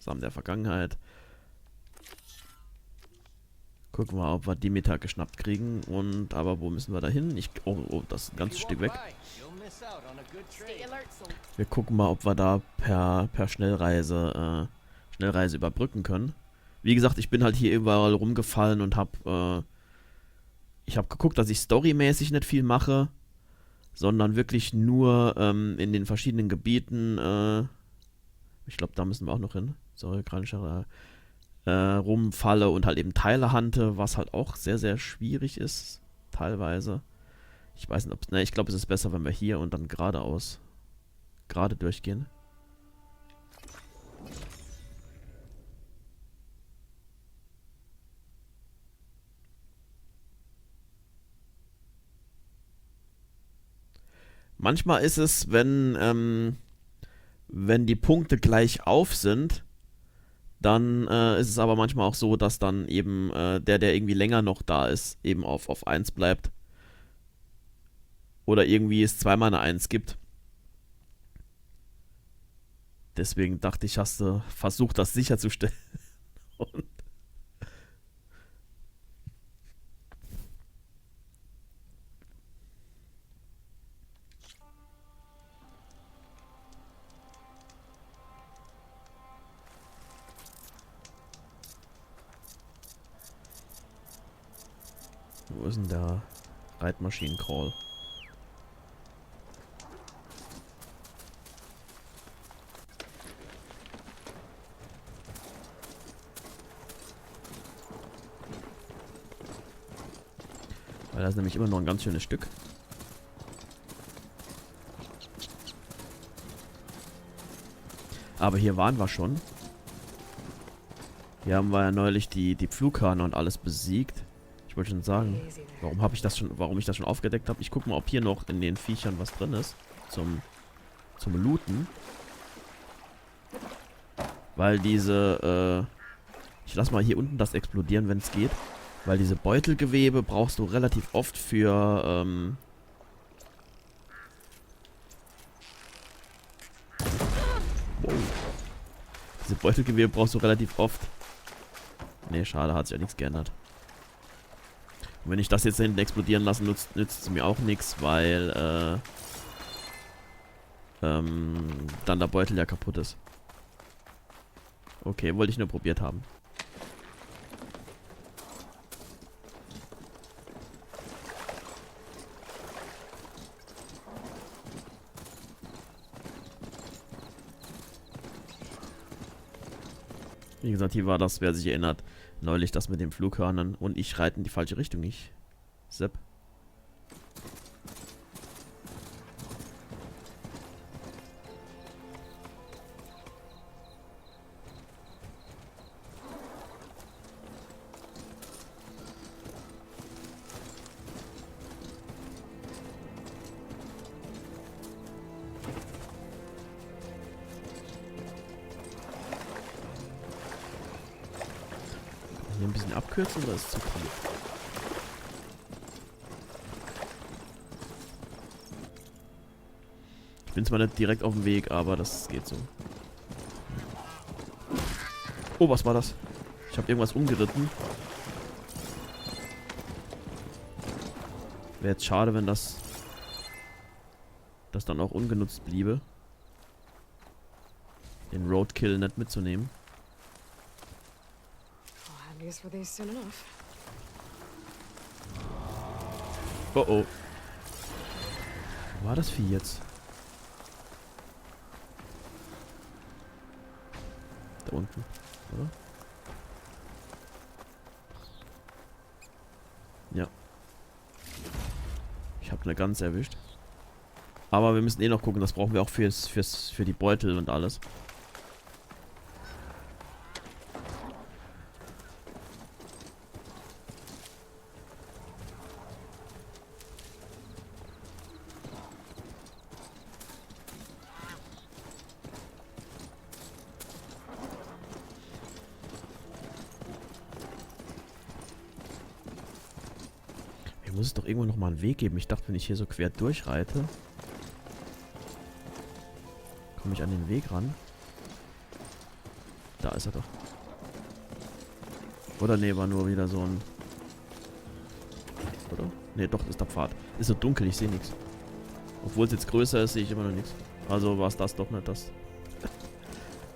Samen der Vergangenheit. Gucken wir, ob wir Demeter geschnappt kriegen. Und aber wo müssen wir da hin? Oh, das ist ein ganzes Stück weg. Wir gucken mal, ob wir da per Schnellreise überbrücken können. Wie gesagt, ich bin halt hier überall rumgefallen und ich habe geguckt, dass ich storymäßig nicht viel mache, sondern wirklich nur in den verschiedenen Gebieten, ich glaube, da müssen wir auch noch hin, sorry, gerade rumfalle und halt eben Teile hante, was halt auch sehr, sehr schwierig ist, teilweise. Ich weiß nicht, ob, ne, ich glaube, es ist besser, wenn wir hier und dann gerade durchgehen. Manchmal ist es, wenn die Punkte gleich auf sind, dann ist es aber manchmal auch so, dass dann eben der irgendwie länger noch da ist, eben auf 1 bleibt. Oder irgendwie es zweimal eine 1 gibt. Deswegen dachte ich, hast du versucht, das sicherzustellen. Und wo ist denn der Reitmaschinen-Crawl? Weil das ist nämlich immer noch ein ganz schönes Stück. Aber hier waren wir schon. Hier haben wir ja neulich die Pflughörner und alles besiegt. Ich wollte schon sagen, warum ich das schon aufgedeckt habe. Ich gucke mal, ob hier noch in den Viechern was drin ist. Zum Looten. Weil diese, ich lass mal hier unten das explodieren, wenn es geht. Weil diese Beutelgewebe brauchst du relativ oft für, wow. Diese Beutelgewebe brauchst du relativ oft. Ne, schade, hat sich ja nichts geändert. Und wenn ich das jetzt da hinten explodieren lasse, nützt es mir auch nichts, weil, dann der Beutel ja kaputt ist. Okay, wollte ich nur probiert haben. Wie gesagt, hier war das, wer sich erinnert, neulich das mit den Flughörnern und ich reite in die falsche Richtung. Sepp. Hier ein bisschen abkürzen oder ist es zu tief? Ich bin zwar nicht direkt auf dem Weg, aber das geht so. Oh, was war das? Ich habe irgendwas umgeritten. Wäre jetzt schade, wenn das dann auch ungenutzt bliebe. Den Roadkill nicht mitzunehmen. Oh oh. Wo war das Vieh jetzt? Da unten, oder? Ja. Ich habe eine Gans erwischt. Aber wir müssen eh noch gucken, das brauchen wir auch für die Beutel und alles. Muss es doch irgendwo noch mal einen Weg geben. Ich dachte, wenn ich hier so quer durchreite, komme ich an den Weg ran. Da ist er doch. Oder nee, war nur wieder so ein... Oder? Nee, doch, ist der Pfad. Ist so dunkel, ich sehe nichts. Obwohl es jetzt größer ist, sehe ich immer noch nichts. Also war es das doch nicht das.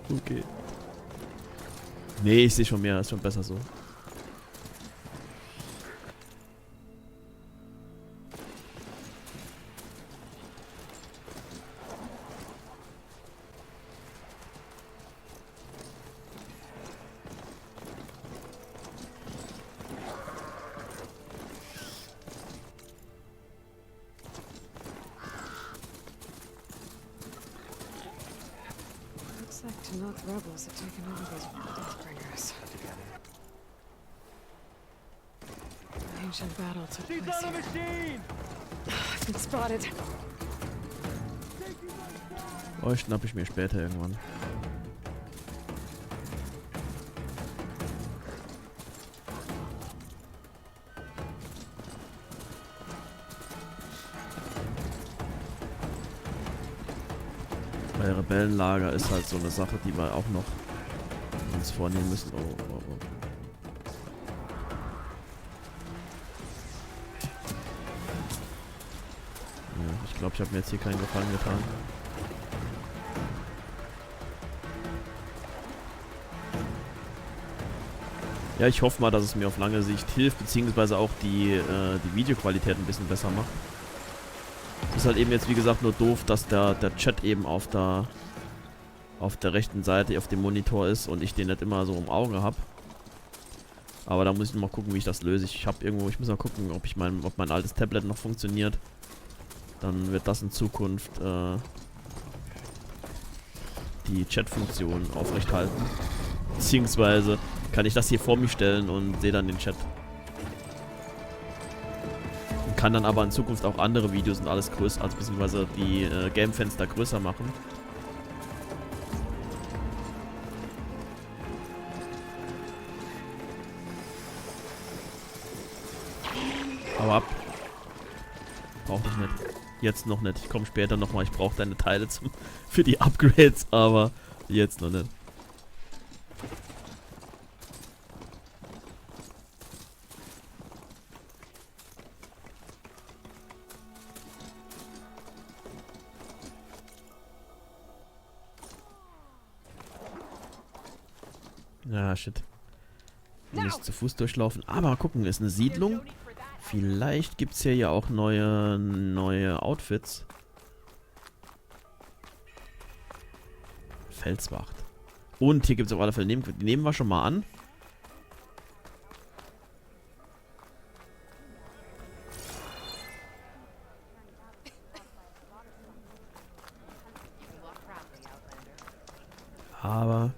Okay. Nee, ich sehe schon mehr, ist schon besser so. Looks like to not rebels have taken over these Deathbringers. An ancient battle took place here. I've been spotted. Oh, schnapp ich mir später irgendwann. Bei Rebellenlager ist halt so eine Sache, die wir auch noch uns vornehmen müssen. Oh, oh, oh. Ja, ich glaube, ich habe mir jetzt hier keinen Gefallen getan. Ja, ich hoffe mal, dass es mir auf lange Sicht hilft, beziehungsweise auch die Videoqualität ein bisschen besser macht. Ist halt eben jetzt, wie gesagt, nur doof, dass der Chat eben auf der rechten Seite auf dem Monitor ist und ich den nicht immer so im Auge habe. Aber da muss ich noch mal gucken, wie ich das löse. Ich muss mal gucken, ob mein altes Tablet noch funktioniert. Dann wird das in Zukunft die Chat-Funktion aufrechthalten. Beziehungsweise kann ich das hier vor mich stellen und sehe dann den Chat. Kann dann aber in Zukunft auch andere Videos und alles größer, also beziehungsweise die Game-Fenster größer machen. Aber ab. Brauch ich nicht. Jetzt noch nicht. Ich komme später nochmal. Ich brauche deine Teile für die Upgrades, aber jetzt noch nicht. Ja, shit. Wir müssen zu Fuß durchlaufen. Aber mal gucken, ist eine Siedlung. Vielleicht gibt es hier ja auch neue Outfits. Felswacht. Und hier gibt es auf alle Fälle, die nehmen wir schon mal an. Aber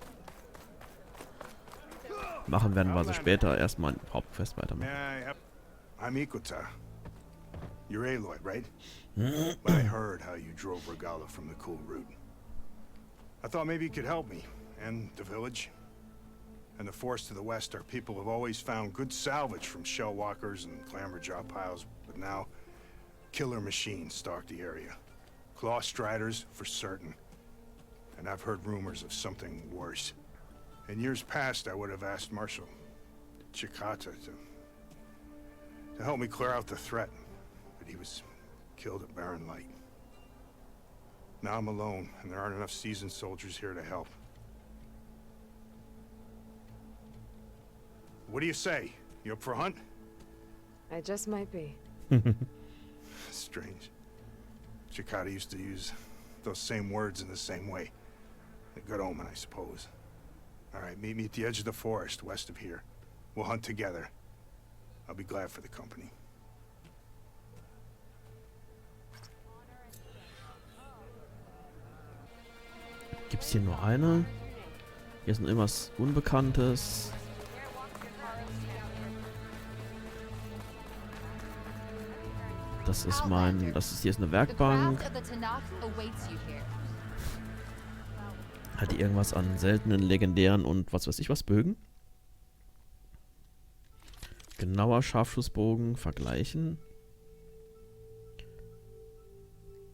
machen werden wir so später. Erstmal ein Hauptquest weitermachen. I'm Ikota. You're Aloy, right? I heard how you drove Regala from the cool route. I thought maybe you could help me, and the village. And the forest to the west, our people have always found good salvage from shell walkers and clamberjaw piles, but now killer machines stalk the area. Claw striders, for certain. And I've heard rumors of something worse. In years past, I would have asked Marshal Chikata to help me clear out the threat, but he was killed at Barren Light. Now I'm alone, and there aren't enough seasoned soldiers here to help. What do you say? You up for a hunt? I just might be. Strange. Chikata used to use those same words in the same way. A good omen, I suppose. All right, meet me at the edge of the forest, west of here. We'll hunt together. I'll be glad for the company. Gibt's hier nur eine? Hier ist noch irgendwas Unbekanntes. Das ist hier ist eine Werkbank. Hat die irgendwas an seltenen, legendären und was weiß ich was Bögen? Genauer Scharfschussbogen vergleichen.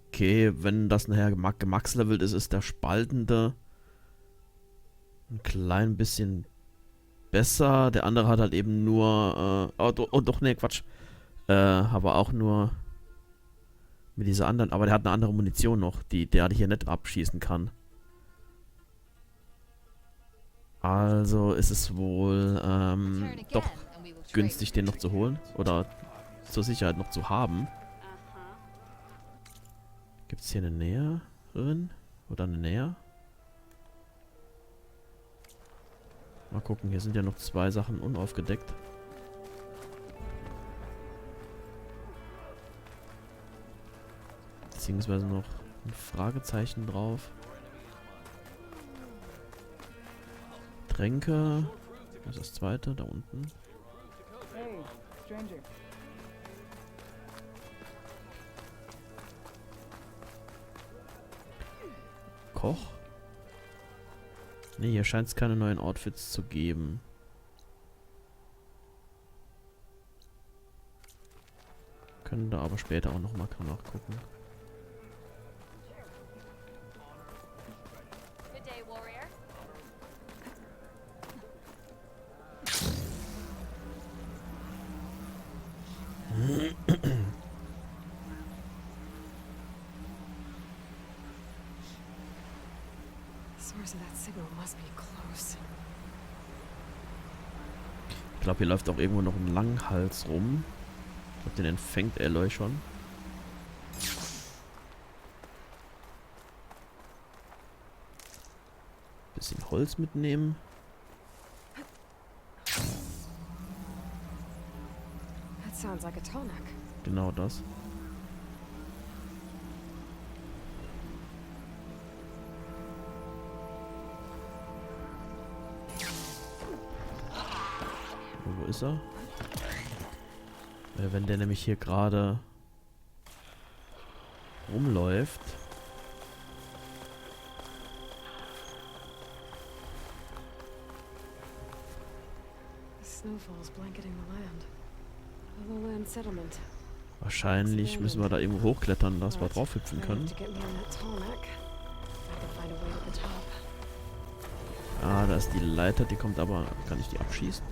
Okay, wenn das nachher gemaxlevelt ist, ist der spaltende ein klein bisschen besser. Der andere hat halt eben nur, doch, nee, Quatsch. Aber auch nur mit dieser anderen, aber der hat eine andere Munition noch, der hier nicht abschießen kann. Also ist es wohl, doch günstig, den noch zu holen. Oder zur Sicherheit noch zu haben. Gibt es hier eine Näherin? Oder eine Näher? Mal gucken, hier sind ja noch 2 Sachen unaufgedeckt. Beziehungsweise noch ein Fragezeichen drauf. Tränke. Das ist das zweite, da unten. Hey, stranger. Koch? Ne, hier scheint es keine neuen Outfits zu geben. Können da aber später auch nochmal nachgucken. Good day, warrior. The source of that signal must be close. Ich glaube, hier läuft auch irgendwo noch ein Langhals rum. Ich glaube, den empfängt Aloy schon. Bisschen Holz mitnehmen. That sounds like a tonic. Genau das. Und wo ist er? Wenn der nämlich hier gerade rumläuft. The snowfall's blanketing the land. A lowland settlement. Wahrscheinlich müssen wir da irgendwo hochklettern, dass wir drauf hüpfen können. To get me on that tonic. I can find a way to the top. Ah, da ist die Leiter, die kommt aber... Kann ich die abschießen?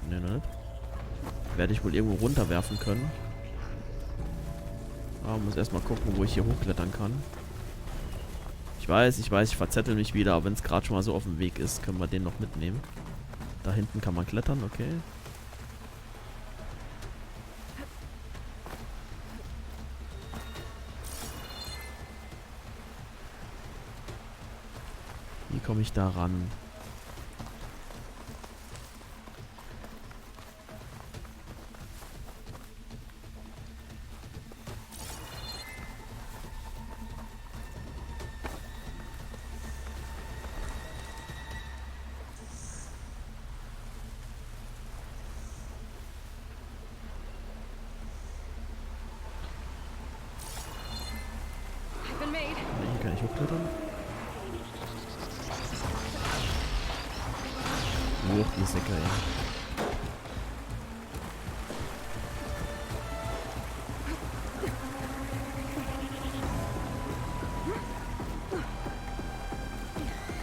Ne, ne. Werde ich wohl irgendwo runterwerfen können. Aber muss erstmal gucken, wo ich hier hochklettern kann. Ich weiß, ich verzettel mich wieder, aber wenn es gerade schon mal so auf dem Weg ist, können wir den noch mitnehmen. Da hinten kann man klettern, okay. Wie komme ich da ran? I've been made. Hier kann ich hochklettern. Hoch die Säcke, ey.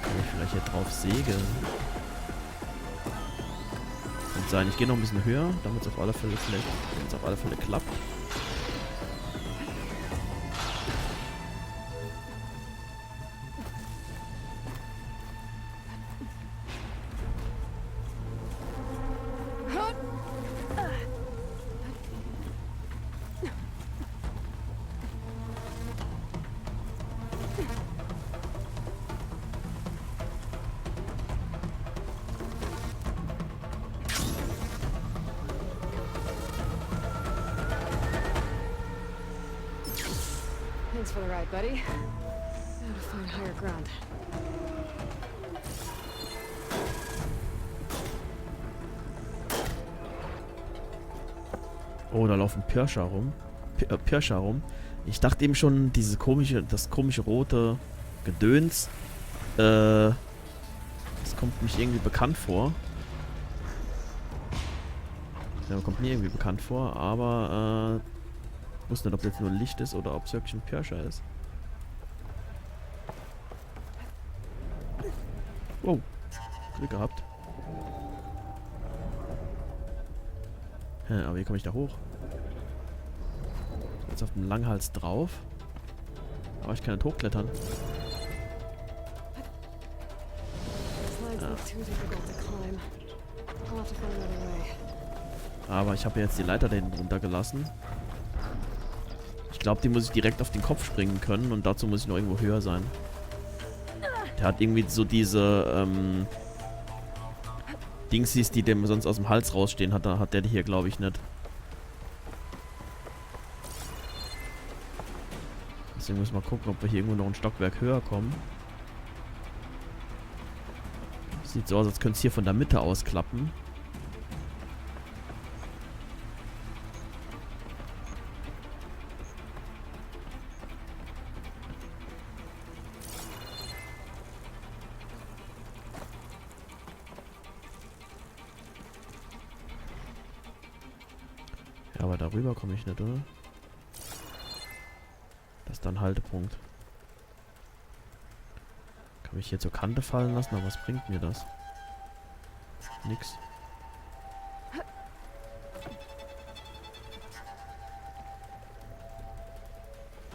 Kann ich vielleicht hier drauf segeln? Kann sein, ich gehe noch ein bisschen höher, damit es auf alle Fälle klappt. Thanks for the ride, buddy. Now to find higher ground. Oh, da laufen Pirscher rum. Pirscher rum. Ich dachte eben schon, das komische rote Gedöns, das kommt mich irgendwie bekannt vor. Ja, kommt mir irgendwie bekannt vor, aber ich wusste nicht, ob das jetzt nur Licht ist oder ob es wirklich ein Pirscher ist. Oh, Glück gehabt. Hä, aber wie komme ich da hoch? Jetzt auf dem Langhals drauf. Aber ich kann nicht hochklettern. Aber ich habe jetzt die Leiter da hinten runtergelassen. Ich glaube, die muss ich direkt auf den Kopf springen können und dazu muss ich noch irgendwo höher sein. Der hat irgendwie so diese Dingsies, die dem sonst aus dem Hals rausstehen, hat der die hier, glaube ich, nicht. Deswegen müssen wir gucken, ob wir hier irgendwo noch ein Stockwerk höher kommen. Sieht so aus, als könnte es hier von der Mitte aus klappen. Ja, aber darüber komme ich nicht, oder? Das ist dann Haltepunkt. Kann mich hier zur Kante fallen lassen, aber was bringt mir das? Nix.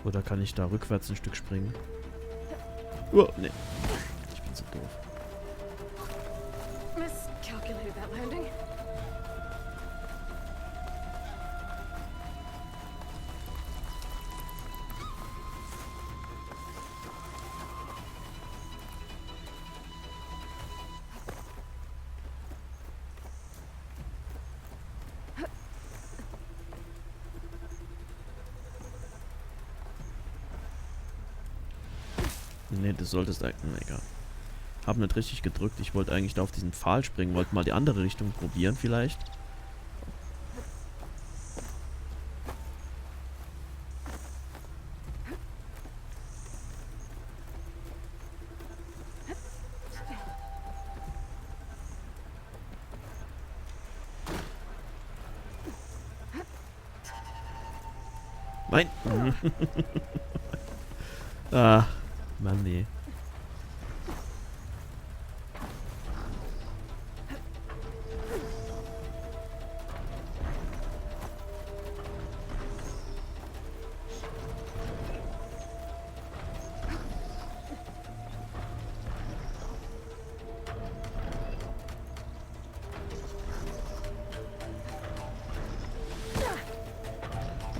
Oder kann ich da rückwärts ein Stück springen? Oh, nee. Ich bin so doof. Miscalculated that landing. Nee, das solltest eigentlich... Egal. Hab nicht richtig gedrückt. Ich wollte eigentlich da auf diesen Pfahl springen. Wollte mal die andere Richtung probieren vielleicht. Nein! Ah, Mann, nee.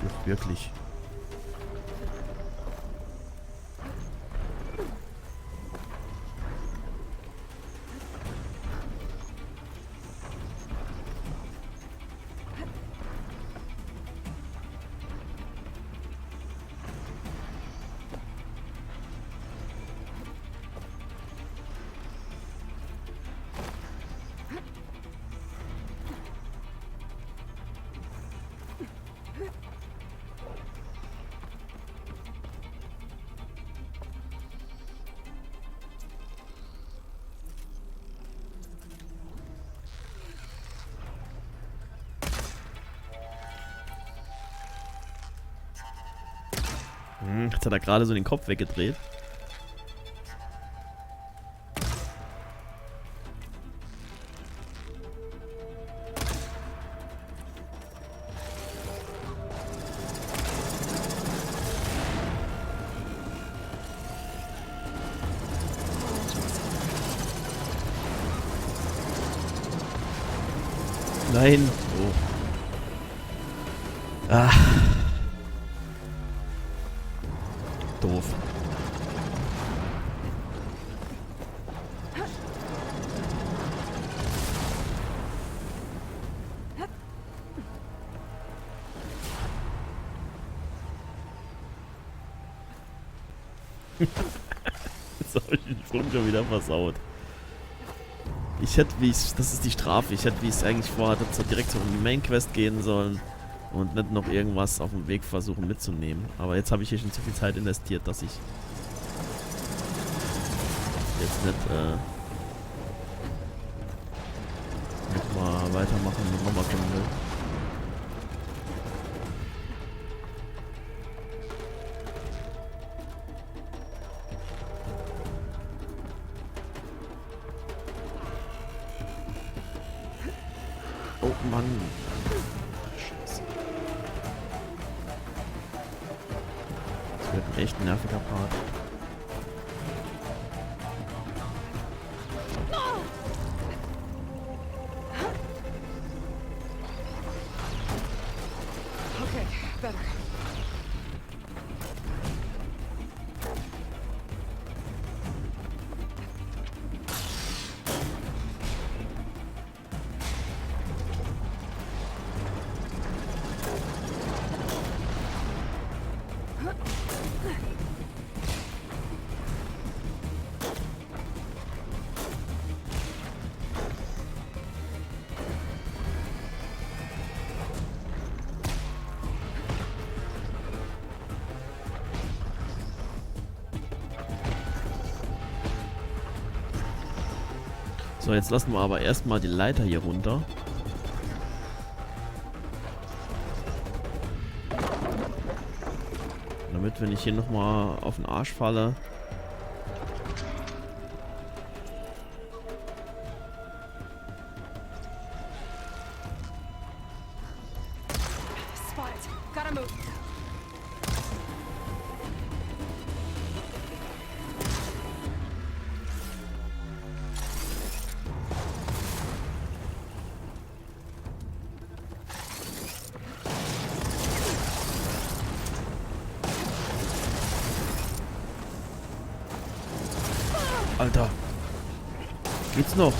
Doch, wirklich. Jetzt hat er gerade so den Kopf weggedreht. Nein. Oh. Ah. Doof. Jetzt habe ich den Sprung schon wieder versaut. Ich hätte, das ist die Strafe, ich hätte, wie ich es eigentlich vorhatte, direkt so um die Main Quest gehen sollen und nicht noch irgendwas auf dem Weg versuchen mitzunehmen. Aber jetzt habe ich hier schon zu viel Zeit investiert, dass ich jetzt nicht nochmal weitermachen und nochmal kommen will. Oh Mann. Scheiße. Das wird ein echt nerviger Part. Okay, better. So, jetzt lassen wir aber erstmal die Leiter hier runter. Damit, wenn ich hier nochmal auf den Arsch falle. Spot. Gotta move. Alter. Geht's noch?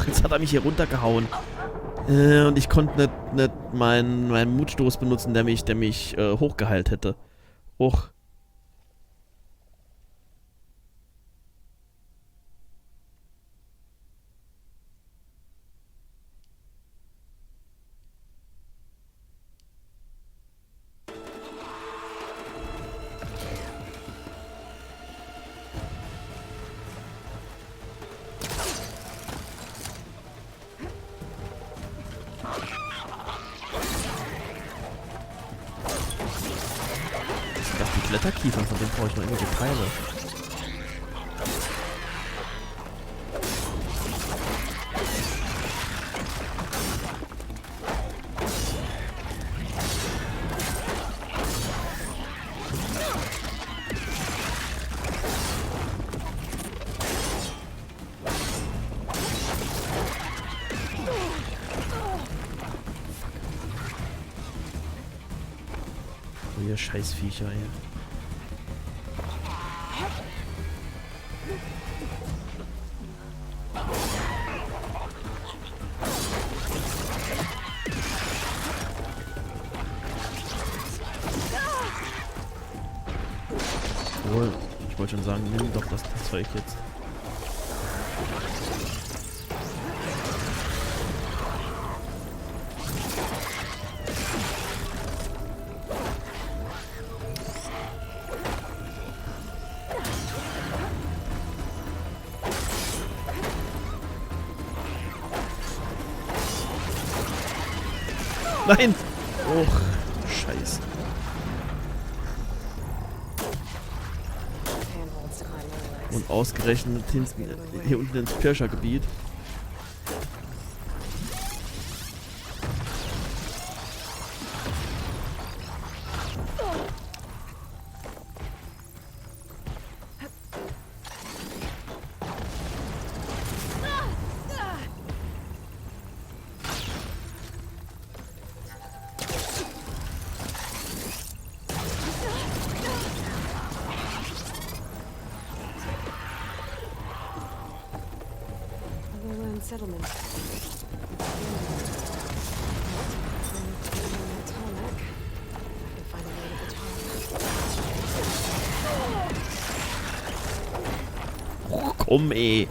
Jetzt hat er mich hier runtergehauen. Und ich konnte nicht meinen Mutstoß benutzen, der mich hochgeheilt hätte. Och. Die Blätterkiefer, von denen brauche ich noch irgendwelche Teile. Oh, ihr Scheißviecher hier. Obwohl, ich wollte schon sagen, nimm doch das Zeug jetzt. Nein! Och, Scheiße. Und ausgerechnet hinten, hier unten ins Pirschergebiet. Settlement. Oh, komm, ey.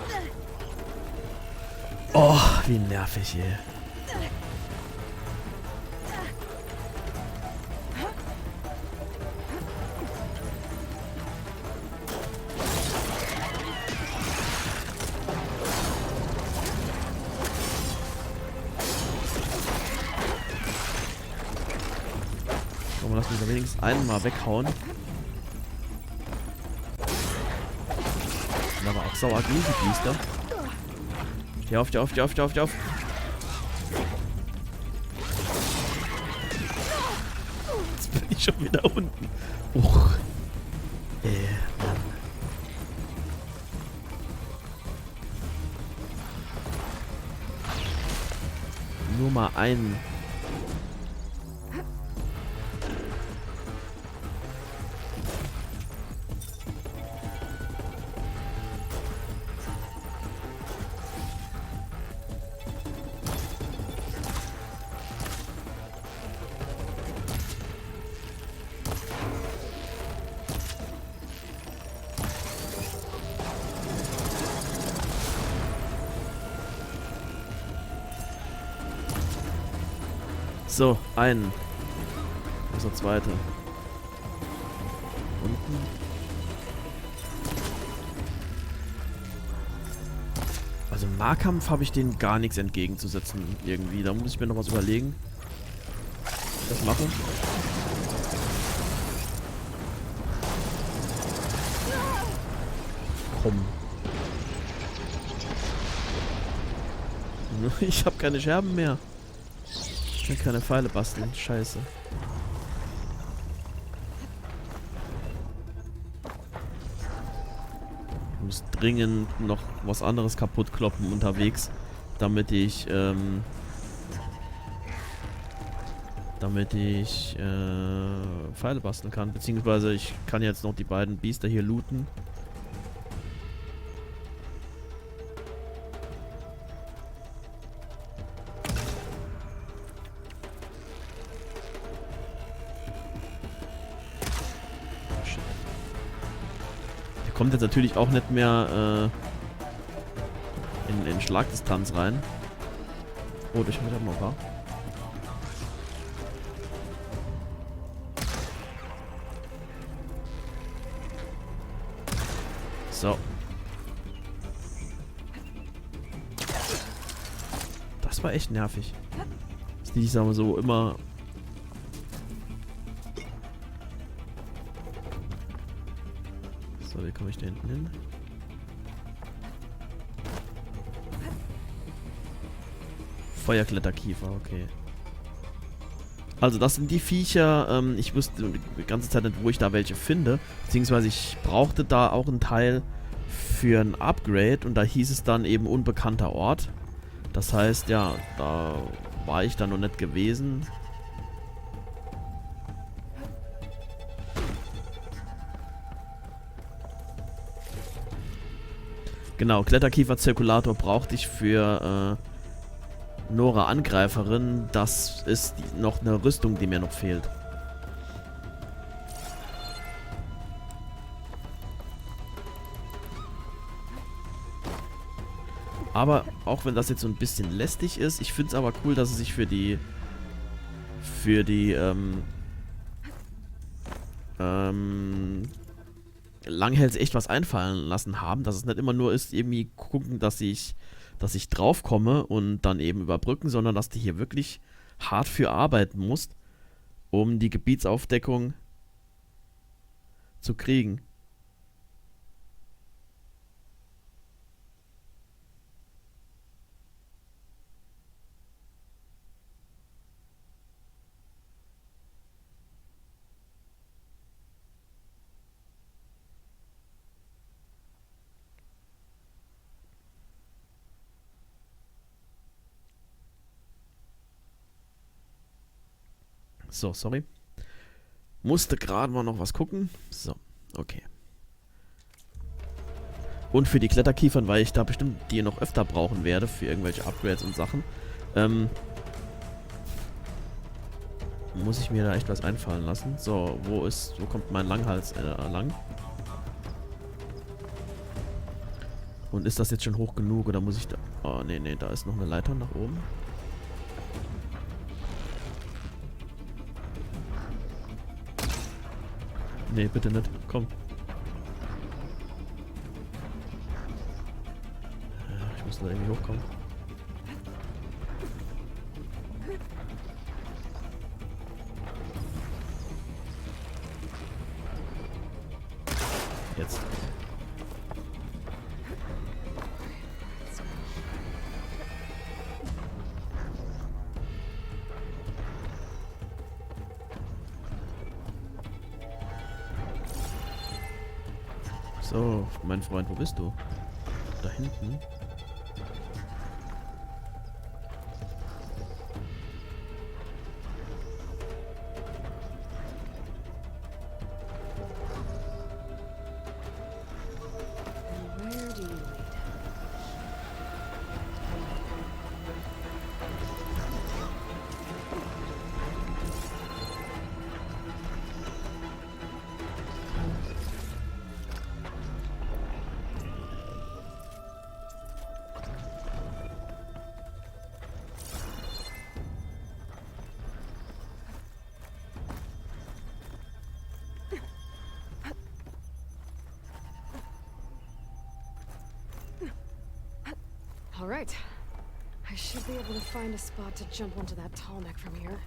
Oh, wie nervig, ey. Komm, lass mich da wenigstens einen mal weghauen. Sind aber auch sauer agil, die Biester. Steh auf, steh auf, steh auf, steh auf, steh auf. Jetzt bin ich schon wieder unten. Mann. Nur mal einen. So, einen. Wo ist der zweite? Unten. Also im Nahkampf habe ich denen gar nichts entgegenzusetzen irgendwie. Da muss ich mir noch was überlegen. Wie ich das mache. Komm. Ich habe keine Scherben mehr. Ich kann keine Pfeile basteln. Scheiße. Ich muss dringend noch was anderes kaputt kloppen unterwegs, damit ich Pfeile basteln kann. Beziehungsweise ich kann jetzt noch die beiden Biester hier looten. Kommt jetzt natürlich auch nicht mehr in Schlagdistanz rein. Oh, ich habe noch ein paar. So. Das war echt nervig. Dass die, ich sag mal so, immer... So, wie komme ich da hinten hin? Feuerkletterkiefer, okay. Also das sind die Viecher, ich wusste die ganze Zeit nicht, wo ich da welche finde. Beziehungsweise ich brauchte da auch einen Teil für ein Upgrade und da hieß es dann eben unbekannter Ort. Das heißt, ja, da war ich dann noch nicht gewesen. Genau, Kletterkiefer-Zirkulator brauchte ich für Nora Angreiferin. Das ist noch eine Rüstung, die mir noch fehlt. Aber auch wenn das jetzt so ein bisschen lästig ist, ich finde es aber cool, dass sie sich für die Langhals echt was einfallen lassen haben, dass es nicht immer nur ist, irgendwie gucken, dass ich drauf komme und dann eben überbrücken, sondern dass du hier wirklich hart für arbeiten musst, um die Gebietsaufdeckung zu kriegen. So, sorry. Musste gerade mal noch was gucken. So, okay. Und für die Kletterkiefern, weil ich da bestimmt die noch öfter brauchen werde, für irgendwelche Upgrades und Sachen, muss ich mir da echt was einfallen lassen. So, wo kommt mein Langhals lang? Und ist das jetzt schon hoch genug oder muss ich da... Oh, nee, da ist noch eine Leiter nach oben. Nee, bitte nicht. Komm. Ich muss da irgendwie hochkommen. So, mein Freund, wo bist du? Da hinten. And where do you lead? All right. I should be able to find a spot to jump onto that tall neck from here.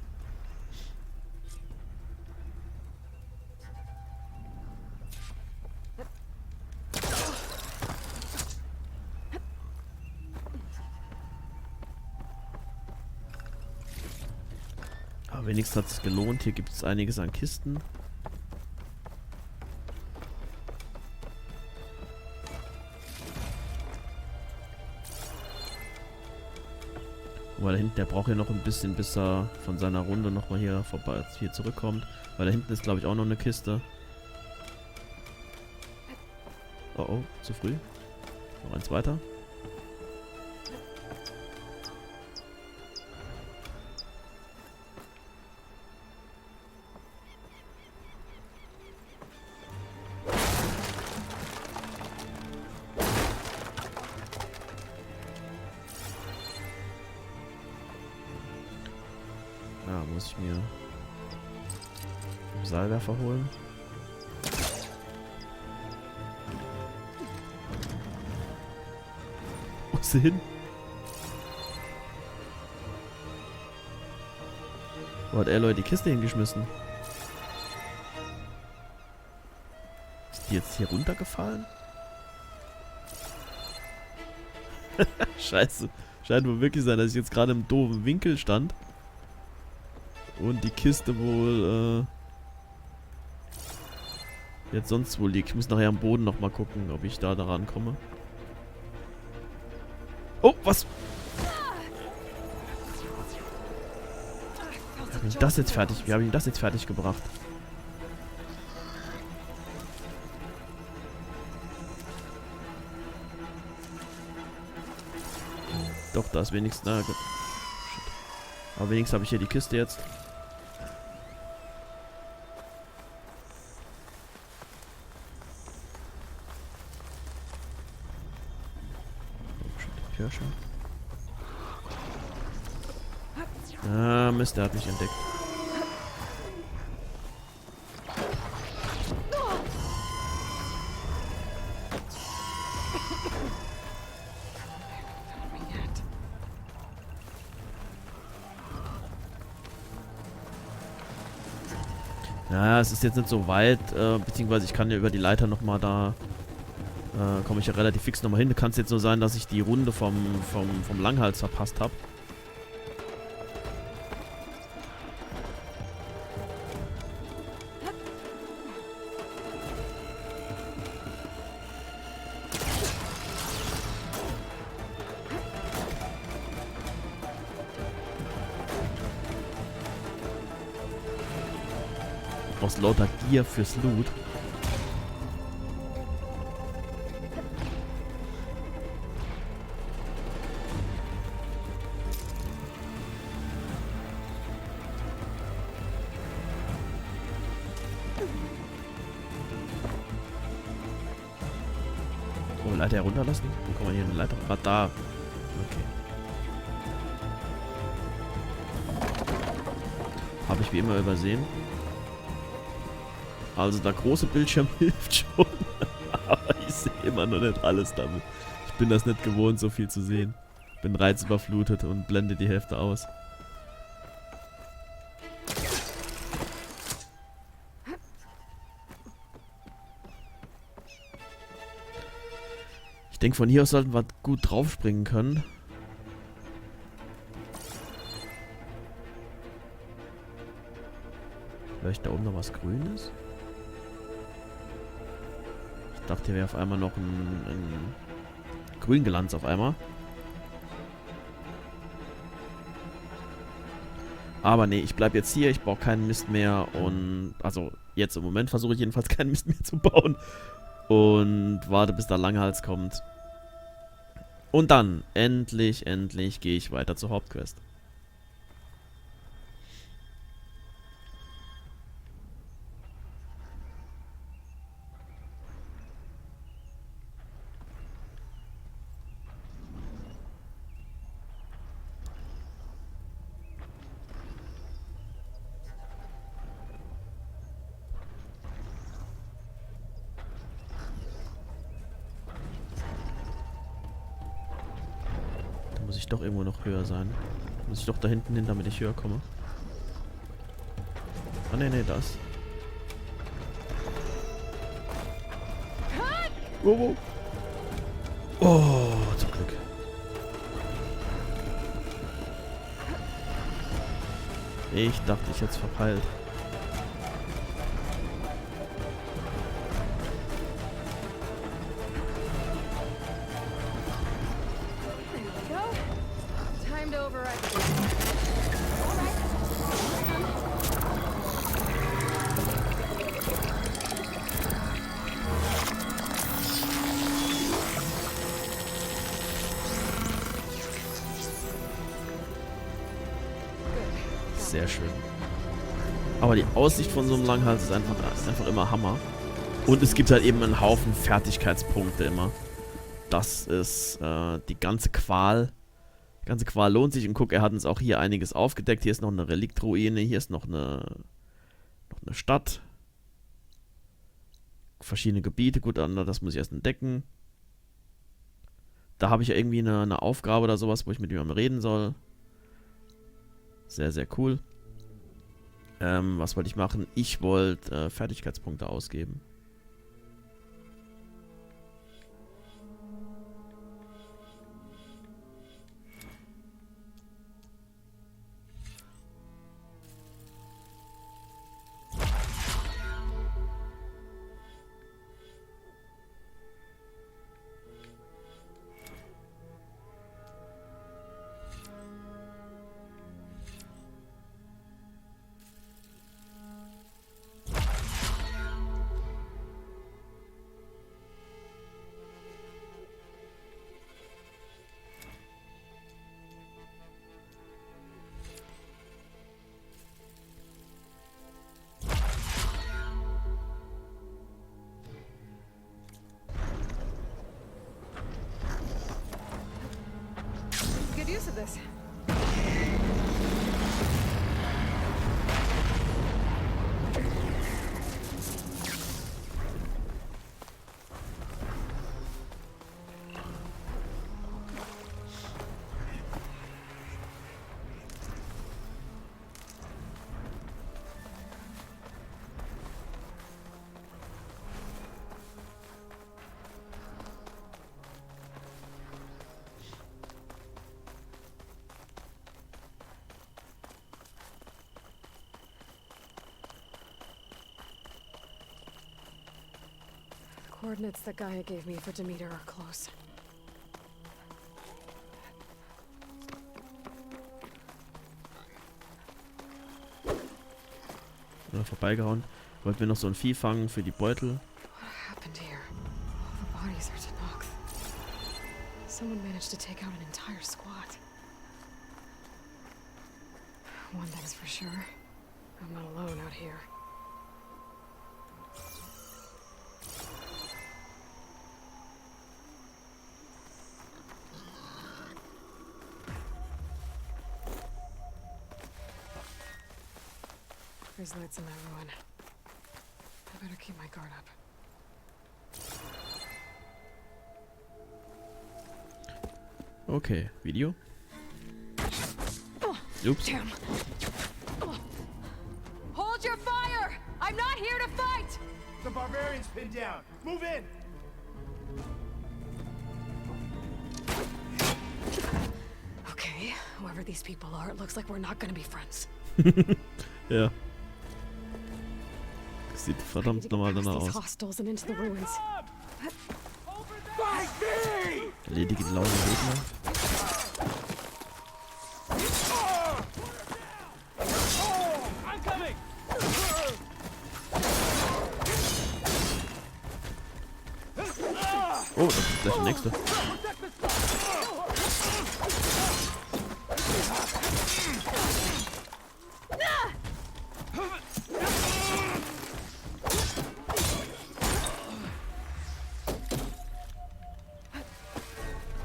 Aber wenigstens hat es sich gelohnt. Hier gibt es einiges an Kisten. Weil da hinten, der braucht ja noch ein bisschen, bis er von seiner Runde nochmal hier vorbei, hier zurückkommt. Weil da hinten ist, glaube ich, auch noch eine Kiste. Oh oh, zu früh. Noch eins weiter. Ja, muss ich mir einen Seilwerfer holen. Wo ist sie hin? Wo hat Aloy die Kiste hingeschmissen? Ist die jetzt hier runtergefallen? Scheiße. Scheint wohl wirklich sein, dass ich jetzt gerade im doofen Winkel stand. Und die Kiste wohl, jetzt sonst wo liegt. Ich muss nachher am Boden nochmal gucken, ob ich da daran komme. Oh, was? Wie habe ich das jetzt fertig? Wie habe ich das jetzt fertig gebracht? Doch, da ist wenigstens... Na gut. Shit. Aber wenigstens habe ich hier die Kiste jetzt. Kirsche. Ah, Mist, der hat mich entdeckt. Ja, es ist jetzt nicht so weit, beziehungsweise ich kann ja über die Leiter nochmal da, komme ich ja relativ fix nochmal hin. Kann es jetzt nur sein, dass ich die Runde vom Langhals verpasst habe. Aus lauter Gier fürs Loot. Oh, Leiter herunterlassen? Wo kann man hier eine Leiter? Ah, da. Okay. Habe ich wie immer übersehen. Also der große Bildschirm hilft schon. Aber ich sehe immer noch nicht alles damit. Ich bin das nicht gewohnt, so viel zu sehen. Bin reizüberflutet und blende die Hälfte aus. Ich denke, von hier aus sollten wir gut draufspringen können. Vielleicht da oben noch was Grünes? Ich dachte, hier wäre auf einmal noch ein Grünglanz auf einmal. Aber nee, ich bleib jetzt hier, ich baue keinen Mist mehr und, also jetzt im Moment versuche ich jedenfalls keinen Mist mehr zu bauen und warte, bis da Langhals kommt. Und dann, endlich gehe ich weiter zur Hauptquest. Muss ich doch irgendwo noch höher sein. Muss ich doch da hinten hin, damit ich höher komme. Ah, nee, das. Wo? Oh, zum Glück. Ich dachte, ich hätte es verpeilt. Sehr schön. Aber die Aussicht von so einem Langhals ist einfach immer Hammer. Und es gibt halt eben einen Haufen Fertigkeitspunkte immer. Das ist die ganze Qual. Die ganze Qual lohnt sich. Und guck, er hat uns auch hier einiges aufgedeckt. Hier ist noch eine Reliktruine. Hier ist noch eine Stadt. Verschiedene Gebiete. Gut, das muss ich erst entdecken. Da habe ich ja irgendwie eine Aufgabe oder sowas, wo ich mit jemandem reden soll. Sehr, sehr cool. Was wollte ich machen? Ich wollte Fertigkeitspunkte ausgeben. Use of this. Coordinates that Gaia gave me for Demeter are close. Ja, vorbeigehauen. Wollten wir noch so ein Vieh fangen für die Beutel. What happened here? All the bodies are Tanox. Someone managed to take out an entire squad. One thing's for sure. I'm not alone out here. There's lights in that ruin. I better keep my guard up. Okay, Video. Ups. Damn. Hold your fire! I'm not here to fight! The barbarian's pinned down. Move in! Okay, whoever these people are, it looks like we're not gonna be friends. Ja. Sieht verdammt normal danach aus. Hostiles and into the ruins. Erledige die lauten Gegner. Oh, das ist gleich der nächste.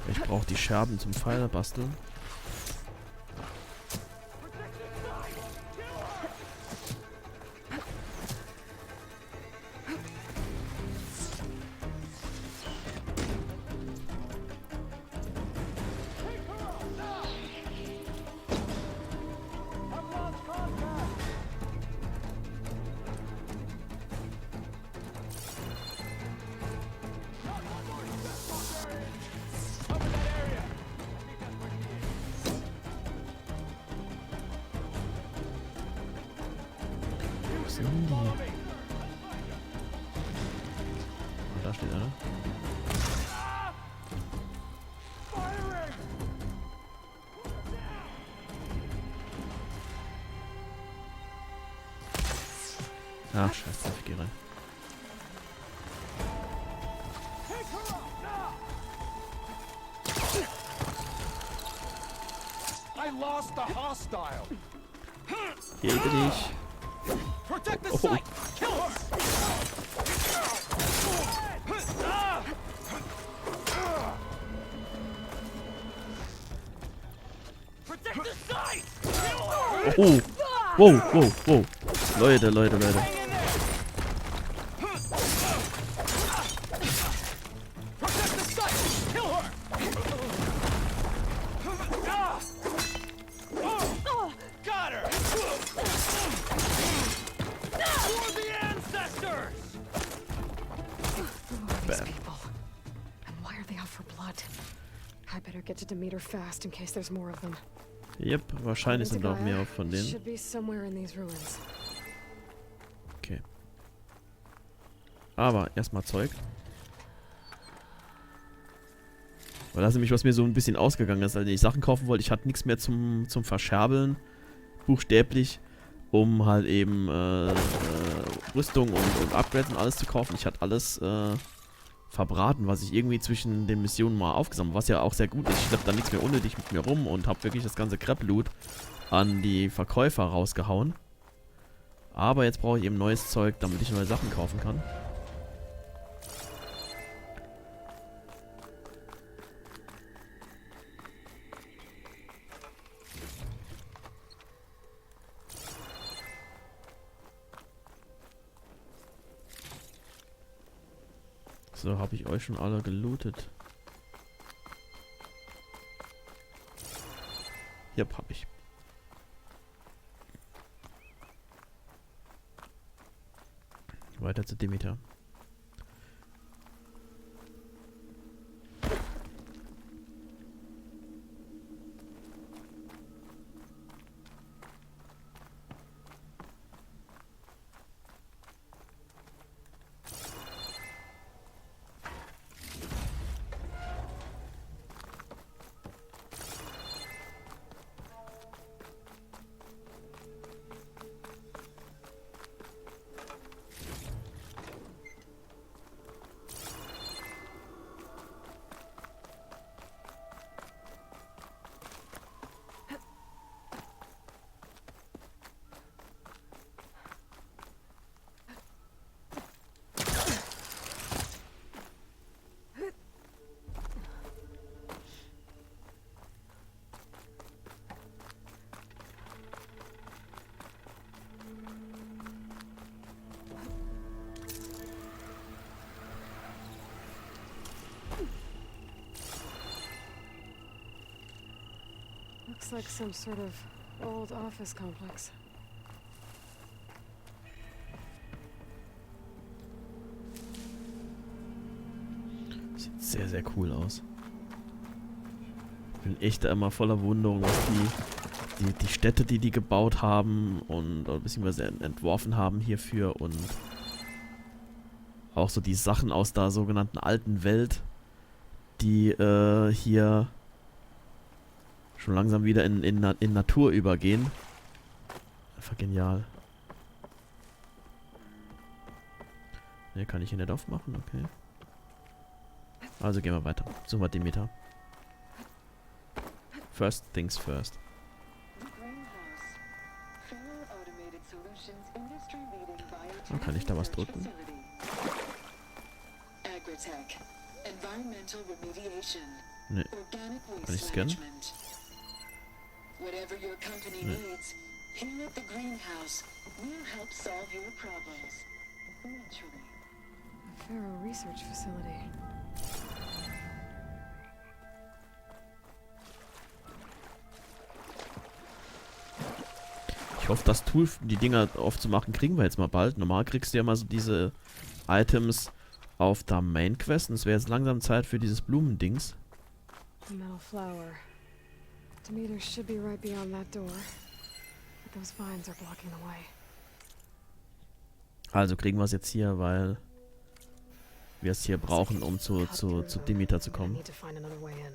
Ich brauche die Scherben zum Pfeile basteln. Oh, da steht einer. Ach, scheiße, ich gehe rein. I lost the hostile. Hebe dich. Protect the Oh. site. Kill her. Protect the site. Kill her. Oh. Wow, wow, wow. Leute, Leute, Leute. Hang in there. Protect the site. Kill her. Got her. For the ancestors. Who are these Bam. people? And why are they out for blood? I better get to Demeter fast in case there's more of them. Yep, wahrscheinlich sind auch mehr von denen. Should be somewhere in these ruins. Okay. Aber erstmal Zeug. Weil das ist nämlich, was mir so ein bisschen ausgegangen ist, als ich Sachen kaufen wollte. Ich hatte nichts mehr zum Verscherbeln, buchstäblich, um halt eben Rüstung und Upgrades und alles zu kaufen. Ich hatte alles verbraten, was ich irgendwie zwischen den Missionen mal aufgesammelt, was ja auch sehr gut ist. Ich schleppe dann nichts mehr unnötig mit mir rum und habe wirklich das ganze Crap-Loot an die Verkäufer rausgehauen. Aber jetzt brauche ich eben neues Zeug, damit ich neue Sachen kaufen kann. So, habe ich euch schon alle gelootet? Yep, habe ich. Weiter zu Demeter. Looks like some sort of old office complex. Sieht sehr, sehr cool aus. Ich bin echt da immer voller Wunderung, was die Städte, die gebaut haben und beziehungsweise entworfen haben hierfür und auch so die Sachen aus der sogenannten alten Welt die hier schon langsam wieder in Natur übergehen. Einfach genial. Ne, kann ich hier nicht aufmachen? Okay. Also gehen wir weiter. Suchen wir Demeter. First things first. Oh, kann ich da was drücken? Ne. Kann ich scannen? Whatever your company Nee. needs, here at the greenhouse, we'll help solve your problems. Naturally. Pharaoh Research Facility. Ich hoffe, das Tool, die Dinger aufzumachen, kriegen wir jetzt mal bald. Normal kriegst du ja mal so diese Items auf der Main Quest. Und es wäre jetzt langsam Zeit für dieses Blumendings. A metal flower. Demeter should be right beyond that door. But those vines are blocking the way. Also kriegen wir es jetzt hier, weil wir es hier brauchen, um zu Demeter zu I kommen. need to find another way in.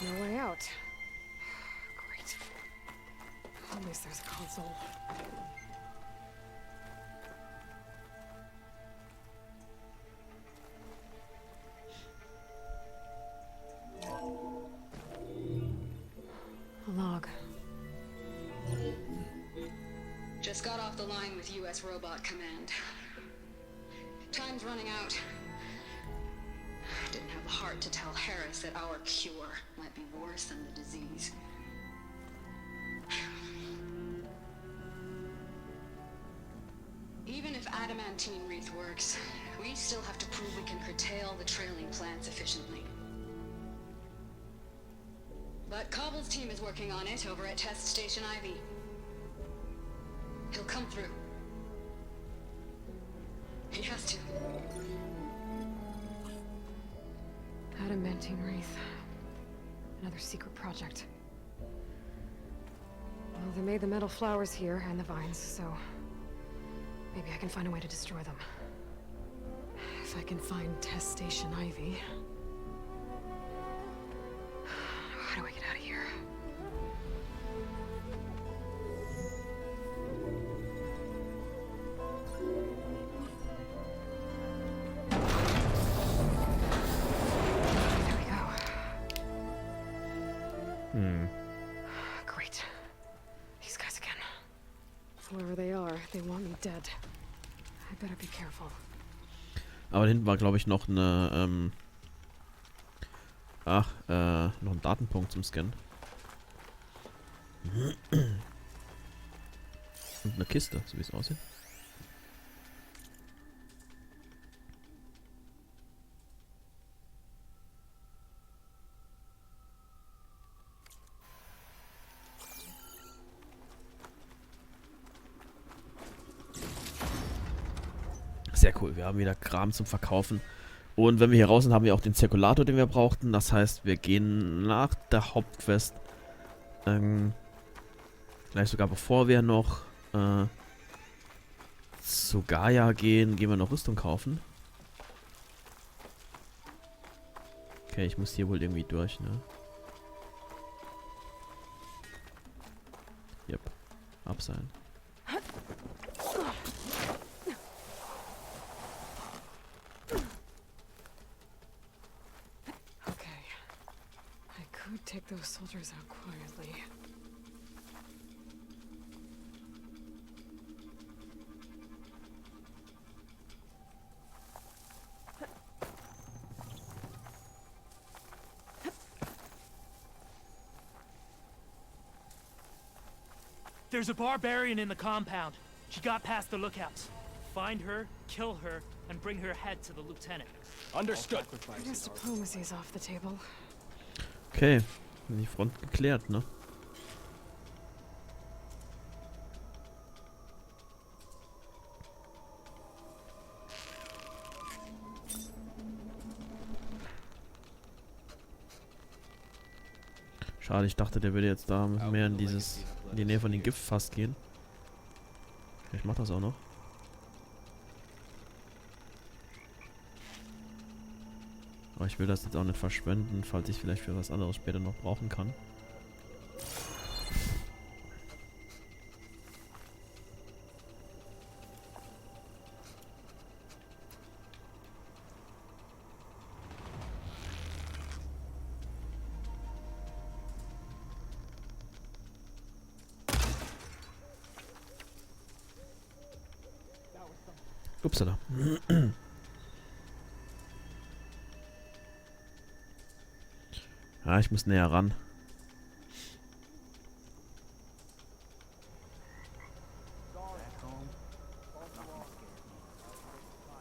There's no way out. Great. At least there's a console. A log. Just got off the line with U.S. Robot Command. Time's running out. Didn't have the heart to tell Harris that our cure might be worse than the disease. Even if adamantine wreath works, we still have to prove we can curtail the trailing plants efficiently. But Cobble's team is working on it over at Test Station Ivy. He'll come through. He has to. Adamantine wreath. Another secret project. Well, they made the metal flowers here and the vines, so maybe I can find a way to destroy them. If I can find Test Station Ivy. How do I get out of here? There we go. Great. These guys again. Whoever they are, they want me dead. I better be careful. Aber hinten war, glaube ich, noch eine, noch ein Datenpunkt zum Scannen. Und eine Kiste, so wie es aussieht. Sehr cool, wir haben wieder Kram zum Verkaufen. Und wenn wir hier raus sind, haben wir auch den Zirkulator, den wir brauchten. Das heißt, wir gehen nach der Hauptquest, vielleicht sogar bevor wir noch zu Gaia gehen wir noch Rüstung kaufen. Okay, ich muss hier wohl irgendwie durch, ne? Yep, abseilen. those soldiers out quietly. There's a barbarian in the compound. She got past the lookouts. Find her, kill her, and bring her head to the lieutenant. Understood. I guess diplomacy is off the table. Okay, die Front geklärt, ne? Schade, ich dachte, der würde jetzt da mehr in die Nähe von dem Giftfass gehen. Ich mach das auch noch. Aber ich will das jetzt auch nicht verschwenden, falls ich vielleicht für was anderes später noch brauchen kann. Upsala. Ja, ich muss näher ran.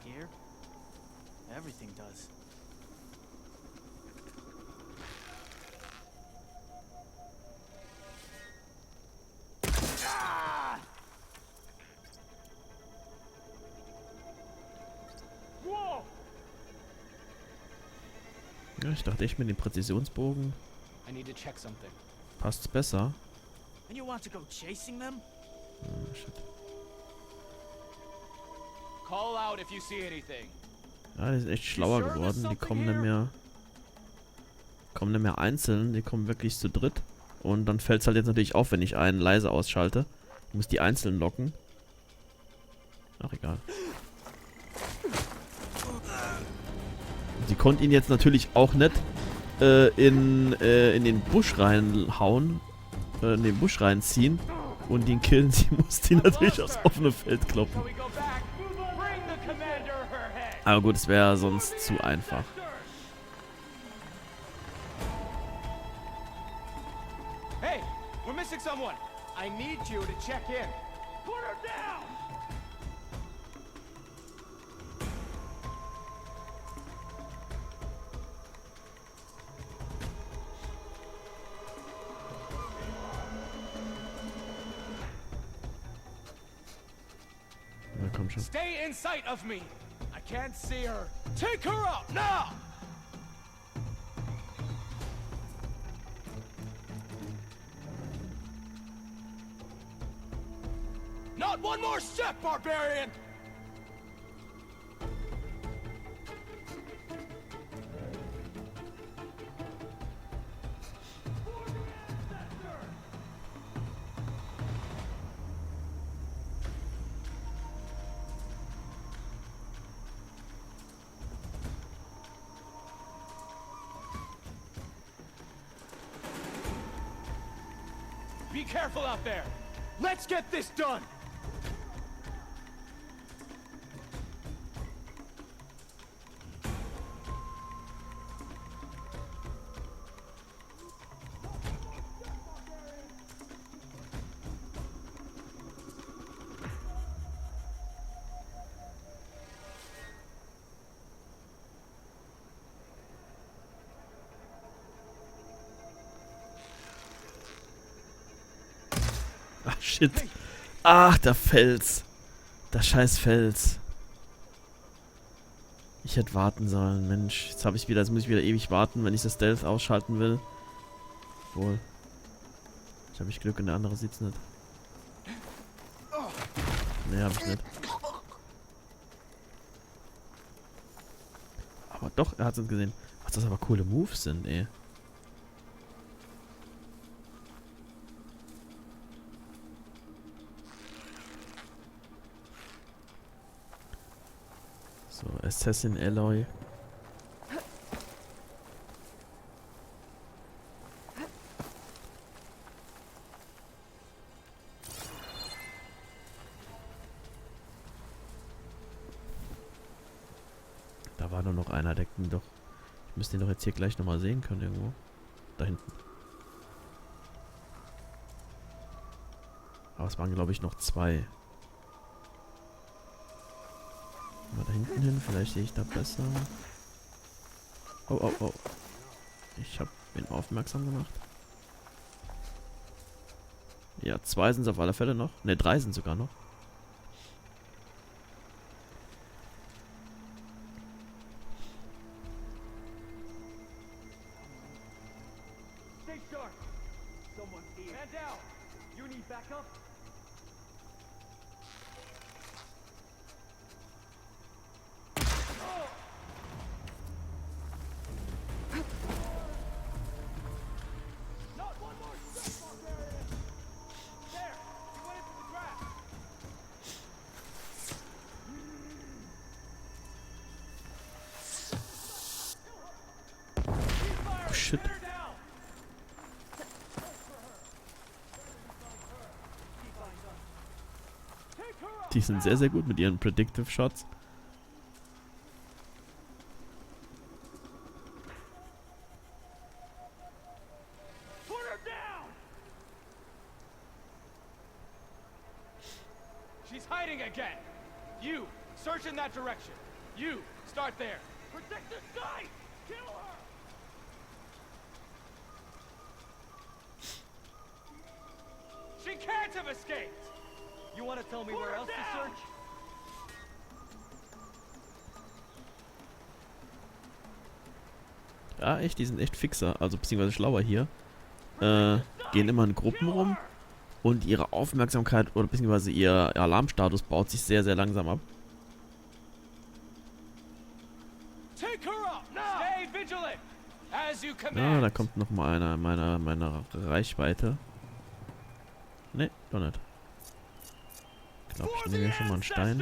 Here? Everything does. Ja, ich dachte echt mit dem Präzisionsbogen I need to check something. passt's besser. And you want to go chasing them? Oh, shit. Call out if you see anything. Ja, die sind echt schlauer geworden. Die kommen nicht mehr einzeln, die kommen wirklich zu dritt. Und dann fällt es halt jetzt natürlich auf, wenn ich einen leise ausschalte. Ich muss die einzeln locken. Ach, egal. Sie konnte ihn jetzt natürlich auch nicht in den Busch reinhauen, in den Busch reinziehen und ihn killen. Sie musste ihn natürlich aufs offene Feld kloppen. Aber gut, es wäre sonst zu einfach. Hey, we're missing someone. I need you to check in. Put her down. Na komm schon. Stay in sight of me. I can't see her. Take her out now. Not one more step, barbarian. Be careful out there. Let's get this done. Ach, shit. Ach, der Fels. Der scheiß Fels. Ich hätte warten sollen, Mensch. Jetzt muss ich wieder ewig warten, wenn ich das Stealth ausschalten will. Wohl. Jetzt habe ich Glück und der andere sieht's nicht. Nee, hab ich nicht. Aber doch, er hat's uns gesehen. Was das aber coole Moves sind, ey. So, Assassin Alloy. war nur noch einer, der ging doch. Ich müsste ihn doch jetzt hier gleich nochmal sehen können irgendwo. Da hinten. Aber es waren, glaube ich, noch 2. Mal da hinten hin, vielleicht sehe ich da besser. Oh, oh, oh. Ich habe ihn aufmerksam gemacht. Ja, 2 sind es auf alle Fälle noch. Ne, 3 sind sogar noch. Stay sharp. Someone's here. Man down. You need backup? Not one more step, barbarian. There. You went into the trap. Oh, shit. Die sind sehr, sehr gut mit ihren Predictive Shots. Put her down! She's hiding again. You, search in that direction. You, start there. Protect the site! Kill her! She can't have escaped! You want to tell me where else to search? Ja, echt, die sind echt fixer, also beziehungsweise schlauer hier. Gehen immer in Gruppen rum und ihre Aufmerksamkeit oder beziehungsweise ihr Alarmstatus baut sich sehr, sehr langsam ab. Take her up now! Stay vigilant! As you Ja, command! da kommt noch mal einer meiner Reichweite. Ne, doch nicht. Ich glaube, ich nehme hier schon mal einen Stein.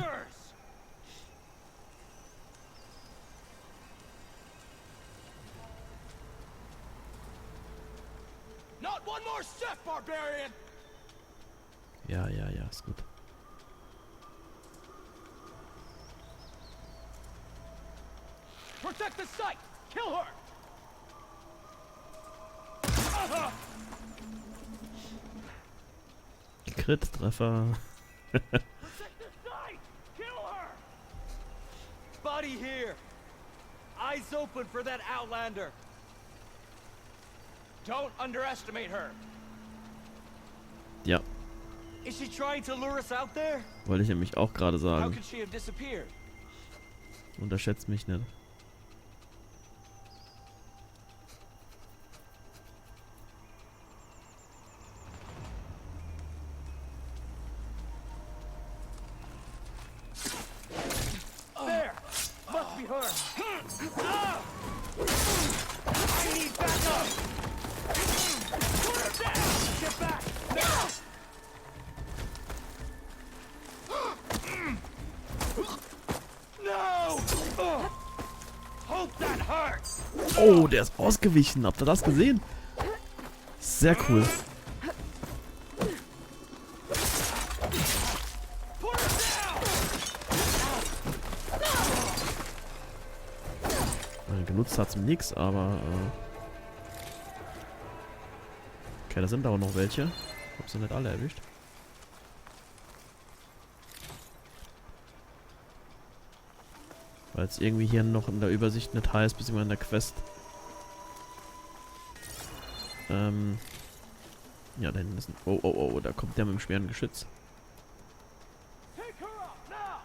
Not one more step, barbarian! Ja, ja, ja, ist gut. Protect the site! Kill her! Crit-Treffer. Protect the site! Kill her! Body here! Eyes open for that outlander! Don't underestimate her! Ja, Is she trying to lure us out there? wollte ich nämlich auch gerade How sagen. could she have disappeared? Unterschätzt mich nicht. There! Must be her! Ah! I need backup! Put her down! Get back! Now! No! Hope that hurts! Oh, der ist ausgewichen. Habt ihr das gesehen? Sehr cool. Put her down! Genutzt hat's nix, aber okay, da sind aber noch welche. Hab sie nicht alle erwischt. Weil es irgendwie hier noch in der Übersicht nicht heißt, beziehungsweise in der Quest. Ja, da hinten ist ein... Oh, oh, oh, da kommt der mit dem schweren Geschütz. Take her up now!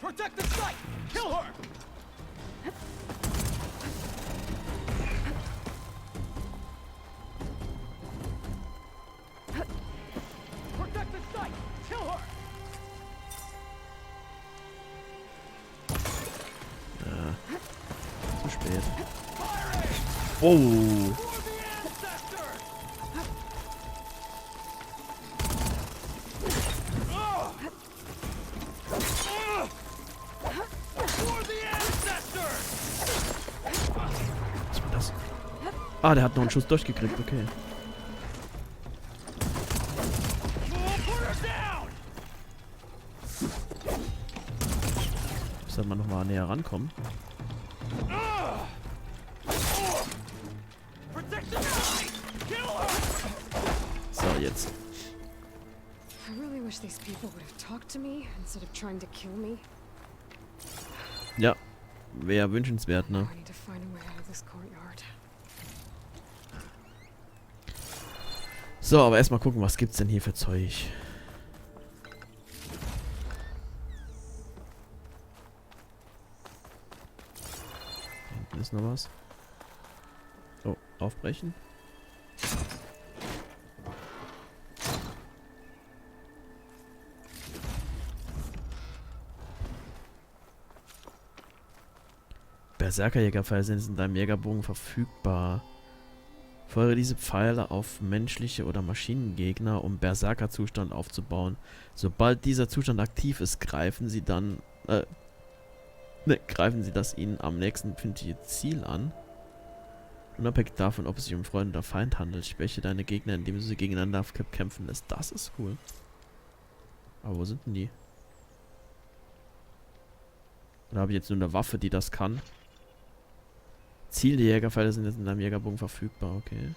Protect the site! Kill her! Protect the site! Kill her! Zu spät. Oh! For the ancestors! For the ancestors! Was war das? Ah, der hat noch einen Schuss durchgekriegt, okay. näher rankommen. So, jetzt. I really wish these people would have talked to me instead of trying to kill me. Ja, wäre wünschenswert, ne? Now I need to find a way out of this courtyard. So, aber erstmal gucken, was gibt's denn hier für Zeug? Da hinten ist noch was. Oh, aufbrechen. Berserkerjägerpfeile sind in deinem Jägerbogen verfügbar. Feuere diese Pfeile auf menschliche oder Maschinengegner, um Berserkerzustand aufzubauen. Sobald dieser Zustand aktiv ist, greifen sie das ihnen am nächsten befindliche Ziel an. Unabhängig davon, ob es sich um Freund oder Feind handelt, schwäche deine Gegner, indem du sie gegeneinander kämpfen lässt. Das ist cool. Aber wo sind denn die? Oder habe ich jetzt nur eine Waffe, die das kann? Ziel der Jägerpfeile sind jetzt in deinem Jägerbogen verfügbar, okay.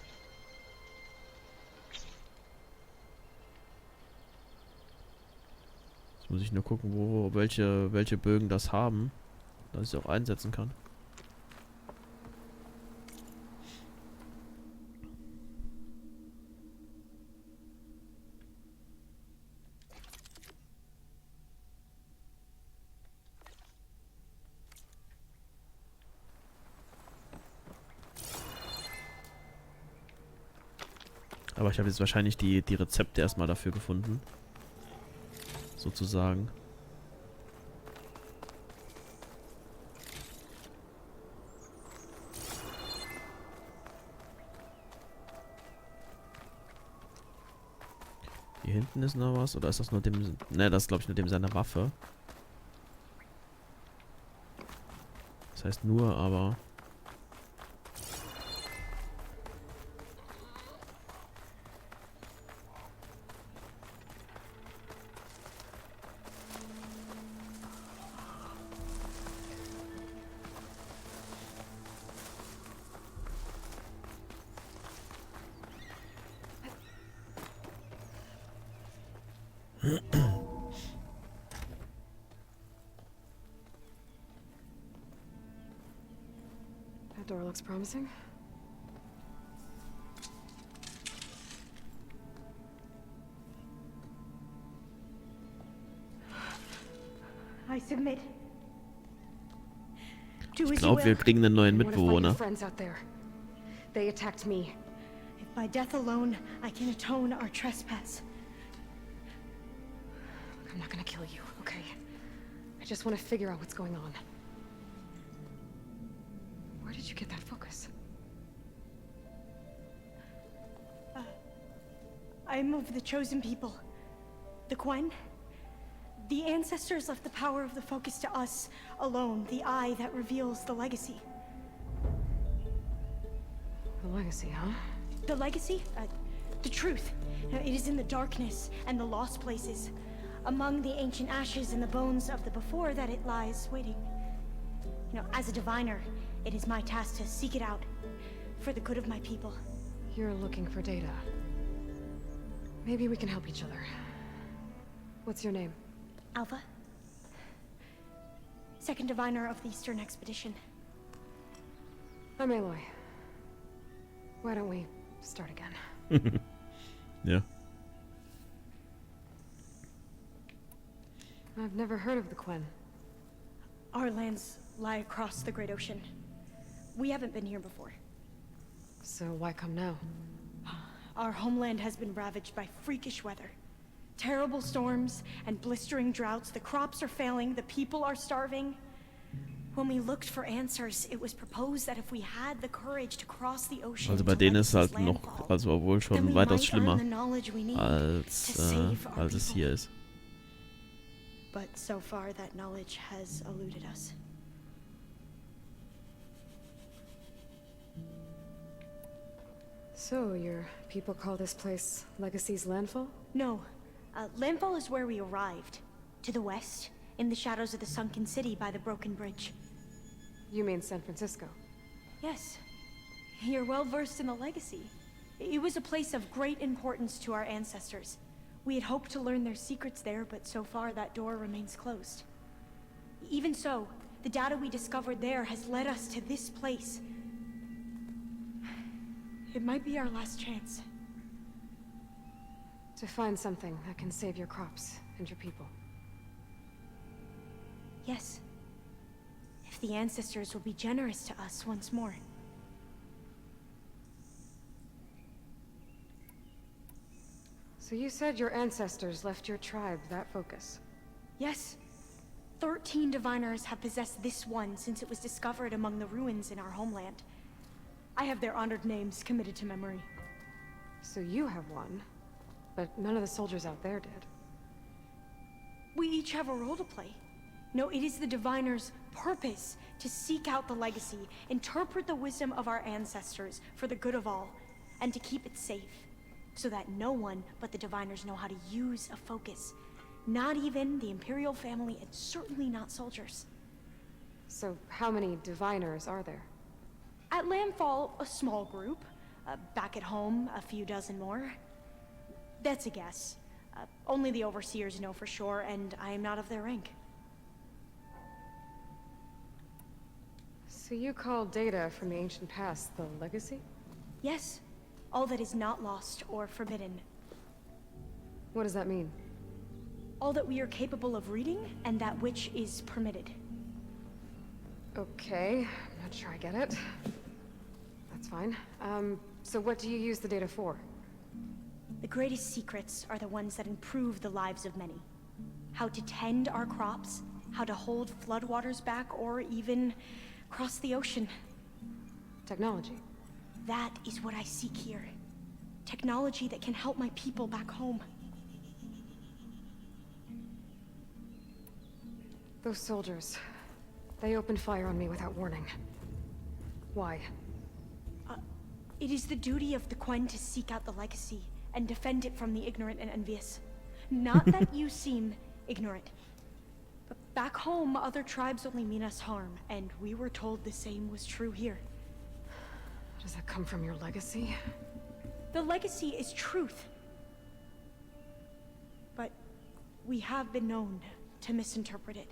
Jetzt muss ich nur gucken, welche Bögen das haben, dass ich sie auch einsetzen kann. Aber ich habe jetzt wahrscheinlich die Rezepte erstmal dafür gefunden. Sozusagen. Hier hinten ist noch was. Oder ist das nur dem... Ne, das ist glaube ich nur dem seine Waffe. Das heißt nur, aber... That door looks promising. I submit. Do Ich as you glaube, wir will. kriegen einen neuen What if my Mitbewohner. friends out there? They attacked me. If by death alone I can atone our trespass. Look, I'm not gonna kill you, okay? I just want to figure out what's going on. Where did you get that focus? I'm of the chosen people. The Quen. The ancestors left the power of the focus to us alone, the eye that reveals the legacy. The legacy, huh? The legacy? The truth. It is in the darkness and the lost places. Among the ancient ashes and the bones of the before that it lies waiting. As a diviner, it is my task to seek it out for the good of my people. You're looking for data. Maybe we can help each other. What's your name? Alpha? Second diviner of the Eastern Expedition. I'm Aloy. Why don't we start again? Ja. I've never heard of the Quen. Our lands lie across the Great Ocean. We haven't been here before. So why come now? Our homeland has been ravaged by freakish weather. Terrible storms and blistering droughts. The crops are failing, the people are starving. When we looked for answers, it was proposed that if we had the courage to cross the ocean Also bei to denen ist halt Legacy's noch, landfall, also obwohl then schon we weitaus might schlimmer earn the knowledge we need to als save our es people. hier ist. But so far, that knowledge has eluded us. So, your people call this place Legacy's landfall? No, landfall is where we arrived. To the west, in the shadows of the sunken city by the broken bridge. You mean San Francisco? Yes. You're well versed in the legacy. It was a place of great importance to our ancestors. We had hoped to learn their secrets there, but so far that door remains closed. Even so, the data we discovered there has led us to this place. It might be our last chance. To find something that can save your crops and your people. Yes. If the ancestors will be generous to us once more. So you said your ancestors left your tribe that focus? Yes. 13 diviners have possessed this one since it was discovered among the ruins in our homeland. I have their honored names committed to memory. So you have one, but none of the soldiers out there did. We each have a role to play. No, it is the diviner's purpose to seek out the legacy, interpret the wisdom of our ancestors for the good of all, and to keep it safe, so that no one but the diviners know how to use a focus. Not even the Imperial family, and certainly not soldiers. So how many diviners are there? At Landfall, a small group. Back at home, a few dozen more. That's a guess. Only the overseers know for sure, and I am not of their rank. So you call data from the ancient past the legacy? Yes. All that is not lost or forbidden. What does that mean? All that we are capable of reading, and that which is permitted. Okay, I'm not sure I get it. That's fine. So what do you use the data for? The greatest secrets are the ones that improve the lives of many. How to tend our crops, how to hold floodwaters back, or even cross the ocean. Technology. That is what I seek here. Technology that can help my people back home. Those soldiers, they opened fire on me without warning. Why? It is the duty of the Quen to seek out the legacy and defend it from the ignorant and envious. Not that you seem ignorant. But back home, other tribes only mean us harm, and we were told the same was true here. Does that come from your legacy? The legacy is truth. But we have been known to misinterpret it.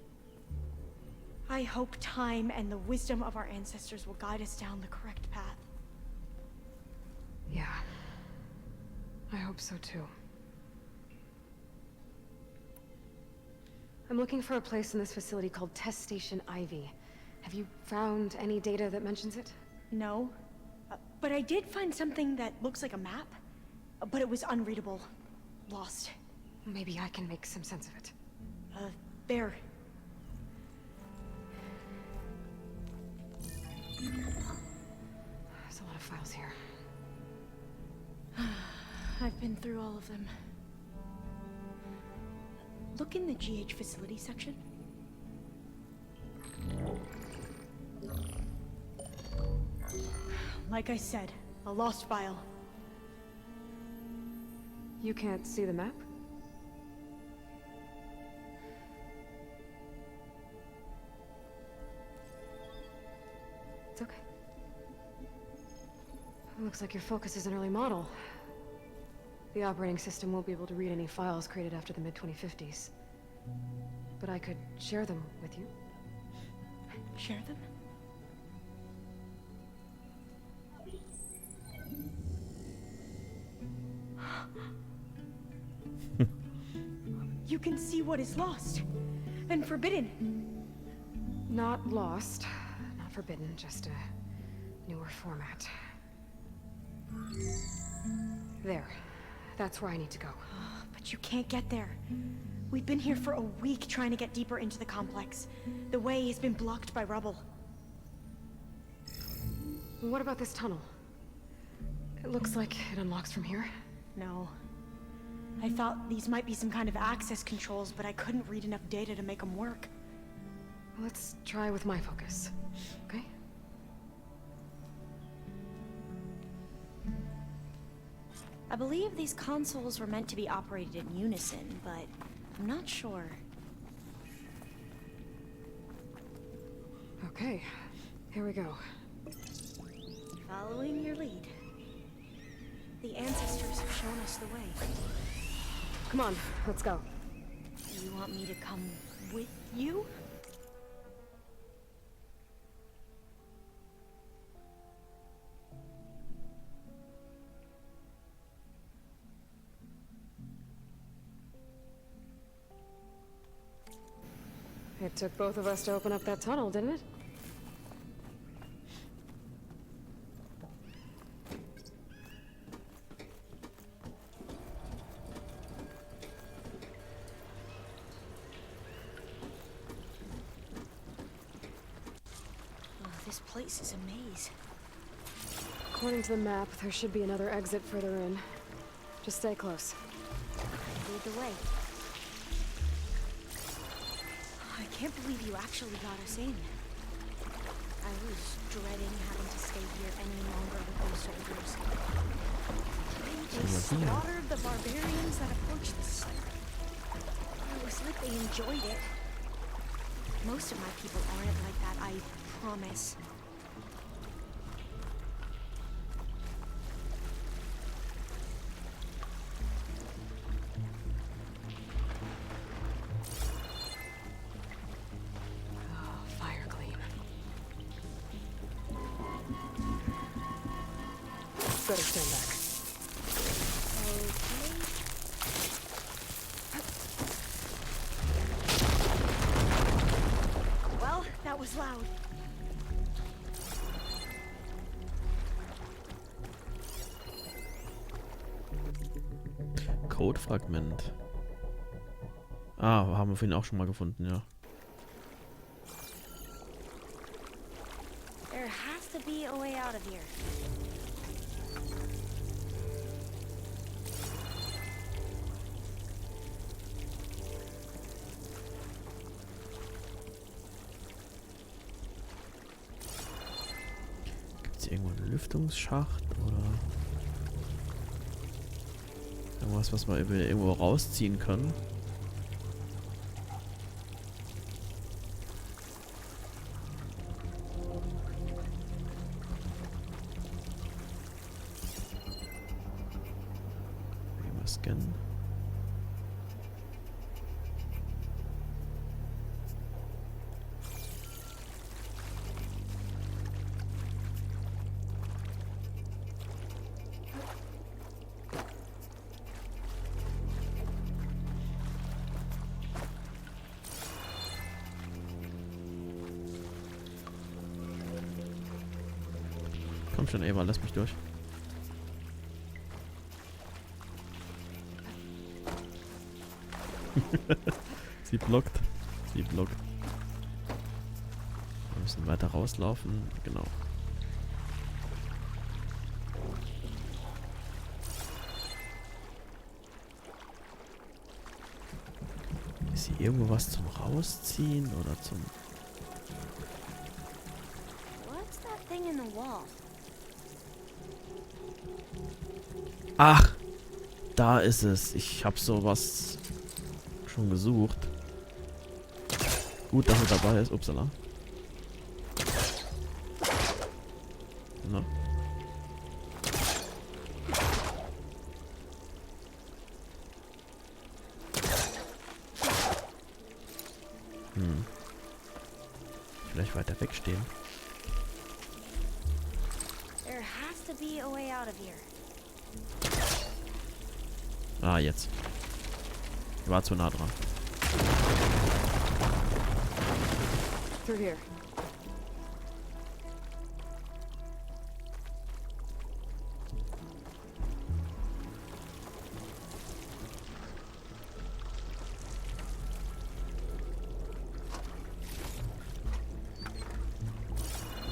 I hope time and the wisdom of our ancestors will guide us down the correct path. Yeah. I hope so too. I'm looking for a place in this facility called Test Station Ivy. Have you found any data that mentions it? No. But I did find something that looks like a map. But it was unreadable. Lost. Maybe I can make some sense of it. There. There's a lot of files here. I've been through all of them. Look in the GH facility section. Like I said, a lost file. You can't see the map? It's okay. It looks like your focus is an early model. The operating system won't be able to read any files created after the mid-2050s. But I could share them with you. Share them? You can see what is lost and forbidden. Not lost, not forbidden, just a newer format. There. That's where I need to go. But you can't get there. We've been here for a week trying to get deeper into the complex. The way has been blocked by rubble. What about this tunnel? It looks like it unlocks from here. No. I thought these might be some kind of access controls, but I couldn't read enough data to make them work. Let's try with my focus, okay? I believe these consoles were meant to be operated in unison, but I'm not sure. Okay, here we go. Following your lead. The ancestors have shown us the way. Come on, let's go. You want me to come with you? It took both of us to open up that tunnel, didn't it? Oh, this place is a maze. According to the map, there should be another exit further in. Just stay close. Lead the way. I can't believe you actually got us in. I was dreading having to stay here any longer with those soldiers. They slaughtered the barbarians that approached the site. It was like they enjoyed it. Most of my people aren't like that, I promise. Better stand back. Okay. Well, that was loud. Codefragment. Ah, haben wir vorhin auch schon mal gefunden, ja. There has to be a way out of here. Irgendwo ein Lüftungsschacht oder irgendwas, was wir irgendwo rausziehen können. Mal scannen. Komm schon, Eva, lass mich durch. Sie blockt. Sie blockt. Wir müssen weiter rauslaufen. Genau. Ist hier irgendwo was zum Rausziehen oder zum... What's that thing in the wall? Ach! Da ist es. Ich habe sowas schon gesucht. Gut, dass er dabei ist. Upsala. Na. Vielleicht weiter wegstehen. There has to be a way out of here. Ah, jetzt. War zu nah dran. Through here.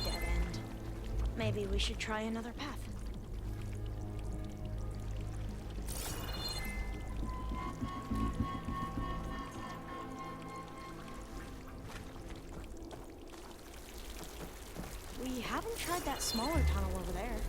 Dead end. Maybe we should try another path. We haven't tried that smaller tunnel over there.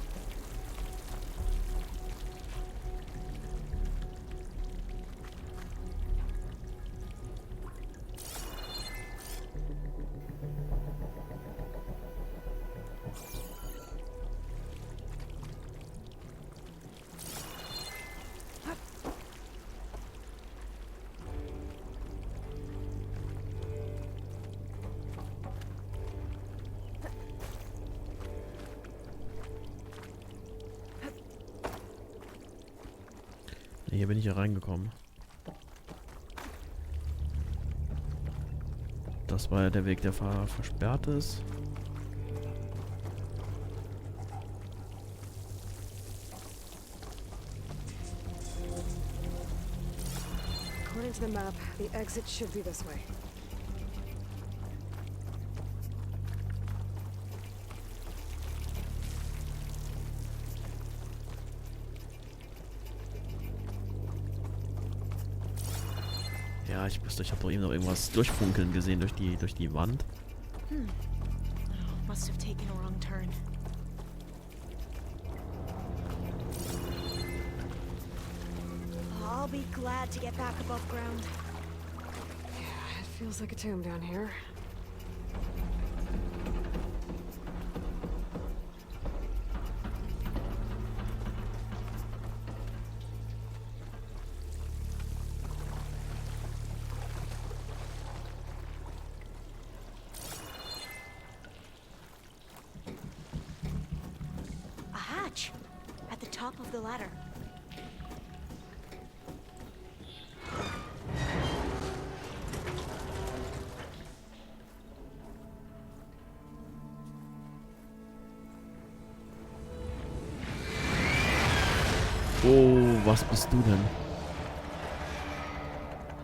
Hier bin ich ja reingekommen. Das war ja der Weg, der versperrt ist. According to the map, the exit should be this way. Ja, ich habe doch eben noch irgendwas durchfunkeln gesehen durch die Wand. Oh, must have taken a wrong turn. I'll be glad to get back above ground. Yeah, it feels like a tomb down here. A hatch at the top of the ladder. Oh, was bist du denn?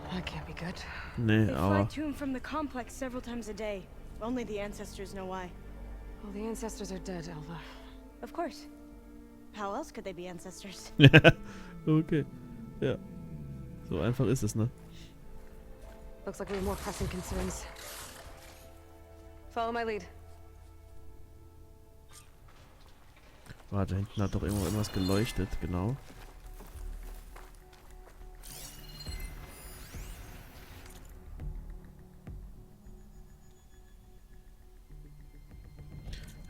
That can't be good. Nee, They fly aber... to and from the complex several times a day. Only the ancestors know why. Well, the ancestors are dead, Alva. Of course. How else could they be ancestors? Okay. Ja. So einfach ist es, ne? Looks like we have more pressing concerns. Follow my lead. Warte, hinten hat doch irgendwo irgendwas geleuchtet, genau.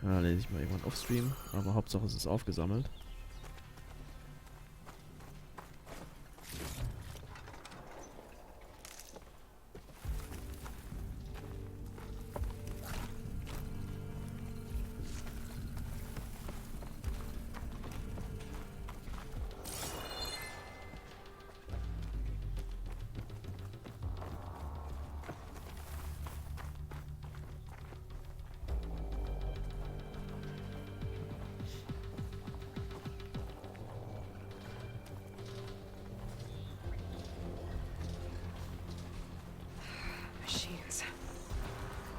Ja, lese ich mal irgendwann offstream, aber Hauptsache es ist aufgesammelt. Machines.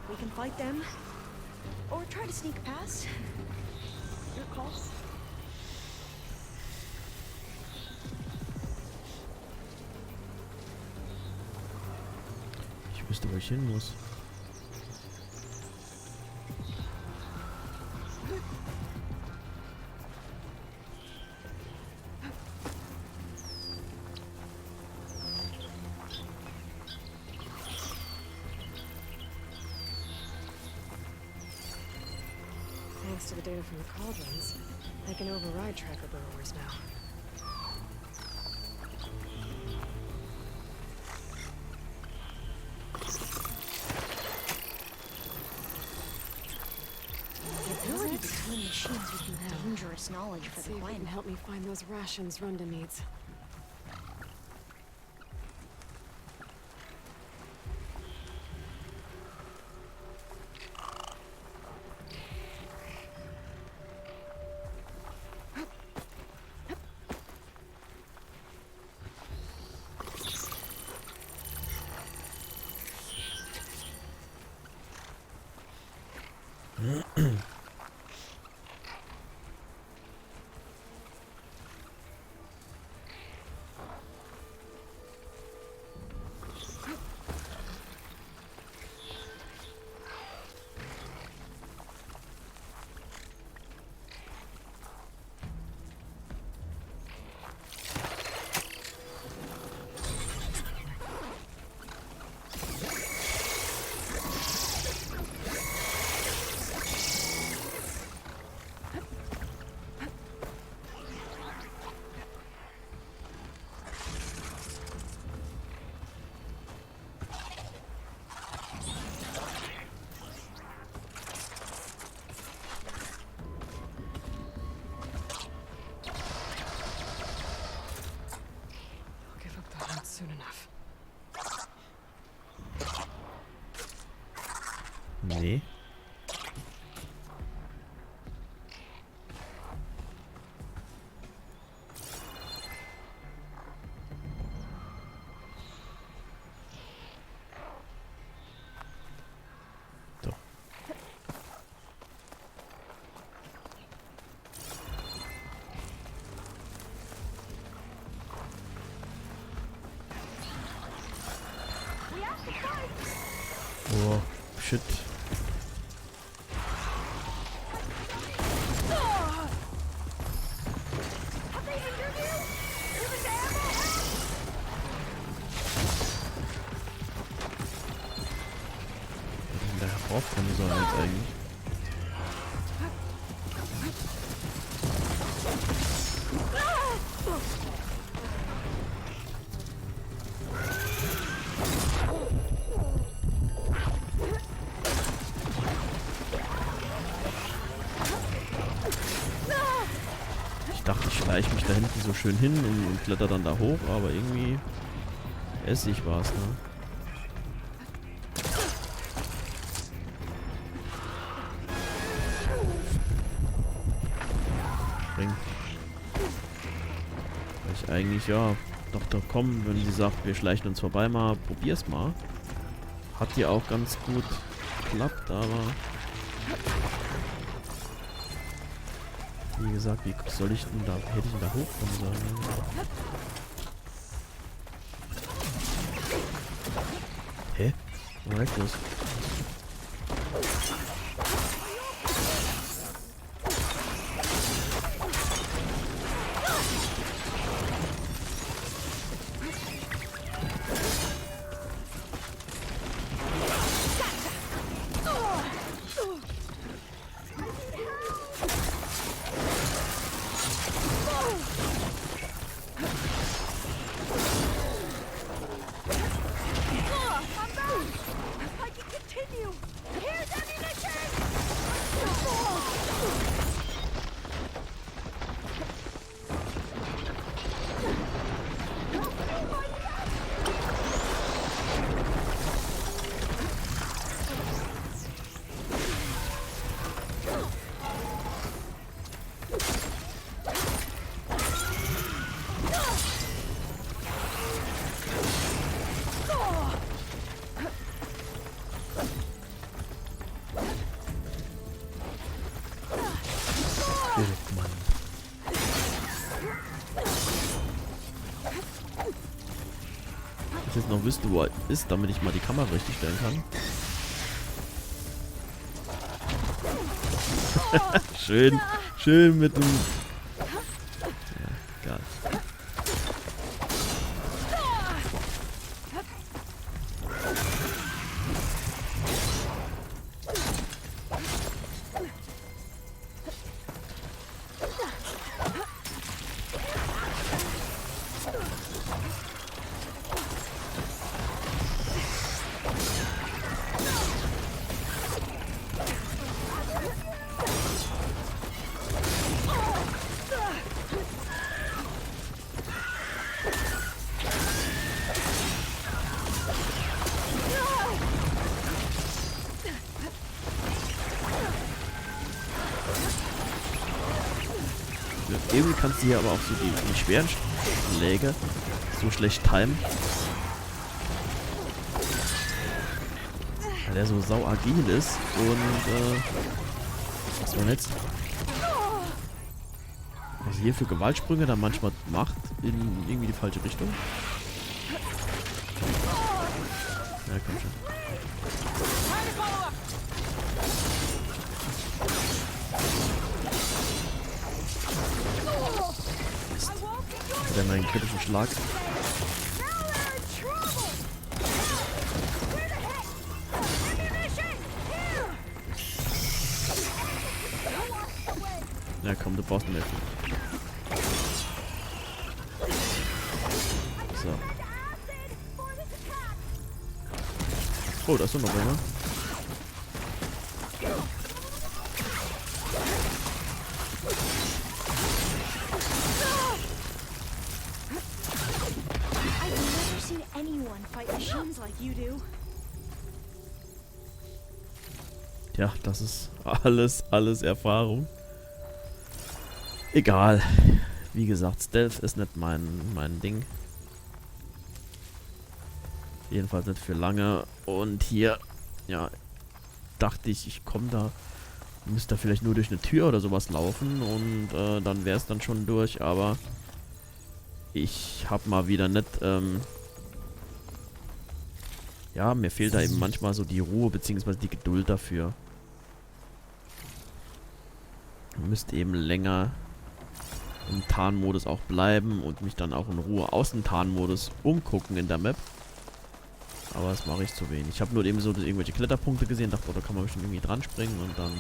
We can fight them, or try to sneak past. Your call. Ich wüsste, wo ich hin muss. Thanks to the data from the cauldrons, I can override tracker burrowers now. The ability to tame machines would be dangerous knowledge for Let's the see if you can Gwen. help me find those rations Runda needs. enough. Nee. Doch. Oh, shit. Da heraufkommen soll jetzt eigentlich. Ich dachte, ich schleiche mich da hinten so schön hin und kletter dann da hoch, aber irgendwie Essig war es, ne? Weil ich eigentlich, ja, doch komm, wenn sie sagt, wir schleichen uns vorbei mal, probier's mal. Hat ja auch ganz gut geklappt, aber wie gesagt, wie soll ich denn da, hätte ich denn da hochkommen sollen? Hä? Wo war das los? Ich jetzt noch wüsste, wo er ist, damit ich mal die Kamera richtig stellen kann. schön mit dem... Ja, egal. Irgendwie kannst du hier aber auch so die schweren Schläge so schlecht timen. Weil der so sau agil ist und was man jetzt was hier für Gewaltsprünge dann manchmal macht in irgendwie die falsche Richtung. Ja, komm schon. Der meinen kritischen Schlag. Ja komm, du brauchst mehr. So. Oh, da ist doch noch einer. sounds like you do. Ja, das ist alles Erfahrung. Egal. Wie gesagt, Stealth ist nicht mein Ding. Jedenfalls nicht für lange. Und hier, ja, dachte ich komme da, müsste da vielleicht nur durch eine Tür oder sowas laufen und dann wäre es dann schon durch, aber ich habe mal wieder nicht, ja, mir fehlt da eben manchmal so die Ruhe bzw. die Geduld dafür. Ich müsste eben länger im Tarnmodus auch bleiben und mich dann auch in Ruhe aus dem Tarnmodus umgucken in der Map. Aber das mache ich zu wenig. Ich habe nur eben so irgendwelche Kletterpunkte gesehen, dachte, oh, da kann man bestimmt irgendwie dran springen und dann,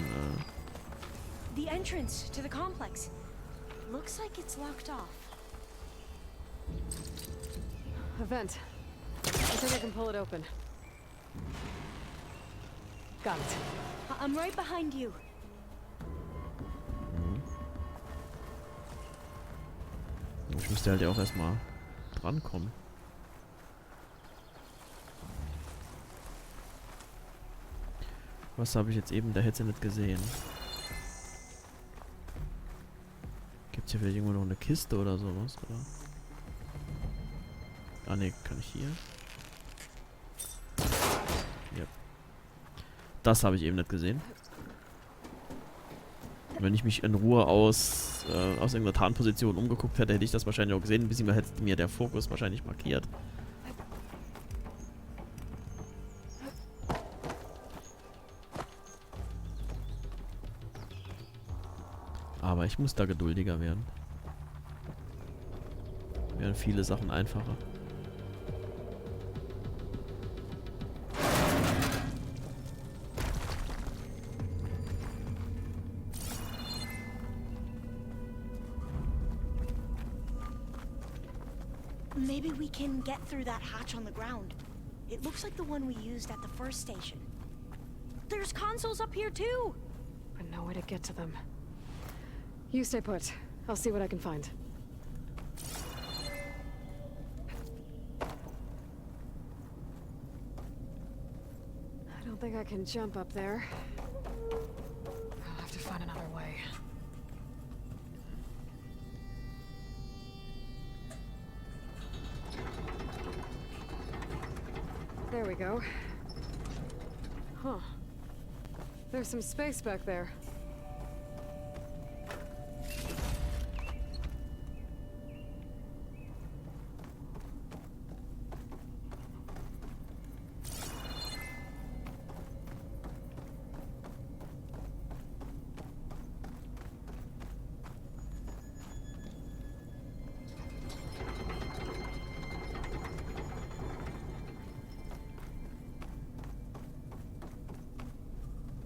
The entrance to the complex. Looks like it's locked off. A vent. I think I can pull it open. Got it. I'm right behind you. Ich müsste halt ja auch erstmal drankommen. Was habe ich jetzt eben? Da hätte ich nicht gesehen. Gibt es hier vielleicht irgendwo noch eine Kiste oder sowas? Oder? Ah ne, kann ich hier? Ja. Das habe ich eben nicht gesehen. Wenn ich mich in Ruhe aus irgendeiner Tarnposition umgeguckt hätte, hätte ich das wahrscheinlich auch gesehen. Bis hätte mir der Fokus wahrscheinlich markiert. Aber ich muss da geduldiger werden. Wären viele Sachen einfacher. Maybe we can get through that hatch on the ground. It looks like the one we used at the first station. There's consoles up here too! But no way to get to them. You stay put. I'll see what I can find. I don't think I can jump up there. I'll have to find another way. There we go. Huh. There's some space back there.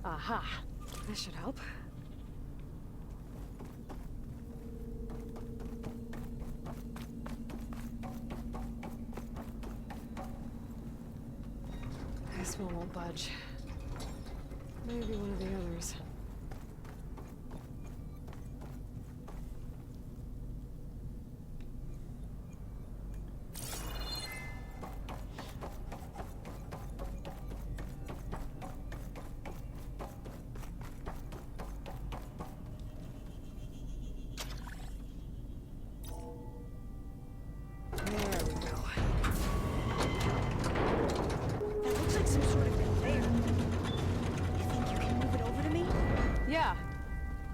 Aha. This should help. This one won't budge. Maybe one of the others.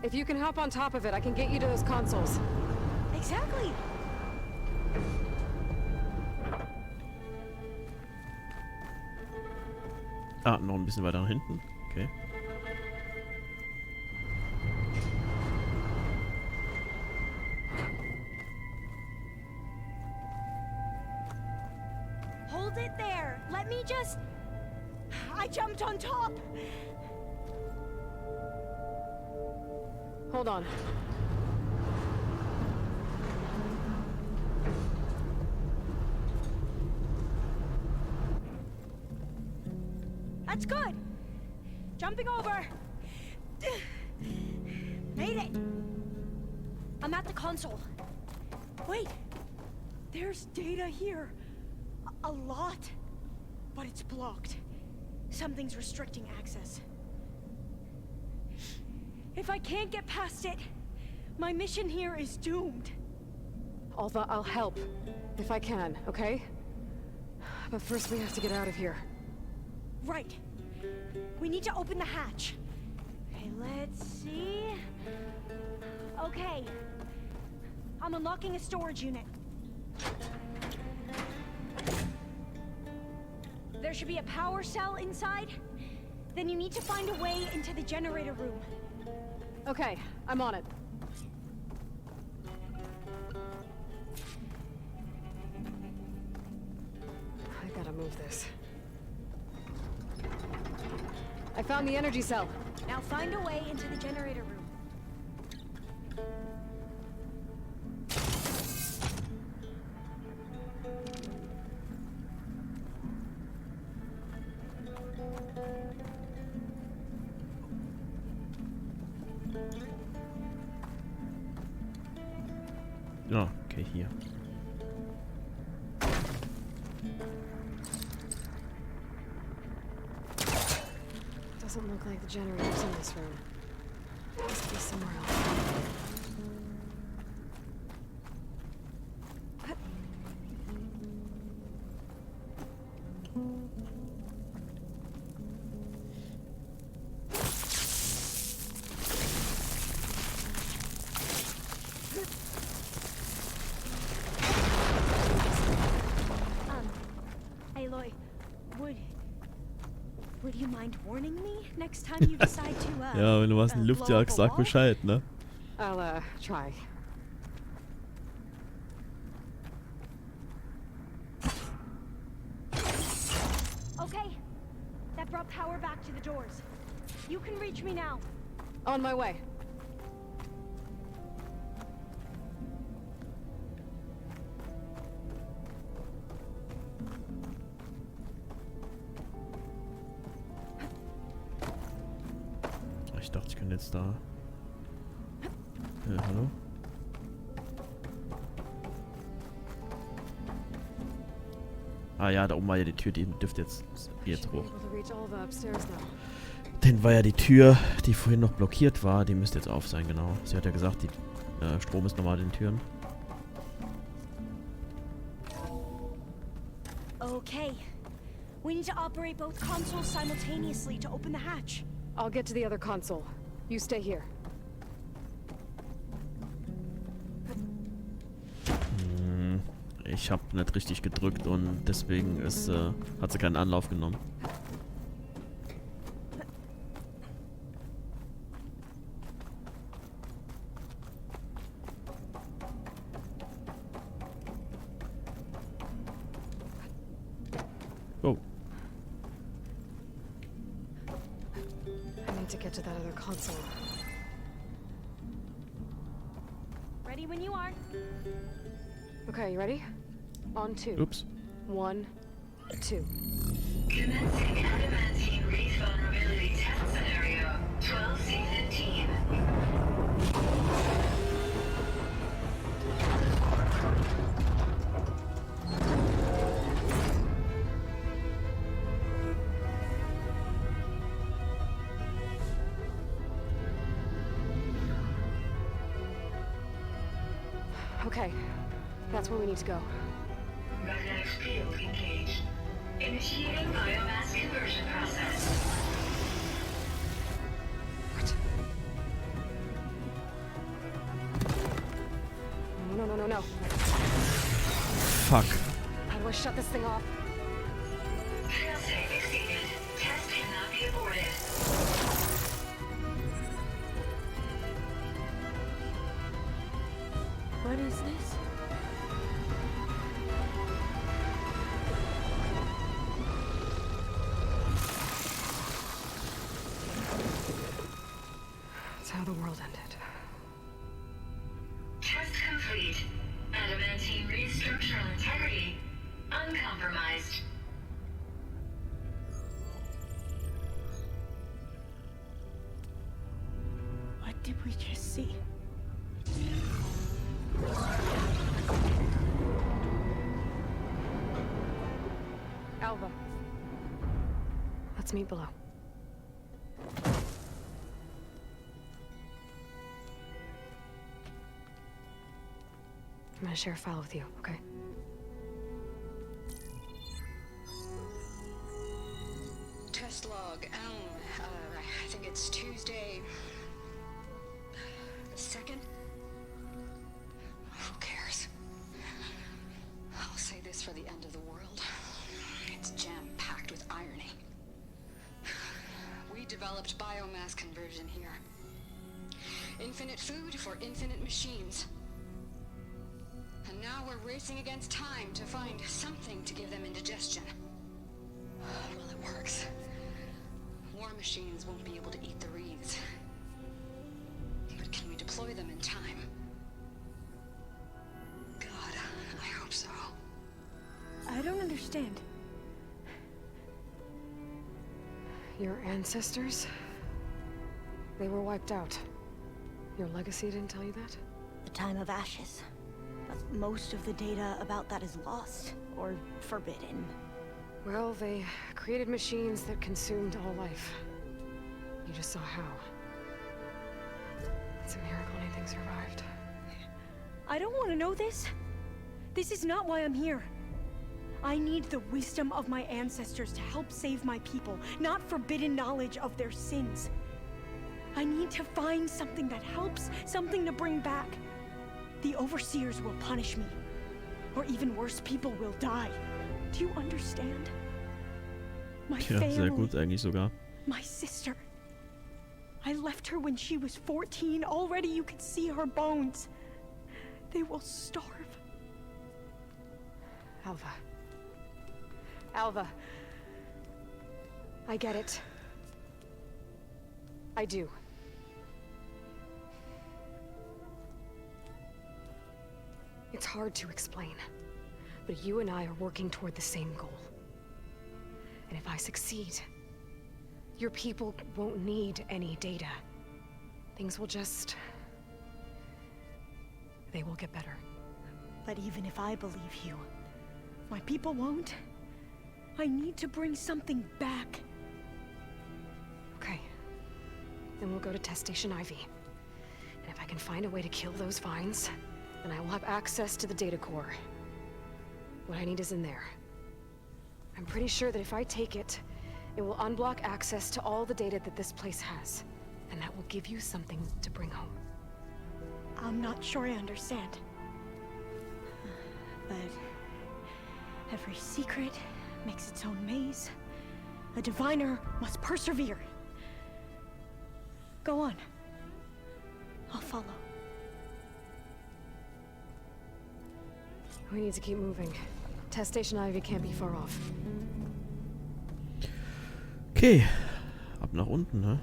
If you can hop on top of it, I can get you to those consoles. Exactly. Ah, noch ein bisschen weiter nach hinten. Okay. Hold it there. Let me just... I jumped on top. Hold on. That's good. Jumping over. Made it. I'm at the console. Wait. There's data here. A lot. but it's blocked. Something's restricting access. If I can't get past it, my mission here is doomed. Alva, I'll help. If I can, okay? But first we have to get out of here. Right. We need to open the hatch. Okay, let's see. Okay. I'm unlocking a storage unit. There should be a power cell inside. Then you need to find a way into the generator room. Okay, I'm on it. I gotta move this. I found the energy cell. Now find a way into the generator room. Ja, okay, hier. Doesn't look like the generator's in this room. Must be somewhere else. Aloy, would you mind warning me next time you decide to, Ja, wenn du was in die Luft blow up jagst, a sag wall? Bescheid, ne? I'll, try. Okay. That brought power back to the doors. You can reach me now. On my way. Ich dachte, ich könnte jetzt da... hallo? Ah ja, da oben war ja die Tür, die dürfte jetzt Should be hoch. able to reach Alva upstairs now. Denn war ja die Tür, die vorhin noch blockiert war, die müsste jetzt auf sein, genau. Sie hat ja gesagt, die Strom ist normal in den Türen. Okay. We need to operate both consoles simultaneously to open the hatch. I'll get to the other console. You stay here. Ich habe nicht richtig gedrückt und deswegen ist, hat sie keinen Anlauf genommen. Oh. I need to get to that other console. Ready when you are. Okay, you ready? On two. Ups. 1, 2. Commencing adamantine reef vulnerability test scenario 12C15. Okay, that's where we need to go. Magnetic field engaged. Initiating biomass conversion process. What? No. Fuck. How do I shut this thing off? Failsafe exceeded. Test cannot be aborted. What is this? That's how the world ended. Test complete. Adamantine reef structural integrity uncompromised. What did we just see? Alva, Let's meet below. I'm gonna share a file with you, okay? Test log, I think it's Tuesday the 2nd? Who cares? I'll say this for the end of the world. It's jam-packed with irony. We developed biomass conversion here. Infinite food for infinite machines. And now we're racing against time to find something to give them indigestion. Well, it works. War machines won't be able to eat the wreaths. But can we deploy them in time? God, I hope so. I don't understand. Your ancestors? They were wiped out. Your legacy didn't tell you that? The time of ashes. But most of the data about that is lost or forbidden. Well, they created machines that consumed all life. You just saw how. It's a miracle anything survived. I don't want to know this. This is not why I'm here. I need the wisdom of my ancestors to help save my people, not forbidden knowledge of their sins. I need to find something that helps, something to bring back. The overseers will punish me. Or even worse, people will die. Do you understand? My Ja, family, sehr gut eigentlich sogar. my sister. I left her when she was 14. Already you could see her bones. They will starve. Alva. Alva. I get it. I do. It's hard to explain, but you and I are working toward the same goal. And if I succeed, your people won't need any data. Things will just... they will get better. But even if I believe you, my people won't. I need to bring something back. Okay. Then we'll go to Test Station Ivy. And if I can find a way to kill those vines, then I will have access to the data core. What I need is in there. I'm pretty sure that if I take it, it will unblock access to all the data that this place has. And that will give you something to bring home. I'm not sure I understand. But every secret makes its own maze. A diviner must persevere. Go on. I'll follow. We need to keep moving. Test Station Ivy can't be far off. Okay, ab nach unten, ne?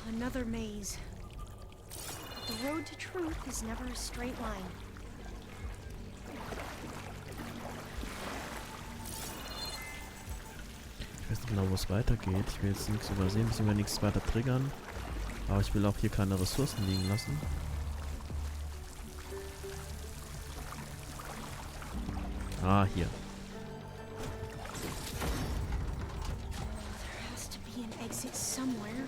Another maze. The road to truth is never a straight line. Ich weiß nicht genau, wo es weitergeht. Ich will jetzt nichts übersehen, müssen wir nichts weiter triggern. Aber ich will auch hier keine Ressourcen liegen lassen. Ah, hier. There has to be an exit somewhere.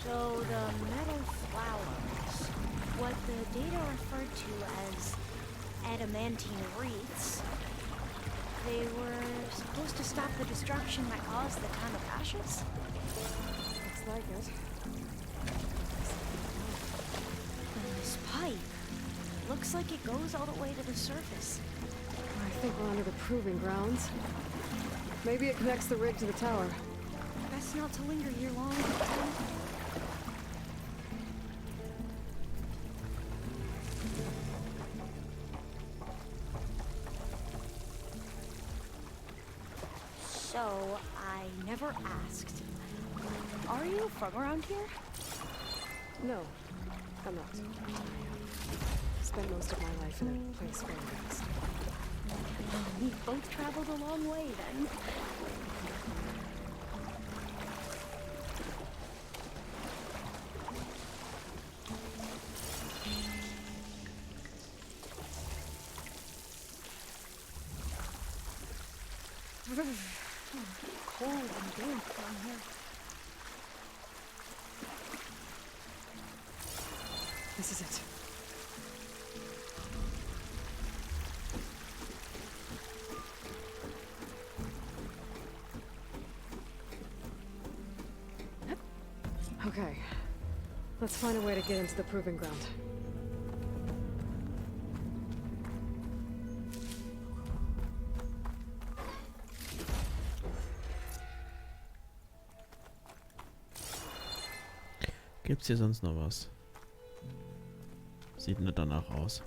So the metal flowers, what the data referred to as adamantine wreaths, they were supposed to stop the destruction that caused the time of ashes? Looks like it. And this pipe looks like it goes all the way to the surface. I think we're under the proving grounds. Maybe it connects the rig to the tower. Best not to linger here long. So, I never asked. Are you from around here? No. I'm not. I spent most of my life in a place where it's... We both traveled a long way then. Cold and damp down here. This is it. Okay. Let's find a way to get into the proving ground. Gibt's hier sonst noch was? Sieht nicht danach aus.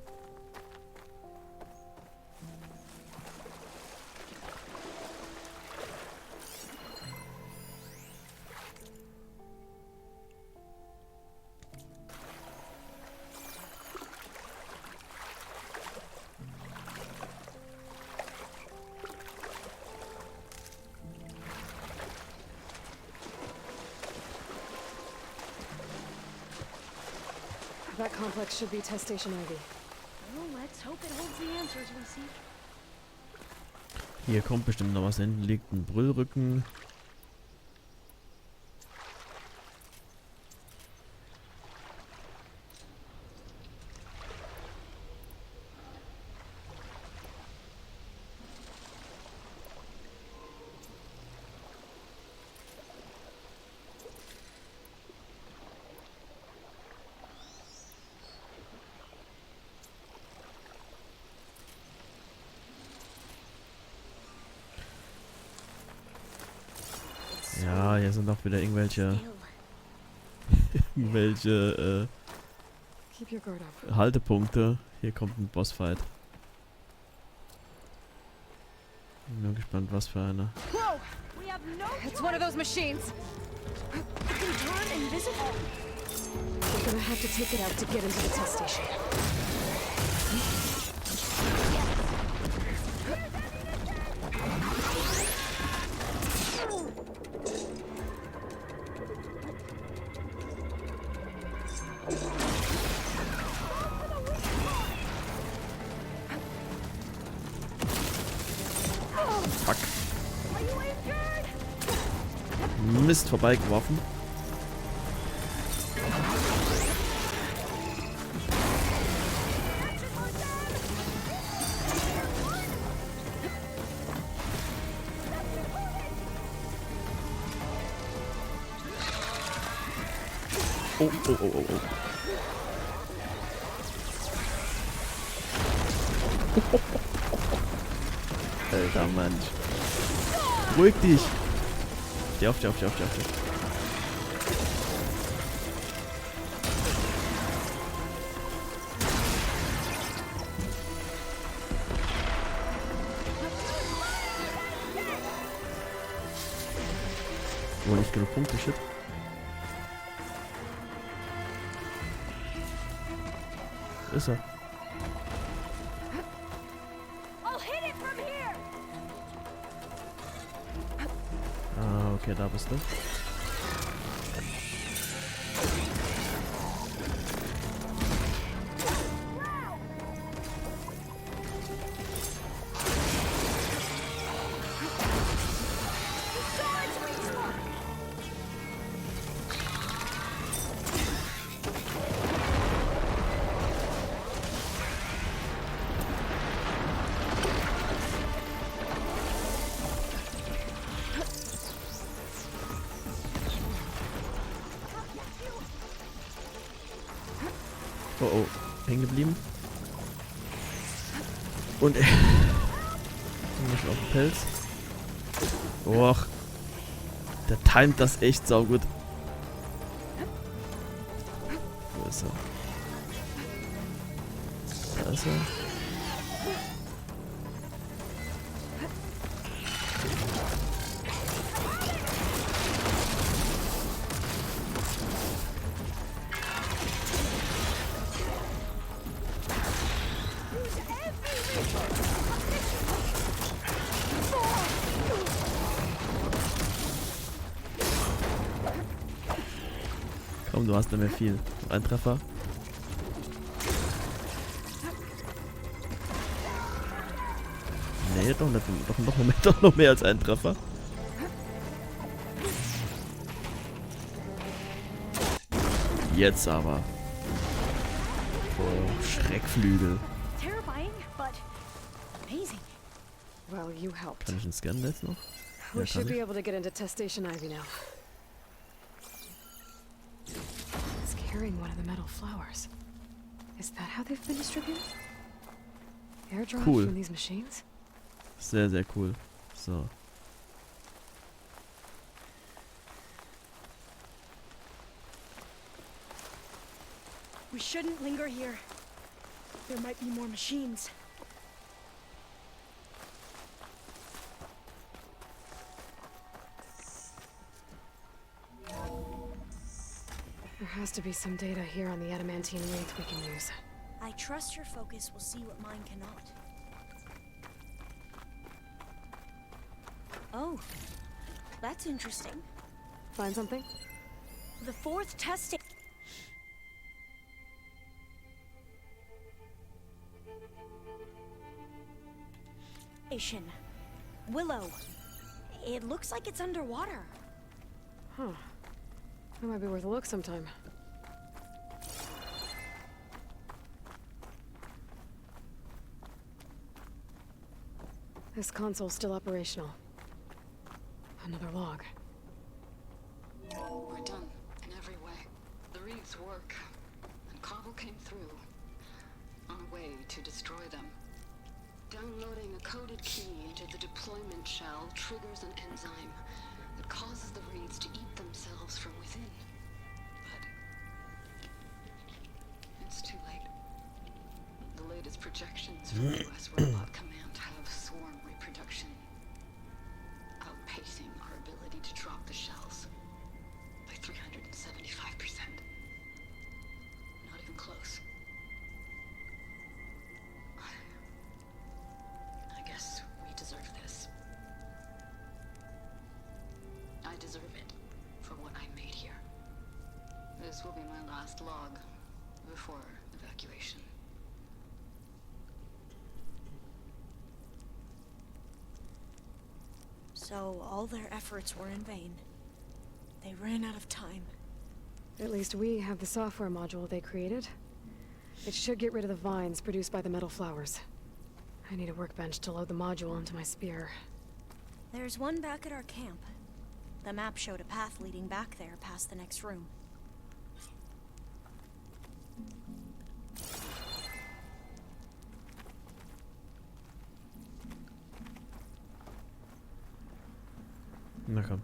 That complex should be test station Ivy. Well, let's hope it holds the answers we seek. Hier kommt bestimmt noch was. Hinten liegt ein Brüllrücken. Ja, hier sind auch wieder irgendwelche Keep your guard up. Haltepunkte. Hier kommt ein Bossfight. Bin nur gespannt, was für eine. Whoa! We have no It's one of those machines. You can turn invisible. We're gonna have to take it out to get into the test station. Fuck. Mist, vorbeigeworfen. Oh, oh, oh, oh, oh. Alter Mensch. Ruhig dich. Steh auf, steh auf, steh auf, steh auf. Oh, nicht genug Punkte, shit. Wo ist er? I'll hit it from here. Ah, okay, da bist du. Oh oh, hängen geblieben. Und nicht auf den Pelz. Och, der timet das echt saugut. Wo ist er? Da ist er. Komm, du hast nicht mehr viel. Ein Treffer. Nee, doch nicht. Doch noch mehr als ein Treffer. Jetzt aber. Oh, Schreckflügel. Terrifying, but amazing. Well, you helped. Kann ich ihn scannen jetzt noch? We Ja, should kann be ich. able to get into Test Station Ivy now. It's carrying one of the metal flowers. Is that how they've been distributed? Airdrops Cool. from these machines? Sehr, sehr cool. So. We shouldn't linger here. There might be more machines. There has to be some data here on the adamantine wraith we can use. I trust your focus will see what mine cannot. Oh, that's interesting. Find something? The fourth testing. Willow. It looks like it's underwater. Huh. That might be worth a look sometime. This console's still operational. Another log. We're done in every way. The reeds work, and Kotallo came through on a way to destroy them. Downloading a coded key into the deployment shell triggers an enzyme that causes the reeds to eat themselves from within. But it's too late. The latest projections from U.S. Robot Command have swarm reproduction, outpacing our ability to drop the shells by 375%. Not even close. I guess we deserve this. I deserve it for what I made here. This will be my last log before evacuation. So all their efforts were in vain. They ran out of time. At least we have the software module they created. It should get rid of the vines produced by the metal flowers. I need a workbench to load the module onto my spear. There's one back at our camp. The map showed a path leading back there past the next room. Na komm.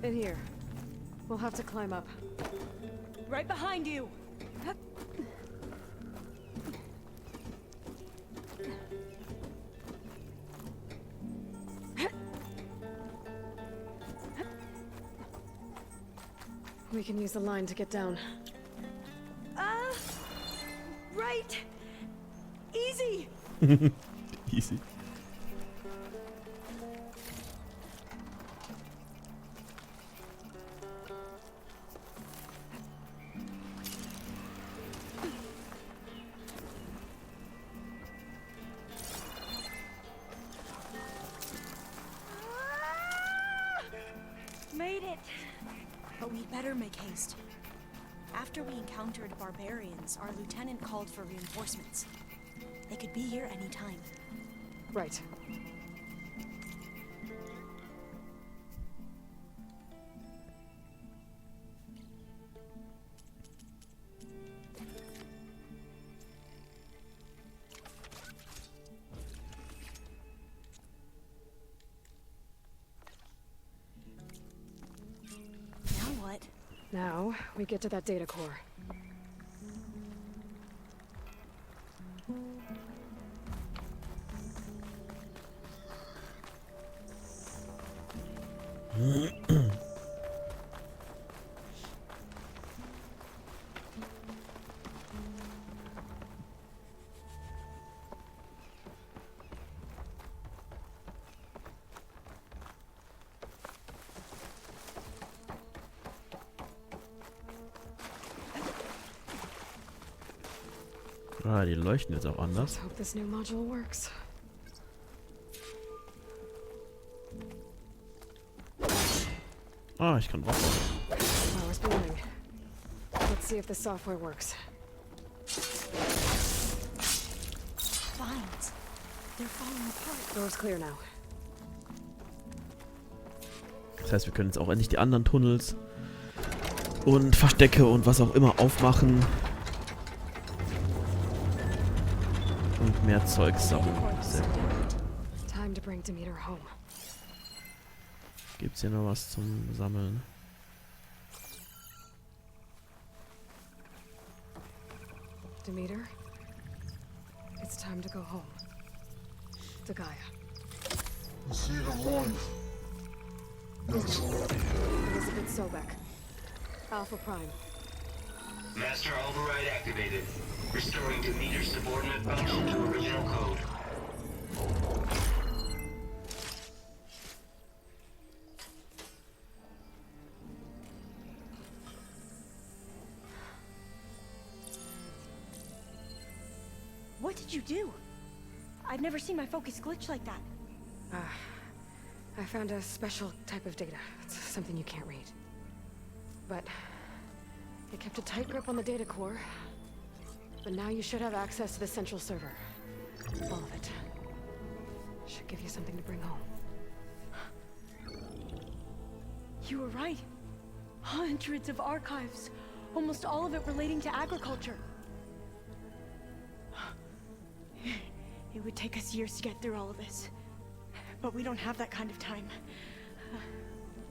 In here. We'll have to climb up. Right behind you! We can use the line to get down. Right! Easy! Easy. Made it! But we'd better make haste. After we encountered barbarians, our lieutenant called for reinforcements. They could be here any time. Right. Now, we get to that data core. Ah, die leuchten jetzt auch anders. Let's hope this new module works. Ah, ich kann drauf. Power's booming. Let's see if the software works. Vines. They're falling apart. Door's clear now. Das heißt, wir können jetzt auch endlich die anderen Tunnels und Verstecke und was auch immer aufmachen. Und mehr Zeug sammeln. Sehr gut. Time to bring Demeter home. Gibt's hier noch was zum Sammeln? Demeter, it's time to go home. To Gaia. Elizabeth Sobek. Alpha Prime. Master override activated. Restoring Demeter's subordinate function to original code. What did you do? I've never seen my focus glitch like that. I found a special type of data. It's something you can't read. But it kept a tight grip on the data core. But now you should have access to the central server. All of it. Should give you something to bring home. You were right. Hundreds of archives. Almost all of it relating to agriculture. It would take us years to get through all of this. But we don't have that kind of time.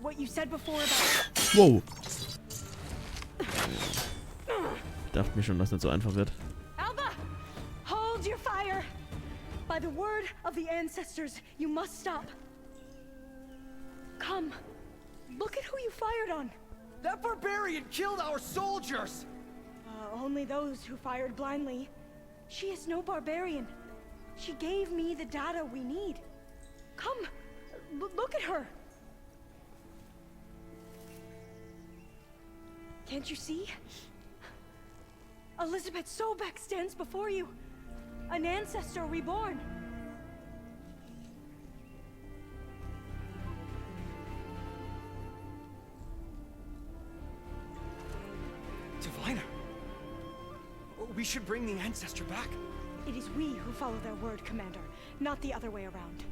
What you said before about... Wow. Ich dachte mir schon, dass das so einfach wird. Alba! Hold your fire! By the word of the ancestors, you must stop. Come. Look at who you fired on. That barbarian killed our soldiers! Only those who fired blindly. She is no barbarian. She gave me the data we need. Come, look at her. Can't you see? Elizabeth Sobek stands before you. An ancestor reborn. Diviner! We should bring the ancestor back. It is we who follow their word, Commander, not the other way around.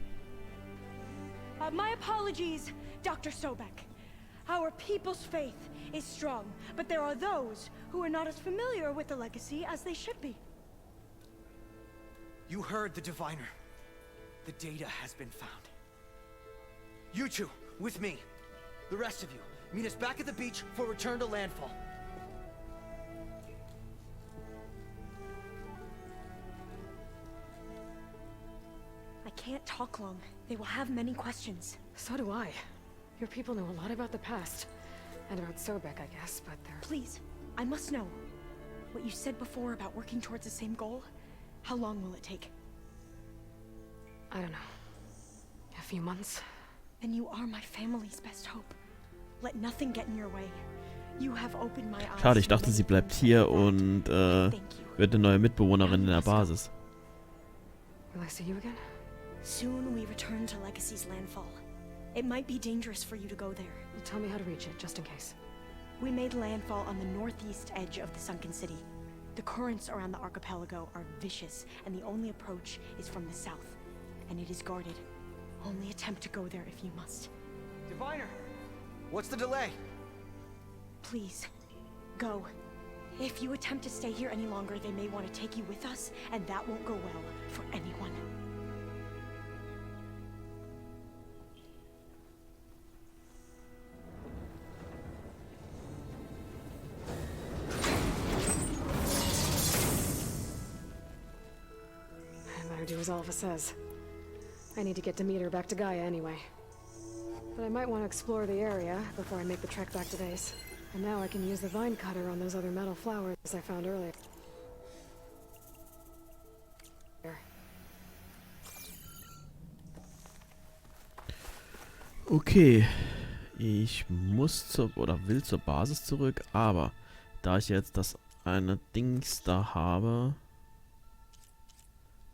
My apologies, Dr. Sobek. Our people's faith is strong, but there are those who are not as familiar with the legacy as they should be. You heard the diviner. The data has been found. You two, with me. The rest of you, meet us back at the beach for return to landfall. I can't talk long. They will have many questions. So do I. Your people know a lot about the past. And about Sobek, I guess, but they're... Please, I must know. What you said before about working towards the same goal, how long will it take? I don't know. A few months? Then you are my family's best hope. Let nothing get in your way. You have opened my eyes. Schade, ich dachte, sie bleibt hier und wird eine neue Mitbewohnerin in der Basis. Will I see you again? Soon we return to Legacy's landfall. It might be dangerous for you to go there. Well, tell me how to reach it, just in case. We made landfall on the northeast edge of the sunken city. The currents around the archipelago are vicious, and the only approach is from the south. And it is guarded. Only attempt to go there if you must. Diviner! What's the delay? Please, go. If you attempt to stay here any longer, they may want to take you with us, and that won't go well for anyone. better do as Alva says. I need to get Demeter back to Gaia anyway. But I might want to explore the area before I make the trek back to base. And now I can use the vine cutter on those other metal flowers I found earlier. Okay, ich muss will zur Basis zurück, aber da ich jetzt das eine Dings da habe...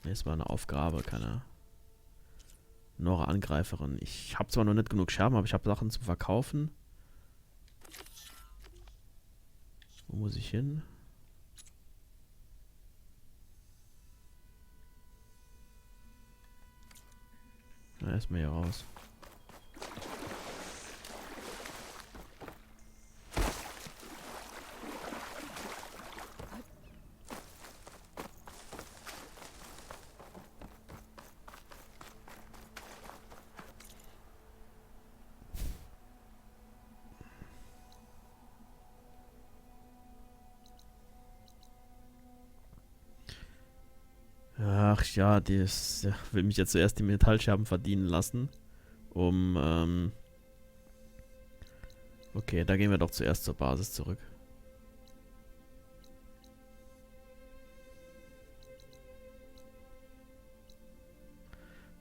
Ne, es war eine Aufgabe, keine Nora-Angreiferin. Ich habe zwar noch nicht genug Scherben, aber ich habe Sachen zum Verkaufen. Wo muss ich hin? Na, erstmal hier raus. Ach ja, das will mich jetzt zuerst die Metallscherben verdienen lassen. Okay, da gehen wir doch zuerst zur Basis zurück.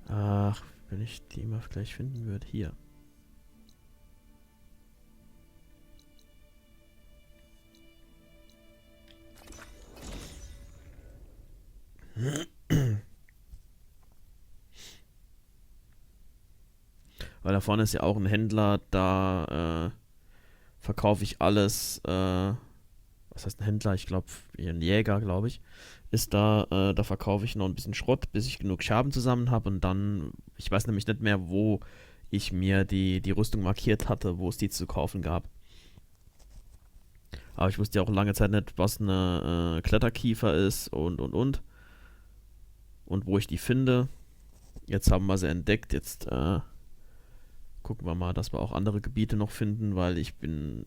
Ach, wenn ich die mal gleich finden würde. Hier. Weil da vorne ist ja auch ein Händler, da verkaufe ich alles, was heißt ein Händler? Ich glaube, ein Jäger, glaube ich, ist da, da verkaufe ich noch ein bisschen Schrott, bis ich genug Scherben zusammen habe und dann, ich weiß nämlich nicht mehr, wo ich mir die Rüstung markiert hatte, wo es die zu kaufen gab. Aber ich wusste ja auch lange Zeit nicht, was eine Kletterkiefer ist und wo ich die finde. Jetzt haben wir sie entdeckt, jetzt gucken wir mal, dass wir auch andere Gebiete noch finden, weil ich bin,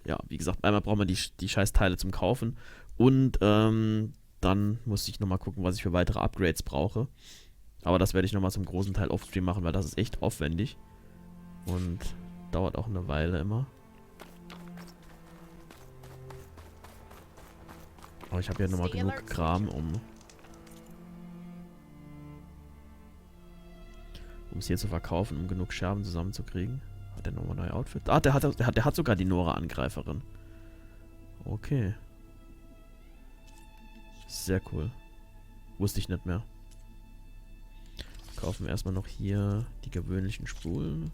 ja, wie gesagt, einmal brauchen wir die scheiß Teile zum Kaufen und dann muss ich nochmal gucken, was ich für weitere Upgrades brauche. Aber das werde ich nochmal zum großen Teil offstream machen, weil das ist echt aufwendig und dauert auch eine Weile immer. Aber ich habe ja nochmal genug Kram, um es hier zu verkaufen, um genug Scherben zusammenzukriegen. Hat der nochmal neue Outfit? Ah, der hat sogar die Nora-Angreiferin. Okay. Sehr cool. Wusste ich nicht mehr. Kaufen wir erstmal noch hier die gewöhnlichen Spulen.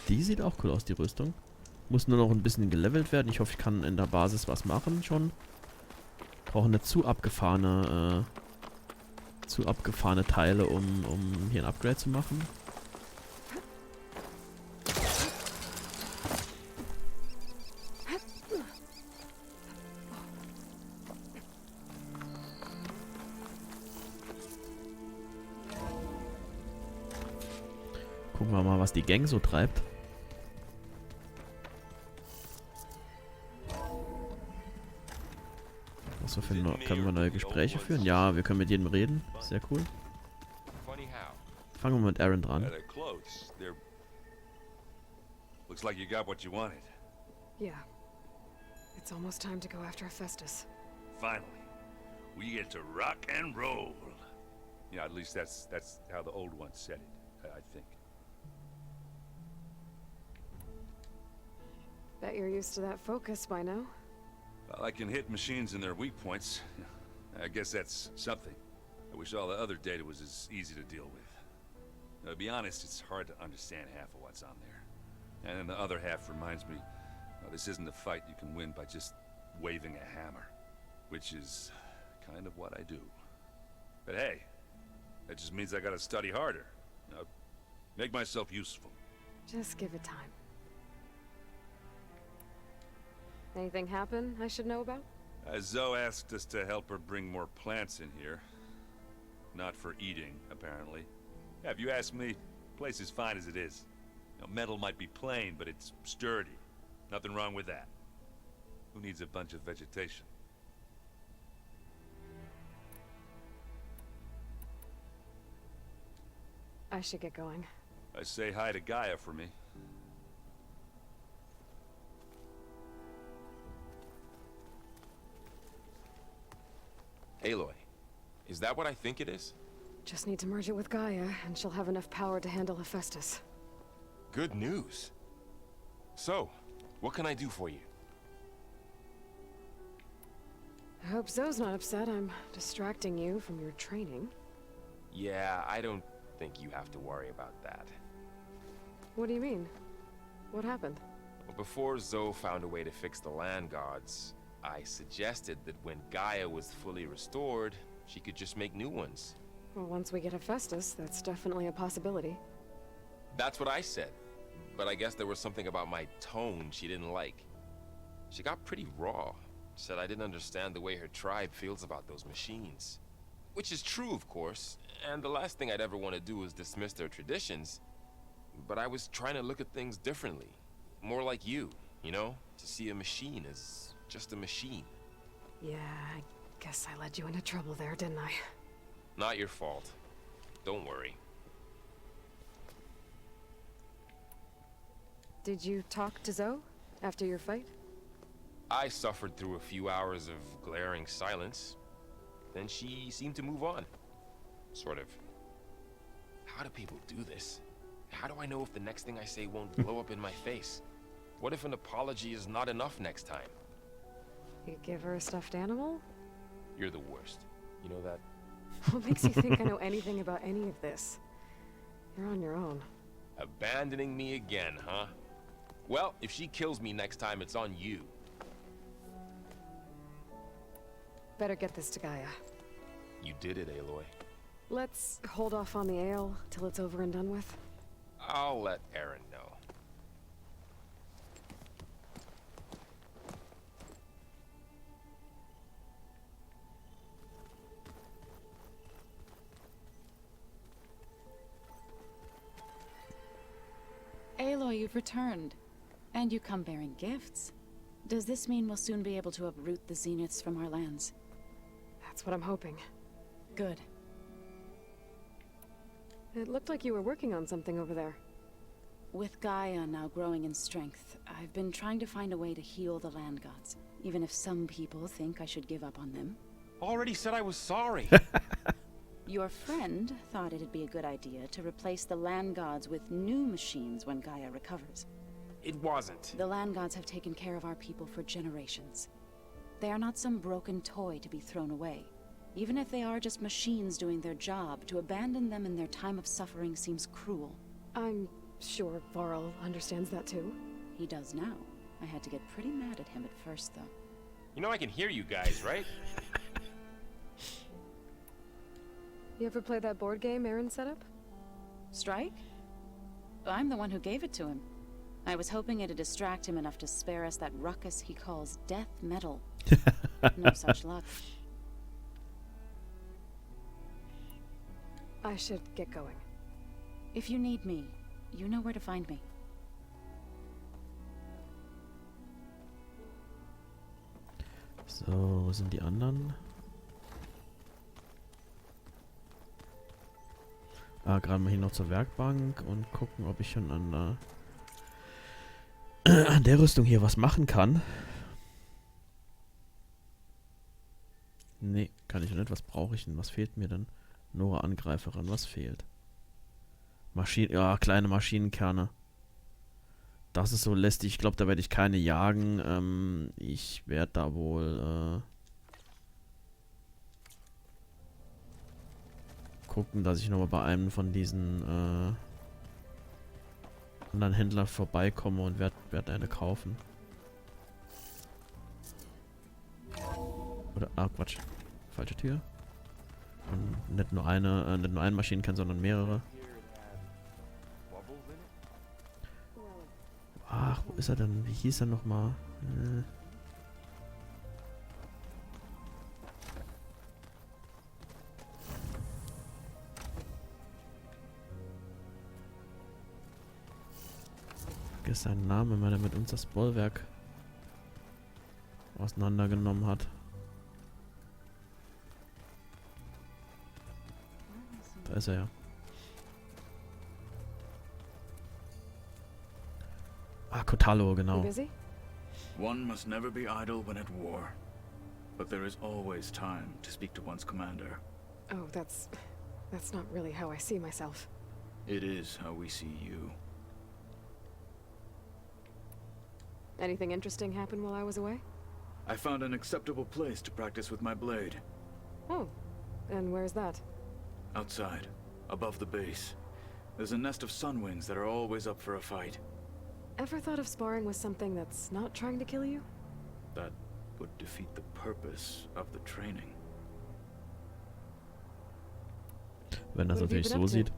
Die sieht auch cool aus, die Rüstung. Muss nur noch ein bisschen gelevelt werden. Ich hoffe, ich kann in der Basis was machen schon. Brauche nicht zu abgefahrene Teile, um hier ein Upgrade zu machen. Gucken wir mal, was die Gang so treibt. Was können wir neue Gespräche führen? Ja, wir können mit jedem reden. Sehr cool. Fangen wir mit Aaron dran. Looks like you got what you wanted. Yeah. It's almost time to go after Hephaestus. Finally, we get to rock and roll. Yeah, at least that's how the old ones said it, I think. Bet you're used to that focus by now. Well, I can hit machines in their weak points. I guess that's something. I wish all the other data was as easy to deal with. Now, to be honest, it's hard to understand half of what's on there. And then the other half reminds me, this isn't a fight you can win by just waving a hammer. Which is kind of what I do. But hey, that just means I gotta study harder. You know, make myself useful. Just give it time. Anything happen I should know about? Zoe asked us to help her bring more plants in here. Not for eating, apparently. Yeah, if you ask me, the place is fine as it is. You know, metal might be plain, but it's sturdy. Nothing wrong with that. Who needs a bunch of vegetation? I should get going. I say hi to Gaia for me. Aloy, is that what I think it is? Just need to merge it with Gaia, and she'll have enough power to handle Hephaestus. Good news. So, what can I do for you? I hope Zoe's not upset I'm distracting you from your training. Yeah, I don't think you have to worry about that. What do you mean? What happened? Well, before Zoe found a way to fix the land gods, I suggested that when Gaia was fully restored, she could just make new ones. Well, once we get Hephaestus, that's definitely a possibility. That's what I said. But I guess there was something about my tone she didn't like. She got pretty raw. Said I didn't understand the way her tribe feels about those machines. Which is true, of course, and the last thing I'd ever want to do is dismiss their traditions. But I was trying to look at things differently. More like you know? To see a machine as just a machine. Yeah, I guess I led you into trouble there, didn't I? Not your fault. Don't worry. Did you talk to Zoe after your fight? I suffered through a few hours of glaring silence. Then she seemed to move on. Sort of. How do people do this? How do I know if the next thing I say won't blow up in my face? What if an apology is not enough next time? You give her a stuffed animal? You're the worst. You know that? What makes you think I know anything about any of this? You're on your own. Abandoning me again, huh? Well, if she kills me next time, it's on you. Better get this to Gaia. You did it, Aloy. Let's hold off on the ale till it's over and done with. I'll let Aaron know. Aloy, you've returned. And you come bearing gifts. Does this mean we'll soon be able to uproot the Zeniths from our lands? That's what I'm hoping. Good. It looked like you were working on something over there. With Gaia now growing in strength, I've been trying to find a way to heal the land gods, even if some people think I should give up on them. Already said I was sorry. Your friend thought it'd be a good idea to replace the land gods with new machines when Gaia recovers. It wasn't. The land gods have taken care of our people for generations. They are not some broken toy to be thrown away. Even if they are just machines doing their job, to abandon them in their time of suffering seems cruel. I'm sure Varl understands that too. He does now. I had to get pretty mad at him at first, though. You know I can hear you guys, right? You ever play that board game Aaron set up? Strike? I'm the one who gave it to him. I was hoping it'd distract him enough to spare us that ruckus he calls death metal. No such luck. I should get going. If you need me, you know where to find me. So, wo sind die anderen? Gerade mal hier noch zur Werkbank und gucken, ob ich schon an der Rüstung hier was machen kann. Nee, kann ich noch nicht. Was brauche ich denn? Was fehlt mir denn? Nora Angreiferin, was fehlt? Ja, kleine Maschinenkerne. Das ist so lästig. Ich glaube, da werde ich keine jagen. Ich werde da wohl gucken, dass ich nochmal bei einem von diesen anderen Händlern vorbeikomme und werd eine kaufen. Oder, Quatsch. falsche Tür. Und nicht nur eine Maschine kennen, sondern mehrere. Ach, wo ist er denn? Wie hieß er nochmal? Vergiss seinen Namen, weil er mit uns das Bollwerk auseinandergenommen hat. Da ist er ja. Ah, Kotallo, genau. busy? One must never be idle when at war. But there is always time to speak to one's commander. Oh, that's not really how I see myself. It is how we see you. Anything interesting happen while I was away? I found an acceptable place to practice with my blade. Oh, and where's that? Outside, above the base. There's a nest of sunwings that are always up for a fight. Ever thought of sparring with something that's not trying to kill you? That would defeat the purpose of the training. Wenn das natürlich so sieht.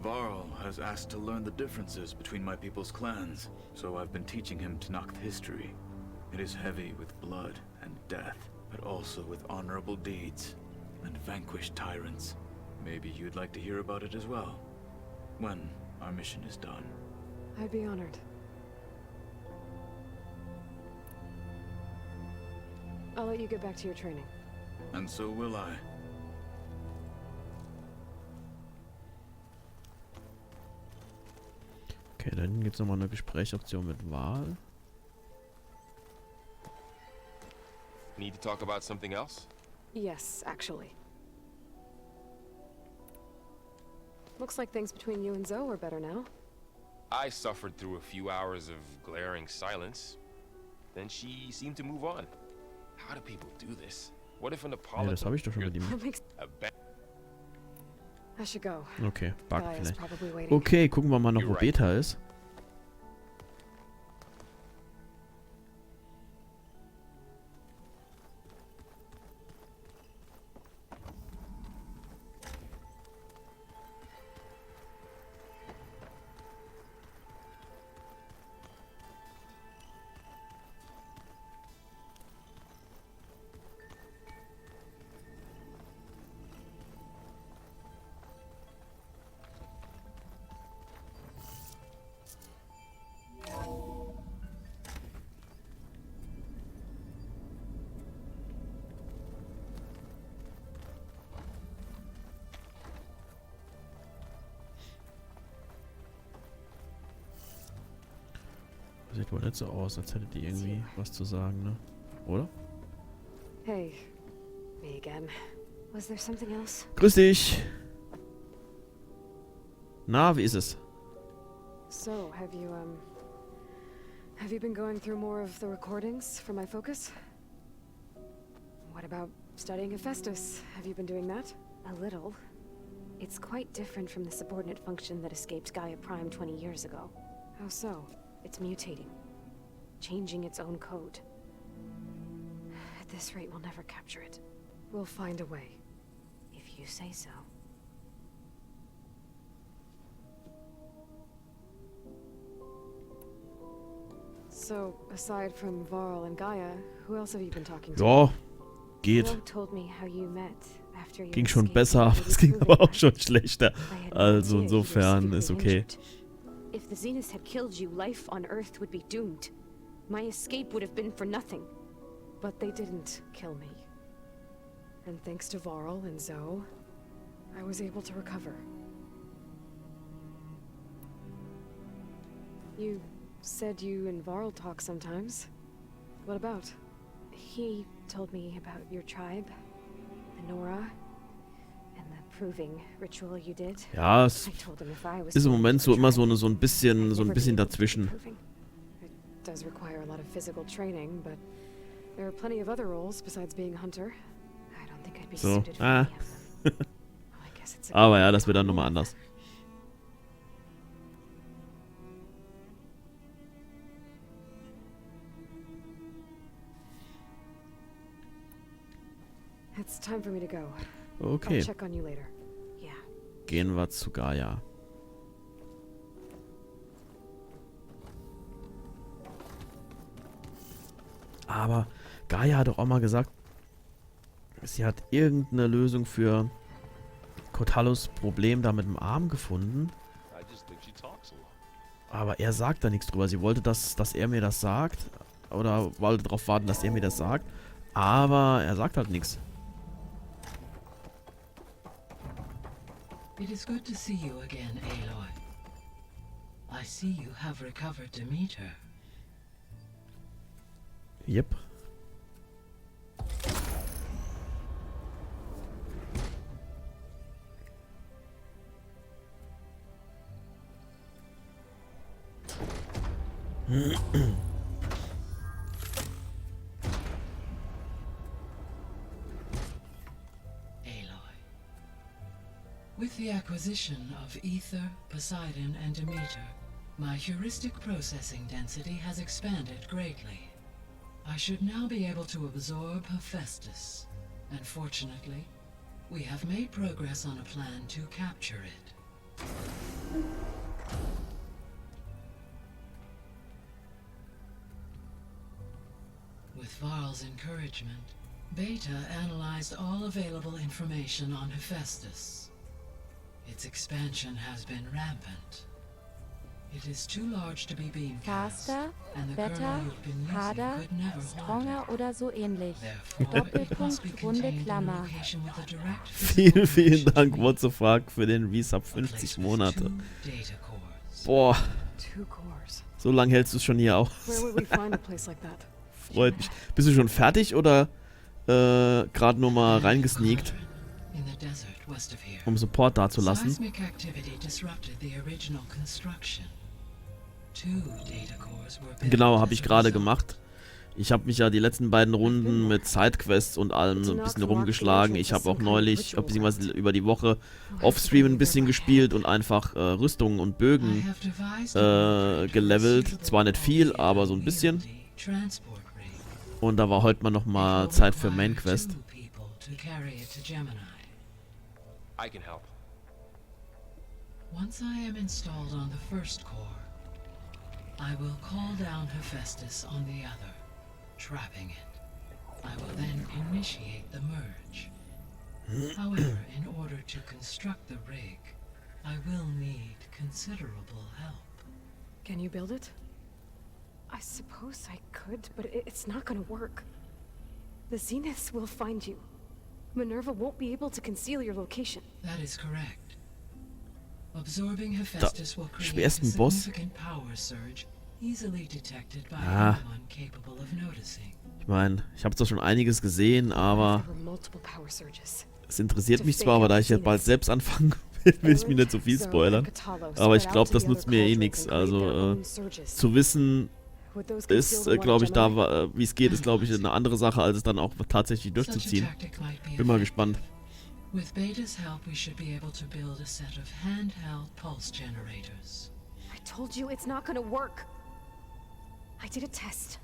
Varl has asked to learn the differences between my people's clans, so I've been teaching him Tenakth history. It is heavy with blood and death, but also with honorable deeds and vanquished tyrants. Maybe you'd like to hear about it as well, when our mission is done. I'd be honored. I'll let you get back to your training. And so will I. Okay, dann gibt es nochmal eine Gesprächsoption mit Wahl. Need to talk about something else? Yes, actually. Looks like things between you and Zoe are better now. I suffered through a few hours of glaring silence. Then she seemed to move on. How do people do this? What if an apology? Ja, das habe ich doch schon mit ihm. I should go. Okay, Bug Guy is vielleicht. probably waiting. Okay, gucken wir mal noch, wo Beta ist. Sieht wohl nicht so aus, als hätte die irgendwie was zu sagen, ne? Oder? Hey, me again. Was there something else? Grüß dich! Na, wie ist es? So, have you been going through more of the recordings for my focus? What about studying Hephaestus? Have you been doing that? A little. It's quite different from the subordinate function that escaped Gaia Prime 20 years ago. How so? It's mutating, changing its own code. At this rate, we'll never capture it. We'll find a way. If you say so. So, aside from Varl and Gaia, who else have you been talking to? Ja, geht. Flo told me how you met after you Ging schon escaped besser, aber the es ging Proving aber auch Ground. schon schlechter. I had no Also idea you were insofern ist severely okay. injured. If the Zeniths had killed you, life on Earth would be doomed. My escape would have been for nothing. But they didn't kill me. And thanks to Varl and Zoe, I was able to recover. You said you and Varl talk sometimes. What about? He told me about your tribe, the Nora, and the proving ritual you did. Ja, es I told him if I was ist im to Moment lead so the immer tribe, so ein bisschen I'd never be able to dazwischen. do proving. It does require a lot of physical training, but there are plenty of other roles besides being a hunter. I don't think I'd be So, suited for any of them. Well, I guess it's a Aber ja, das wird dann nochmal anders. It's time for me to go. Okay. I'll check on you later. Yeah. Gehen wir zu Gaia. Aber Gaia hat doch auch mal gesagt, sie hat irgendeine Lösung für Kotallos Problem da mit dem Arm gefunden. Aber er sagt da nichts drüber. Sie wollte, dass er mir das sagt. Oder wollte darauf warten, dass er mir das sagt. Aber er sagt halt nichts. It is good to see you again, Aloy. I see you have recovered Demeter. Yep. With the acquisition of Ether, Poseidon, and Demeter, my heuristic processing density has expanded greatly. I should now be able to absorb Hephaestus, and fortunately, we have made progress on a plan to capture it. With Varl's encouragement, Beta analyzed all available information on Hephaestus. Its expansion has been rampant. It is too large to be beamcast, Faster, and the better, kernel you've been using harder, could never hold stronger it. oder so ähnlich. Therefore, it must be Doppelpunkt, runde contained in a Klammer. location with a direct physical Vielen, vielen connection Dank, to What the fuck, für den Resub 50 Monate. Boah. So lange hältst du es schon hier aus. Where would we find a place like that? Freut mich. Bist du schon fertig oder gerade nur mal reingesneakt, in the desert west of here. um Support dazulassen? Seismic activity disrupted the original construction. 2 data cores were built Genau, habe as ich a gerade result. gemacht. Ich habe mich ja die letzten beiden Runden mit Sidequests und allem so ein bisschen rumgeschlagen. Ich habe auch neulich, beziehungsweise über die Woche, Offstream ein bisschen gespielt und einfach Rüstungen und Bögen gelevelt. Zwar nicht viel, aber so ein bisschen. Und da war heute mal nochmal Zeit für Main Quest. I can help. Once I am installed on the first core, I will call down Hephaestus on the other, trapping it. I will then initiate the merge. However, in order to construct the rig, I will need considerable help. Can you build it? I suppose I could, but it's not gonna work. The Zeniths will find you. Minerva won't be able to conceal your location. That is correct. Absorbing Hephaestus will create a schwersten Boss. significant power surge, easily detected by Ah. anyone capable of noticing. Ich meine, ich habe zwar schon einiges gesehen, aber There were multiple power surges. es interessiert mich zwar, aber da ich jetzt bald selbst anfangen will ich mir nicht so viel spoilern. Aber ich glaube, das nutzt mir eh nichts. Also zu wissen ist, glaube ich, da, wie es geht, ist, glaube ich, eine andere Sache, als es dann auch tatsächlich durchzuziehen. Bin mal gespannt. With Beta's help, we should be able to build a set of handheld pulse generators. I told you it's not gonna work. I did a test.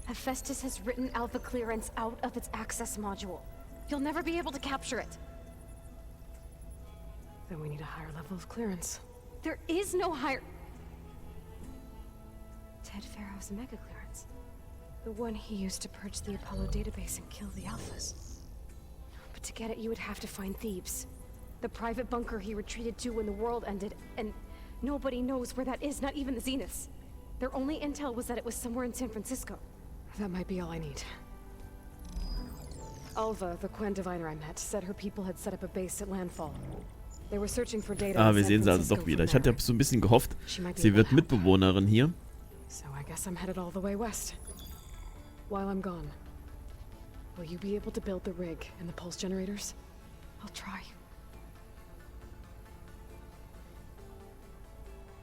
Hephaestus has written alpha clearance out of its access module. You'll never be able to capture it. Then we need a higher level of clearance. There is no higher... Ted Pharaoh's mega clearance. The one he used to purge the Apollo database and kill the alphas. But to get it, you would have to find Thebes. The private bunker he retreated to when the world ended, and nobody knows where that is, not even the Zeniths. Their only intel was that it was somewhere in San Francisco. That might be all I need. Alva, the Quen diviner I met, said her people had set up a base at landfall. They were searching for data. Ah, wir sehen sie also doch wieder. Ich hatte ja so ein bisschen gehofft, sie wird Mitbewohnerin hier. So I guess I'm headed all the way west. While I'm gone, will you be able to build the rig and the pulse generators? I'll try.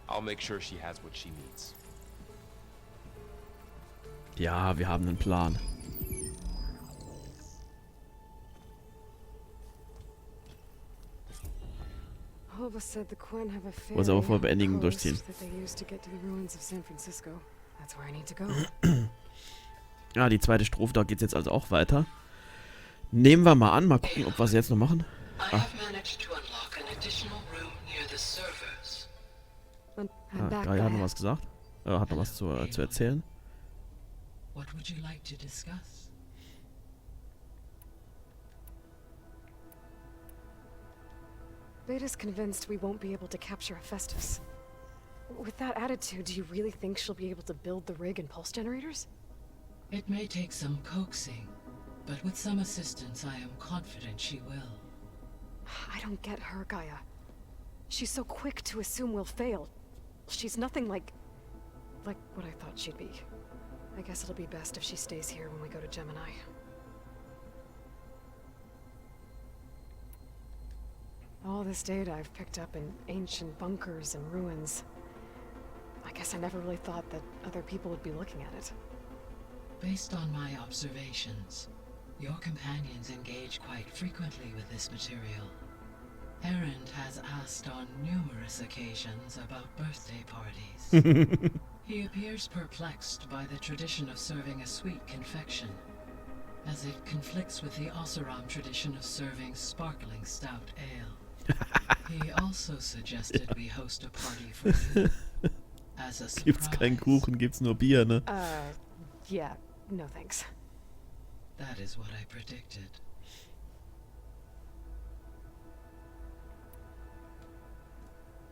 I'll make sure she has what she needs. Ja, wir haben einen Plan. Alva said the Quen have a ferry Muss aber vor Beendigung on the coast durchziehen. that they used to get to the ruins of San Francisco. That's where I need to go. Ja, die zweite Strophe, da geht es jetzt also auch weiter. Nehmen wir mal an, mal gucken, ob wir es jetzt noch machen. I have managed to unlock an additional room near the servers. Gaia hat noch was gesagt. Hat noch was zu erzählen. What would you like to discuss? Beta's convinced we won't be able to capture Hephaestus. With that attitude, do you really think she'll be able to build the rig and pulse generators? It may take some coaxing, but with some assistance, I am confident she will. I don't get her, Gaia. She's so quick to assume we'll fail. She's nothing like what I thought she'd be. I guess it'll be best if she stays here when we go to Gemini. All this data I've picked up in ancient bunkers and ruins. I guess I never really thought that other people would be looking at it. Based on my observations, your companions engage quite frequently with this material. Erend has asked on numerous occasions about birthday parties. He appears perplexed by the tradition of serving a sweet confection, as it conflicts with the Oseram tradition of serving sparkling stout ale. He also suggested we host a party for you, as a surprise. Gibt's keinen Kuchen, gibt's nur Bier, ne? Yeah, no thanks. That is what I predicted.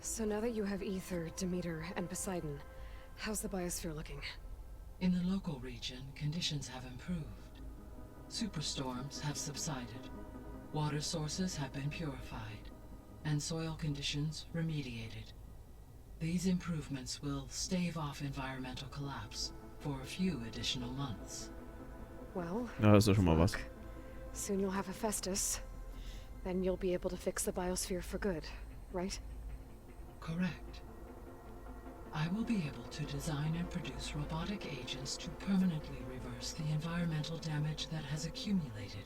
So now that you have Ether, Demeter, and Poseidon, how's the biosphere looking? In the local region, conditions have improved. Superstorms have subsided, water sources have been purified, and soil conditions remediated. These improvements will stave off environmental collapse for a few additional months. Well, Ja, das ist schon mal was. soon you'll have Hephaestus. Then you'll be able to fix the biosphere for good, right? Correct. I will be able to design and produce robotic agents to permanently reverse the environmental damage that has accumulated.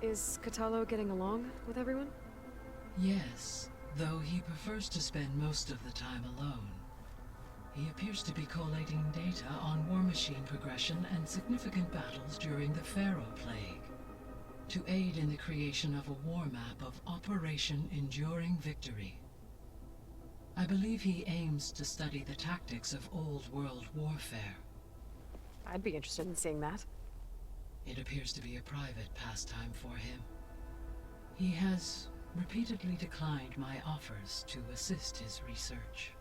Is Kotallo getting along with everyone? Yes, though he prefers to spend most of the time alone. He appears to be collating data on war machine progression and significant battles during the Pharaoh Plague, to aid in the creation of a war map of Operation Enduring Victory. I believe he aims to study the tactics of old world warfare. I'd be interested in seeing that. It appears to be a private pastime for him. He has repeatedly declined my offers to assist his research.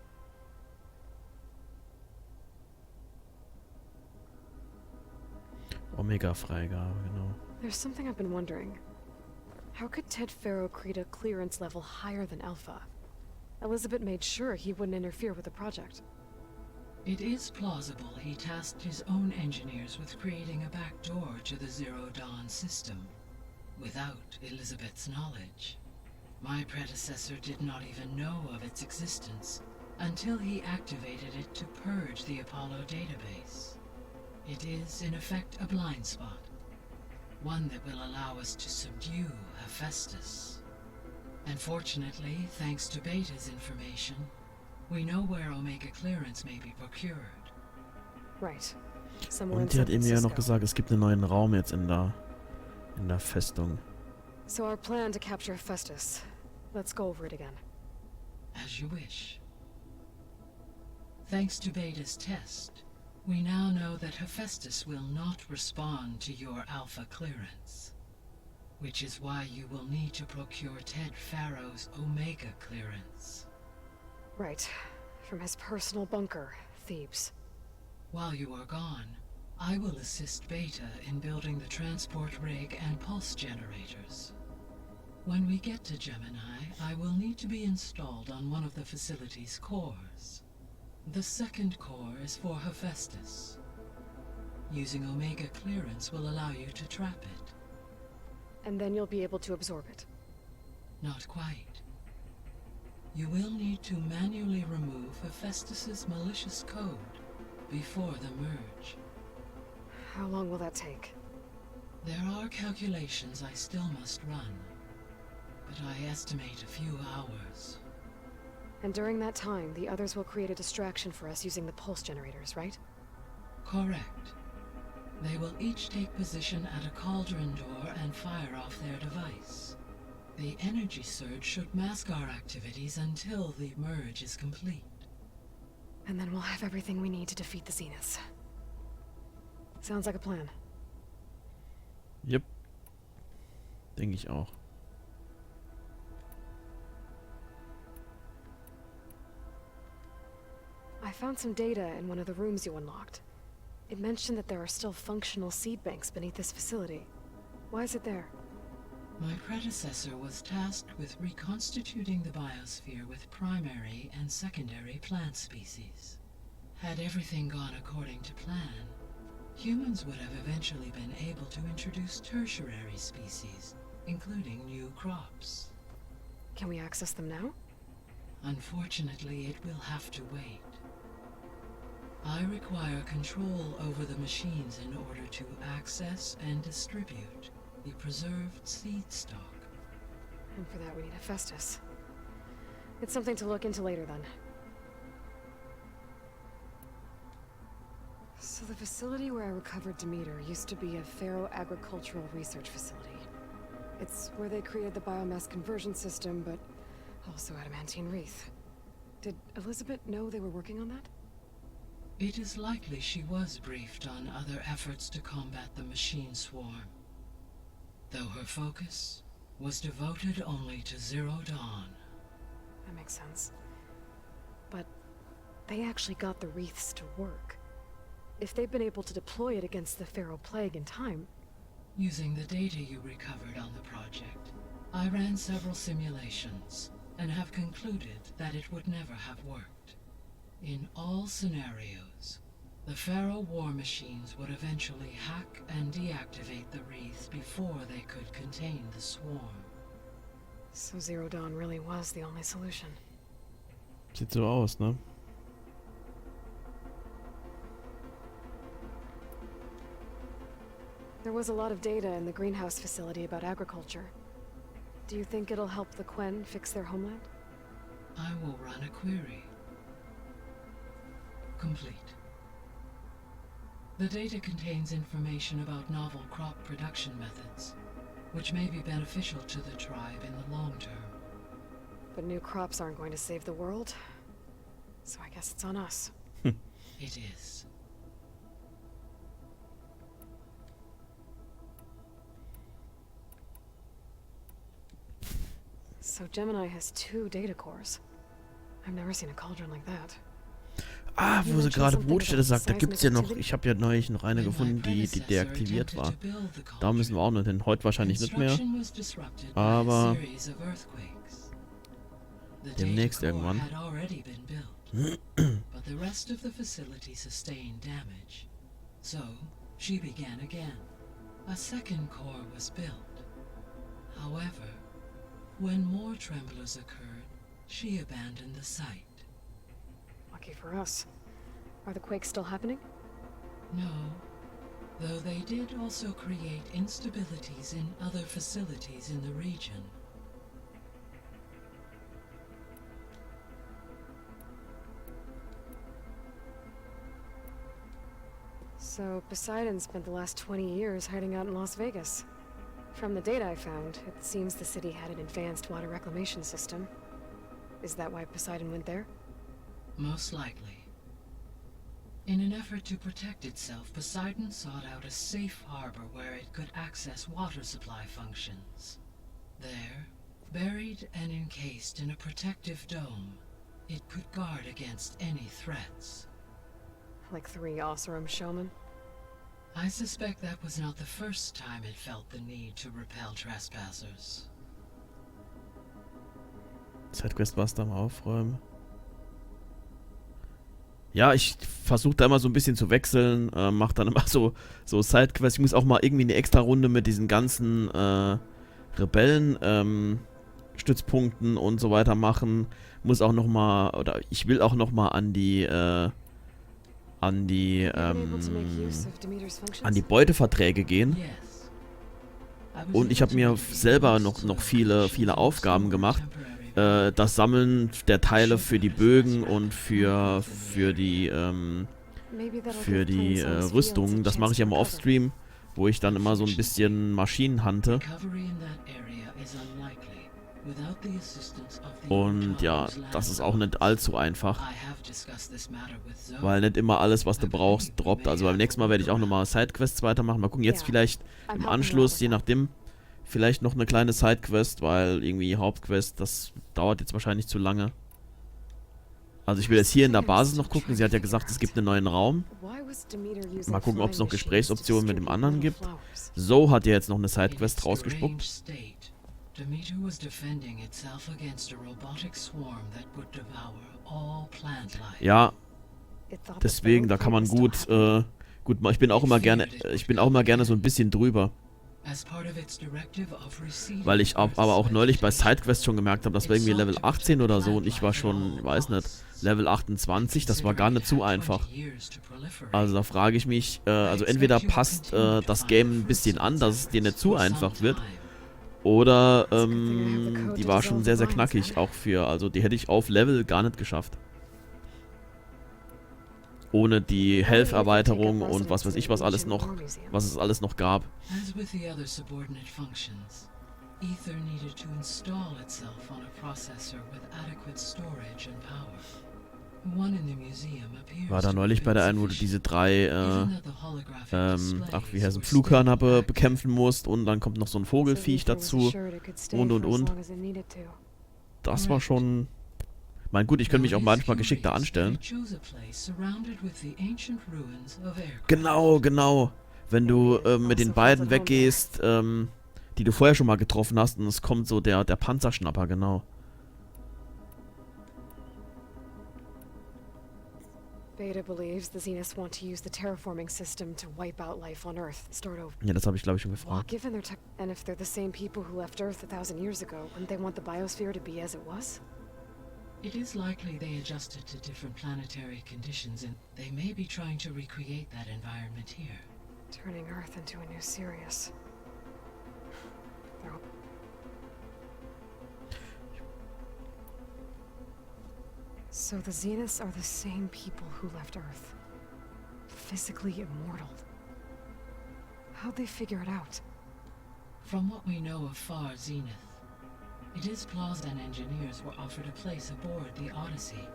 Omega-Freigabe, genau. There's something I've been wondering. How could Ted Pharaoh create a clearance level higher than Alpha? Elizabeth made sure he wouldn't interfere with the project. It is plausible he tasked his own engineers with creating a back door to the Zero Dawn system, without Elizabeth's knowledge. My predecessor did not even know of its existence until he activated it to purge the Apollo database. It is, in effect, a blind spot. One that will allow us to subdue Hephaestus. And fortunately, thanks to Beta's information, we know where Omega clearance may be procured. Right. Und die hat eben ja noch gesagt, es gibt einen neuen Raum jetzt in der Festung. So our plan to capture Hephaestus. Let's go over it again. As you wish. Thanks to Beta's test, we now know that Hephaestus will not respond to your Alpha clearance. Which is why you will need to procure Ted Pharaoh's Omega clearance. Right. From his personal bunker, Thebes. While you are gone, I will assist Beta in building the transport rig and pulse generators. When we get to Gemini, I will need to be installed on one of the facility's cores. The second core is for Hephaestus. Using Omega clearance will allow you to trap it. And then you'll be able to absorb it. Not quite. You will need to manually remove Hephaestus's malicious code before the merge. How long will that take? There are calculations I still must run, but I estimate a few hours. And during that time, the others will create a distraction for us using the pulse generators, right? Correct. They will each take position at a cauldron door and fire off their device. The energy surge should mask our activities until the merge is complete. And then we'll have everything we need to defeat the Zeniths. Sounds like a plan. Yep. Denke ich auch. I found some data in one of the rooms you unlocked. It mentioned that there are still functional seed banks beneath this facility. Why is it there? My predecessor was tasked with reconstituting the biosphere with primary and secondary plant species. Had everything gone according to plan, humans would have eventually been able to introduce tertiary species, including new crops. Can we access them now? Unfortunately, it will have to wait. I require control over the machines in order to access and distribute the preserved seed stock. And for that we need Hephaestus. It's something to look into later then. So the facility where I recovered Demeter used to be a Pharaoh agricultural research facility. It's where they created the biomass conversion system, but also adamantine wreath. Did Elizabeth know they were working on that? It is likely she was briefed on other efforts to combat the machine swarm, though her focus was devoted only to Zero Dawn. That makes sense. But they actually got the wreaths to work. If they've been able to deploy it against the Pharaoh Plague in time... Using the data you recovered on the project, I ran several simulations and have concluded that it would never have worked. In all scenarios, the Pharaoh war machines would eventually hack and deactivate the wreaths before they could contain the swarm. So Zero Dawn really was the only solution. Sieht so aus, ne? There was a lot of data in the greenhouse facility about agriculture. Do you think it'll help the Quen fix their homeland? I will run a query. Complete. The data contains information about novel crop production methods, which may be beneficial to the tribe in the long term. But new crops aren't going to save the world, so I guess it's on us. It is. So Gemini has 2 data cores. I've never seen a cauldron like that. Ah, wo sie gerade Brutstätte sagt, da gibt's ja noch, ich habe ja neulich noch eine gefunden, die deaktiviert war. Da müssen wir auch noch hin. Heute wahrscheinlich nicht mehr. Aber demnächst irgendwann. But the rest of the facility sustained damage. So, she began again. A second core was built. However, when more tremblers occurred, she abandoned the site. Lucky for us. Are the quakes still happening? No, though they did also create instabilities in other facilities in the region. So Poseidon spent the last 20 years hiding out in Las Vegas. From the data I found, it seems the city had an advanced water reclamation system. Is that why Poseidon went there? Most likely. In an effort to protect itself, Poseidon sought out a safe harbor where it could access water supply functions. There, buried and encased in a protective dome, it could guard against any threats. Like 3 Oseram showmen? I suspect that was not the first time it felt the need to repel trespassers. Sidequest-Buster mal aufräumen. Ja, ich versuche da immer so ein bisschen zu wechseln, mache dann immer so Sidequests. Ich muss auch mal irgendwie eine extra Runde mit diesen ganzen Rebellen Stützpunkten und so weiter machen. Muss auch noch mal, oder ich will auch noch mal an die Beuteverträge gehen. Und ich habe mir selber noch viele Aufgaben gemacht. Das Sammeln der Teile für die Bögen und für die für die Rüstung. Das mache ich ja immer off-Stream, wo ich dann immer so ein bisschen Maschinen hante. Und ja, das ist auch nicht allzu einfach. Weil nicht immer alles, was du brauchst, droppt. Also beim nächsten Mal werde ich auch nochmal Sidequests weitermachen. Mal gucken, jetzt vielleicht im Anschluss, je nachdem, vielleicht noch eine kleine Sidequest, weil irgendwie Hauptquest, das dauert jetzt wahrscheinlich zu lange. Also ich will jetzt hier in der Basis noch gucken. Sie hat ja gesagt, es gibt einen neuen Raum. Mal gucken, ob es noch Gesprächsoptionen mit dem anderen gibt. So hat ja jetzt noch eine Sidequest rausgespuckt. Demeter was defending itself against a robotic swarm that would devour all plant life. Ja, deswegen, da kann man gut, ich bin auch immer gerne so ein bisschen drüber. Weil ich aber auch neulich bei Sidequests schon gemerkt habe, das war irgendwie Level 18 oder so und ich war schon, weiß nicht, Level 28, das war gar nicht zu einfach. Also da frage ich mich, also entweder passt das Game ein bisschen an, dass es dir nicht zu einfach wird. Oder, die war schon sehr, sehr knackig, auch also die hätte ich auf Level gar nicht geschafft. Ohne die Health-Erweiterung und was weiß ich, was es alles noch gab. Ether needed to install itself on a processor with adequate storage and power. One in the museum appears. War da neulich bei der einen, wo du diese drei, wie heißt es, Flughörner bekämpfen musst und dann kommt noch so ein Vogelfiech dazu und. Das war schon. Mein gut, ich könnte mich auch manchmal geschickter anstellen. Genau. Wenn du mit den beiden weggehst, die du vorher schon mal getroffen hast und es kommt so der Panzerschnapper, genau. Beta believes the Zeniths want to use the terraforming system to wipe out life on Earth, start over. Ja, das habe ich glaube ich schon gefragt. Given their and if they're the same people who left Earth 1,000 years ago, wouldn't they want the biosphere to be as it was? It is likely they adjusted to different planetary conditions and they may be trying to recreate that environment here. Turning Earth into a new Sirius. So the Zeniths are the same people who left Earth. Physically immortal. How'd they figure it out? From what we know of Far Zenith, it is plausible that engineers were offered a place aboard the Odyssey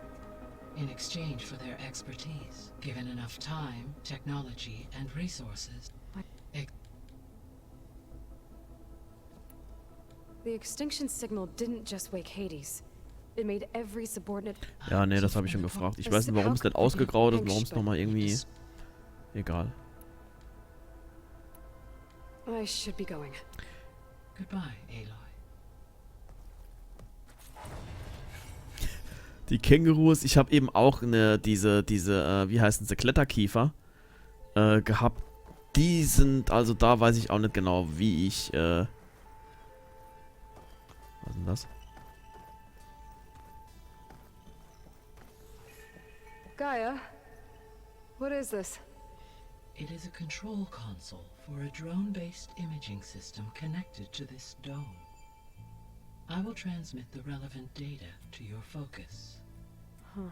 in exchange for their expertise. Given enough time, technology, and resources. The extinction signal didn't just wake Hades. It made every subordinate. Ja, nee, das habe ich schon gefragt. Ich weiß nicht, warum es nicht ausgegraut ist, warum es nochmal irgendwie. Egal. I should be going. Goodbye, Aloy. Die Kängurus, ich habe eben auch diese, wie heißen sie, Kletterkiefer gehabt. Die sind, also da weiß ich auch nicht genau, wie ich, was ist denn das? Gaia, what is this? It is a control console for a drone-based imaging system connected to this dome. I will transmit the relevant data to your focus. Huh.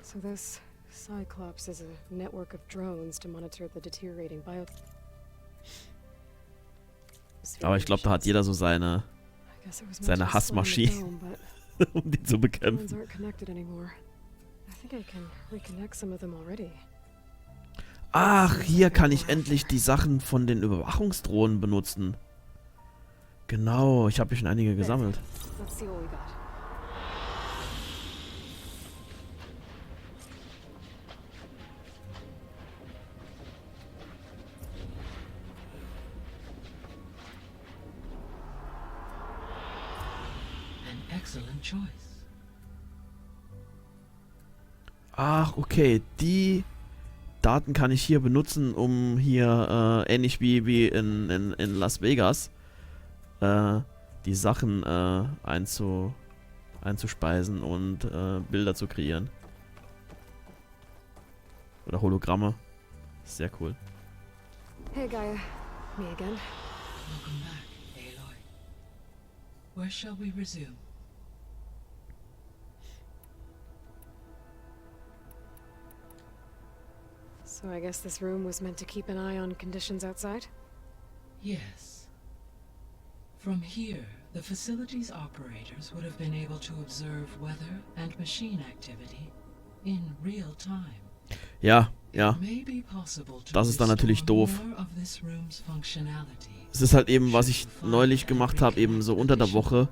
So this Cyclops is a network of drones to monitor the deteriorating bio. Aber ich glaube, da hat jeder so seine Hassmaschine, um die zu bekämpfen. Ach, hier kann ich endlich die Sachen von den Überwachungsdrohnen benutzen. Genau, ich habe hier schon einige gesammelt. Ach, okay, die Daten kann ich hier benutzen, um hier, ähnlich wie in Las Vegas, die Sachen einzuspeisen und Bilder zu kreieren. Oder Hologramme. Sehr cool. Hey Gaia, me again. Welcome back, Aloy. Where shall we resume? So I guess this room was meant to keep an eye on conditions outside? Yes. From here, the facility's operators would have been able to observe weather and machine activity in real time. Ja, ja. Das ist dann natürlich doof. Es ist halt eben, was ich neulich gemacht habe, eben so unter der Woche.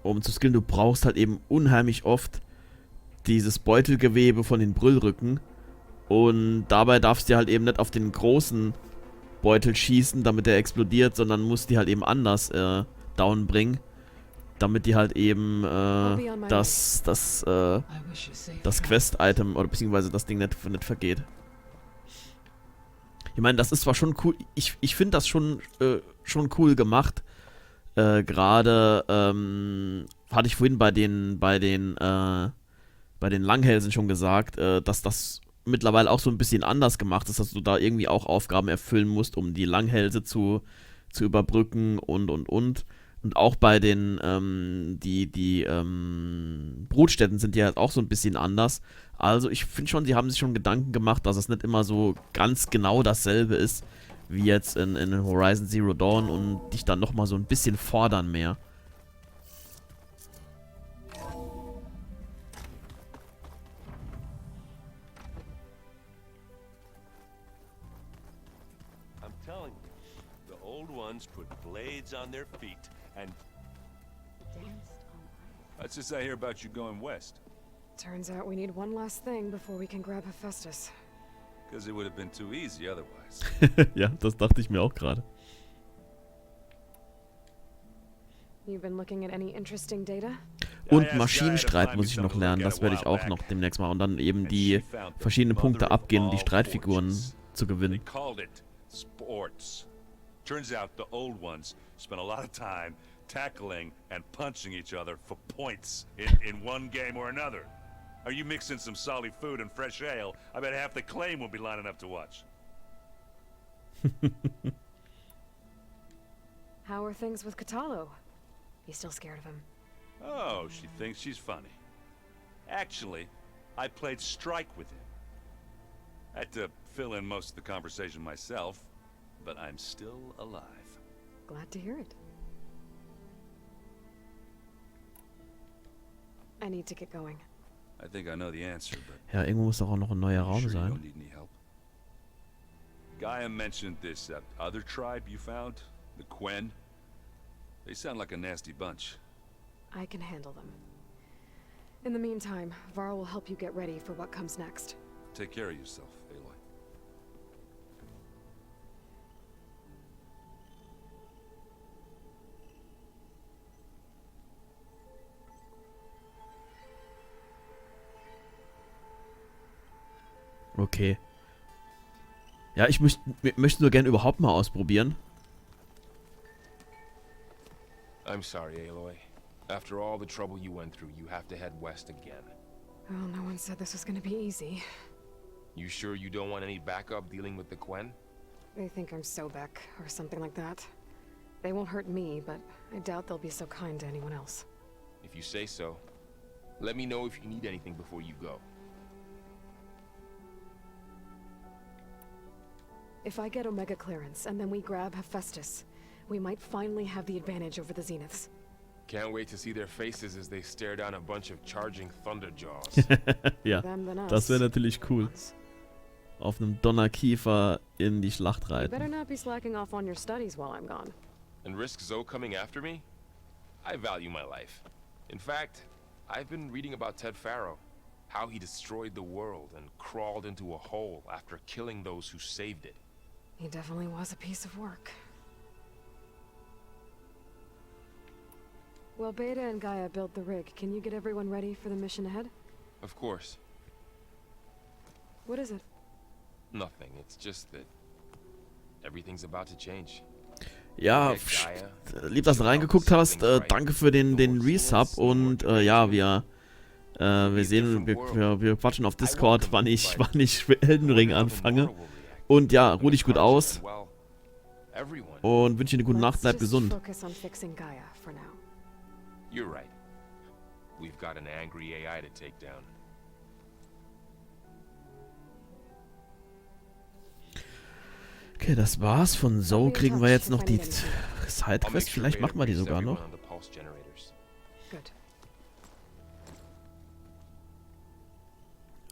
Um zu skillen, du brauchst halt eben unheimlich oft dieses Beutelgewebe von den Brüllrücken. Und dabei darfst du halt eben nicht auf den großen Beutel schießen, damit der explodiert, sondern musst die halt eben anders down bringen. Damit die halt eben das Quest-Item oder beziehungsweise das Ding nicht vergeht. Ich meine, das ist zwar schon cool, ich finde das schon cool gemacht. Gerade hatte ich vorhin bei den Langhalsen schon gesagt, dass das mittlerweile auch so ein bisschen anders gemacht ist, dass du da irgendwie auch Aufgaben erfüllen musst, um die Langhälse zu überbrücken und. Und auch bei den, die Brutstätten sind ja halt auch so ein bisschen anders. Also ich finde schon, sie haben sich schon Gedanken gemacht, dass es nicht immer so ganz genau dasselbe ist, wie jetzt in Horizon Zero Dawn und dich dann nochmal so ein bisschen fordern mehr. I'm telling you, the old ones put blades on their feet. And that's just I hear about you going west. Turns out we need one last thing before we can grab Hephaestus. Because it would have been too easy otherwise. Ja, das dachte ich mir auch gerade. You've been looking at any interesting data? Und Maschinenstreit muss ich noch lernen, das werde ich auch noch demnächst machen. Und dann eben die verschiedenen Punkte abgehen, um die Streitfiguren zu gewinnen. Sports. Turns out the old ones spent a lot of time tackling and punching each other for points in one game or another. Are you mixing some solid food and fresh ale? I bet half the claim will be lining up to watch. How are things with Kotallo? You still scared of him? Oh, she thinks she's funny. Actually, I played strike with him. I had to fill in most of the conversation myself, but I'm still alive. Glad to hear it. I need to get going. I think I know the answer, but ja, irgendwo muss doch auch noch ein neuer Raum sure sein. You don't need any help? Gaia mentioned this other tribe you found, the Quen. They sound like a nasty bunch. I can handle them. In the meantime, Varl will help you get ready for what comes next. Take care of yourself, Aloy. Okay. Ja, ich möchte nur gerne überhaupt mal ausprobieren. I'm sorry, Aloy. After all the trouble you went through, you have to head west again. Well, no one said this was gonna be easy. You sure you don't want any backup dealing with the Quen? They think I'm Sobek, or something like that. They won't hurt me, but I doubt they'll be so kind to anyone else. If you say so. Let me know if you need anything before you go. If I get Omega clearance, and then we grab Hephaestus, we might finally have the advantage over the Zeniths. Can't wait to see their faces as they stare down a bunch of charging Thunderjaws. Ja, das wäre natürlich cool. Auf einem Donnerkiefer in die Schlacht You better reiten. not be slacking off on your studies while I'm gone. And risk Zoe coming after me? I value my life. In fact, I've been reading about Ted Faro. How he destroyed the world and crawled into a hole after killing those who saved it. He definitely was a piece of work. Well, Beta and Gaia built the rig. Can you get everyone ready for the mission ahead? Of course. What is it? Nothing. It's just that everything's about to change. Ja, lieb, dass du reingeguckt hast. Danke für den Resub und ja, wir sehen, wir quatschen auf Discord, wann ich Elden Ring anfange. Und ja, ruh dich gut aus. Und wünsche dir eine gute Nacht, bleib gesund. You're right. We've got an angry AI to take down. Okay, das war's. Von So kriegen wir jetzt noch die Sidequest. Vielleicht machen wir die sogar noch. Good.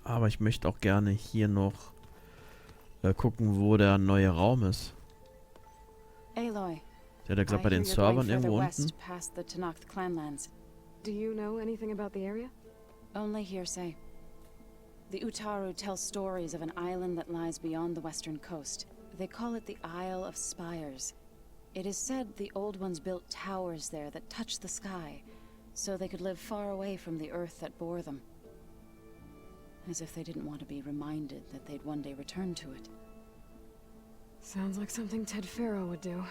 Aber ich möchte auch gerne hier noch gucken, wo der neue Raum ist. Aloy. Der hat ja gesagt, bei den Servern irgendwo unten. Do you know anything about the area? Only hearsay. The Utaru tell stories of an island that lies beyond the western coast. They call it the Isle of Spires. It is said the Old Ones built towers there that touch the sky, so they could live far away from the earth that bore them. As if they didn't want to be reminded that they'd one day return to it. Sounds like something Ted Faro would do.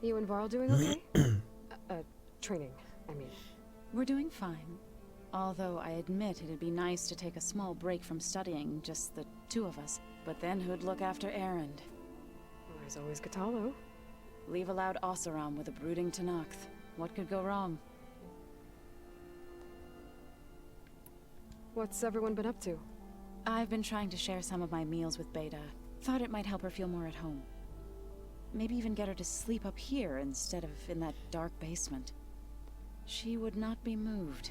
You and Varl doing okay? Training, I mean. We're doing fine. Although I admit it'd be nice to take a small break from studying, just the two of us. But then who'd look after Erend? Well, there's always Kotallo. Leave a loud Oseram with a brooding Tenakth. What could go wrong? What's everyone been up to? I've been trying to share some of my meals with Beta. Thought it might help her feel more at home. Maybe even get her to sleep up here instead of in that dark basement. She would not be moved.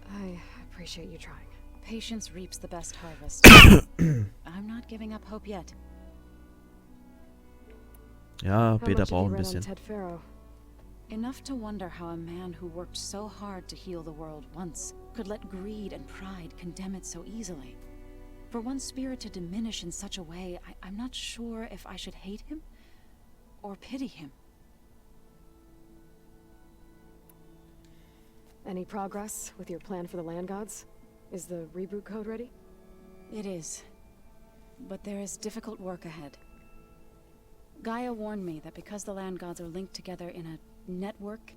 I appreciate you trying. Patience reaps the best harvest. I'm not giving up hope yet. Ja, Beta braucht ein bisschen. Ted Faro? Enough to wonder how a man who worked so hard to heal the world once could let greed and pride condemn it so easily. For one's spirit to diminish in such a way, I'm not sure if I should hate him or pity him. Any progress with your plan for the land gods? Is the reboot code ready? It is. But there is difficult work ahead. Gaia warned me that because the land gods are linked together in a network,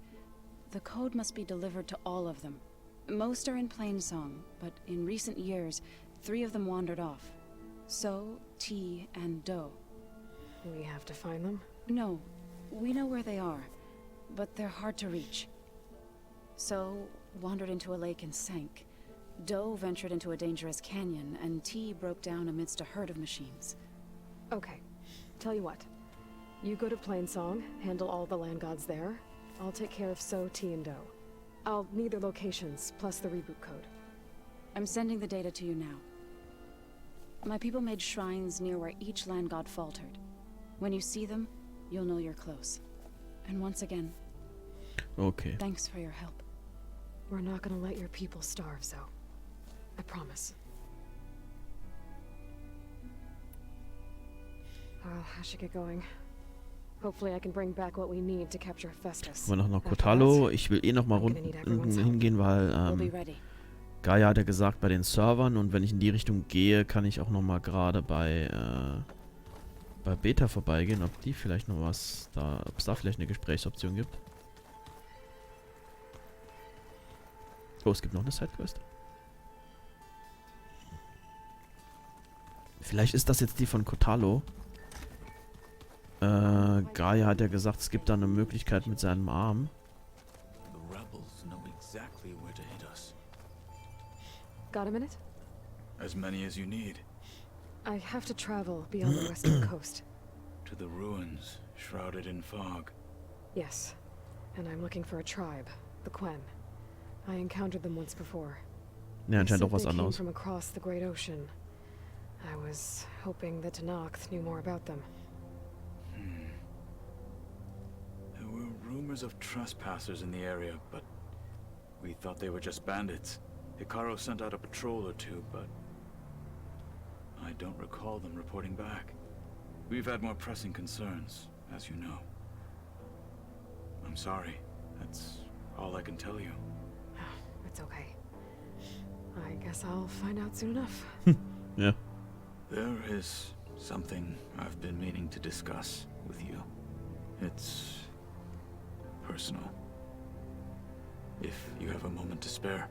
the code must be delivered to all of them. Most are in plainsong, but in recent years, 3 of them wandered off. So, T, and Do. We have to find them? No, we know where they are, but they're hard to reach. So, wandered into a lake and sank. Do ventured into a dangerous canyon, and T broke down amidst a herd of machines. Okay, tell you what. You go to Plainsong, handle all the land gods there. I'll take care of So, T, and Do. I'll need their locations, plus the reboot code. I'm sending the data to you now. My people made shrines near where each land god faltered. When you see them, you'll know you're close. And once again, okay. Thanks for your help. We're not gonna let your people starve, Zo. I promise. Well, I should get going. Hopefully I can bring back what we need to capture Hephaestus. Kommen wir noch nach Kotallo. Ich will eh noch mal hingehen, weil Gaia hat ja gesagt bei den Servern, und wenn ich in die Richtung gehe, kann ich auch noch mal gerade bei Beta vorbeigehen, ob die vielleicht noch was da, ob es da vielleicht eine Gesprächsoption gibt. Oh, es gibt noch eine Sidequest. Vielleicht ist das jetzt die von Kotallo. Gaia hat ja gesagt, es gibt da eine Möglichkeit mit seinem Arm. The rebels know exactly where to hit us. Got a minute? As many as you need. I have to travel beyond the western coast. To the ruins, shrouded in fog. Yes, and I'm looking for a tribe, the Quen. I encountered them once before. Ja, anscheinend doch was anderes. From across the great ocean. I was hoping that Tenakth knew more about them. There were rumors of trespassers in the area, but we thought they were just bandits. Hikaru sent out a patrol or two, but I don't recall them reporting back. We've had more pressing concerns, as you know. I'm sorry. That's all I can tell you. It's okay. I guess I'll find out soon enough. Yeah. There is something I've been meaning to discuss with you. It's personal. If you have a moment to spare.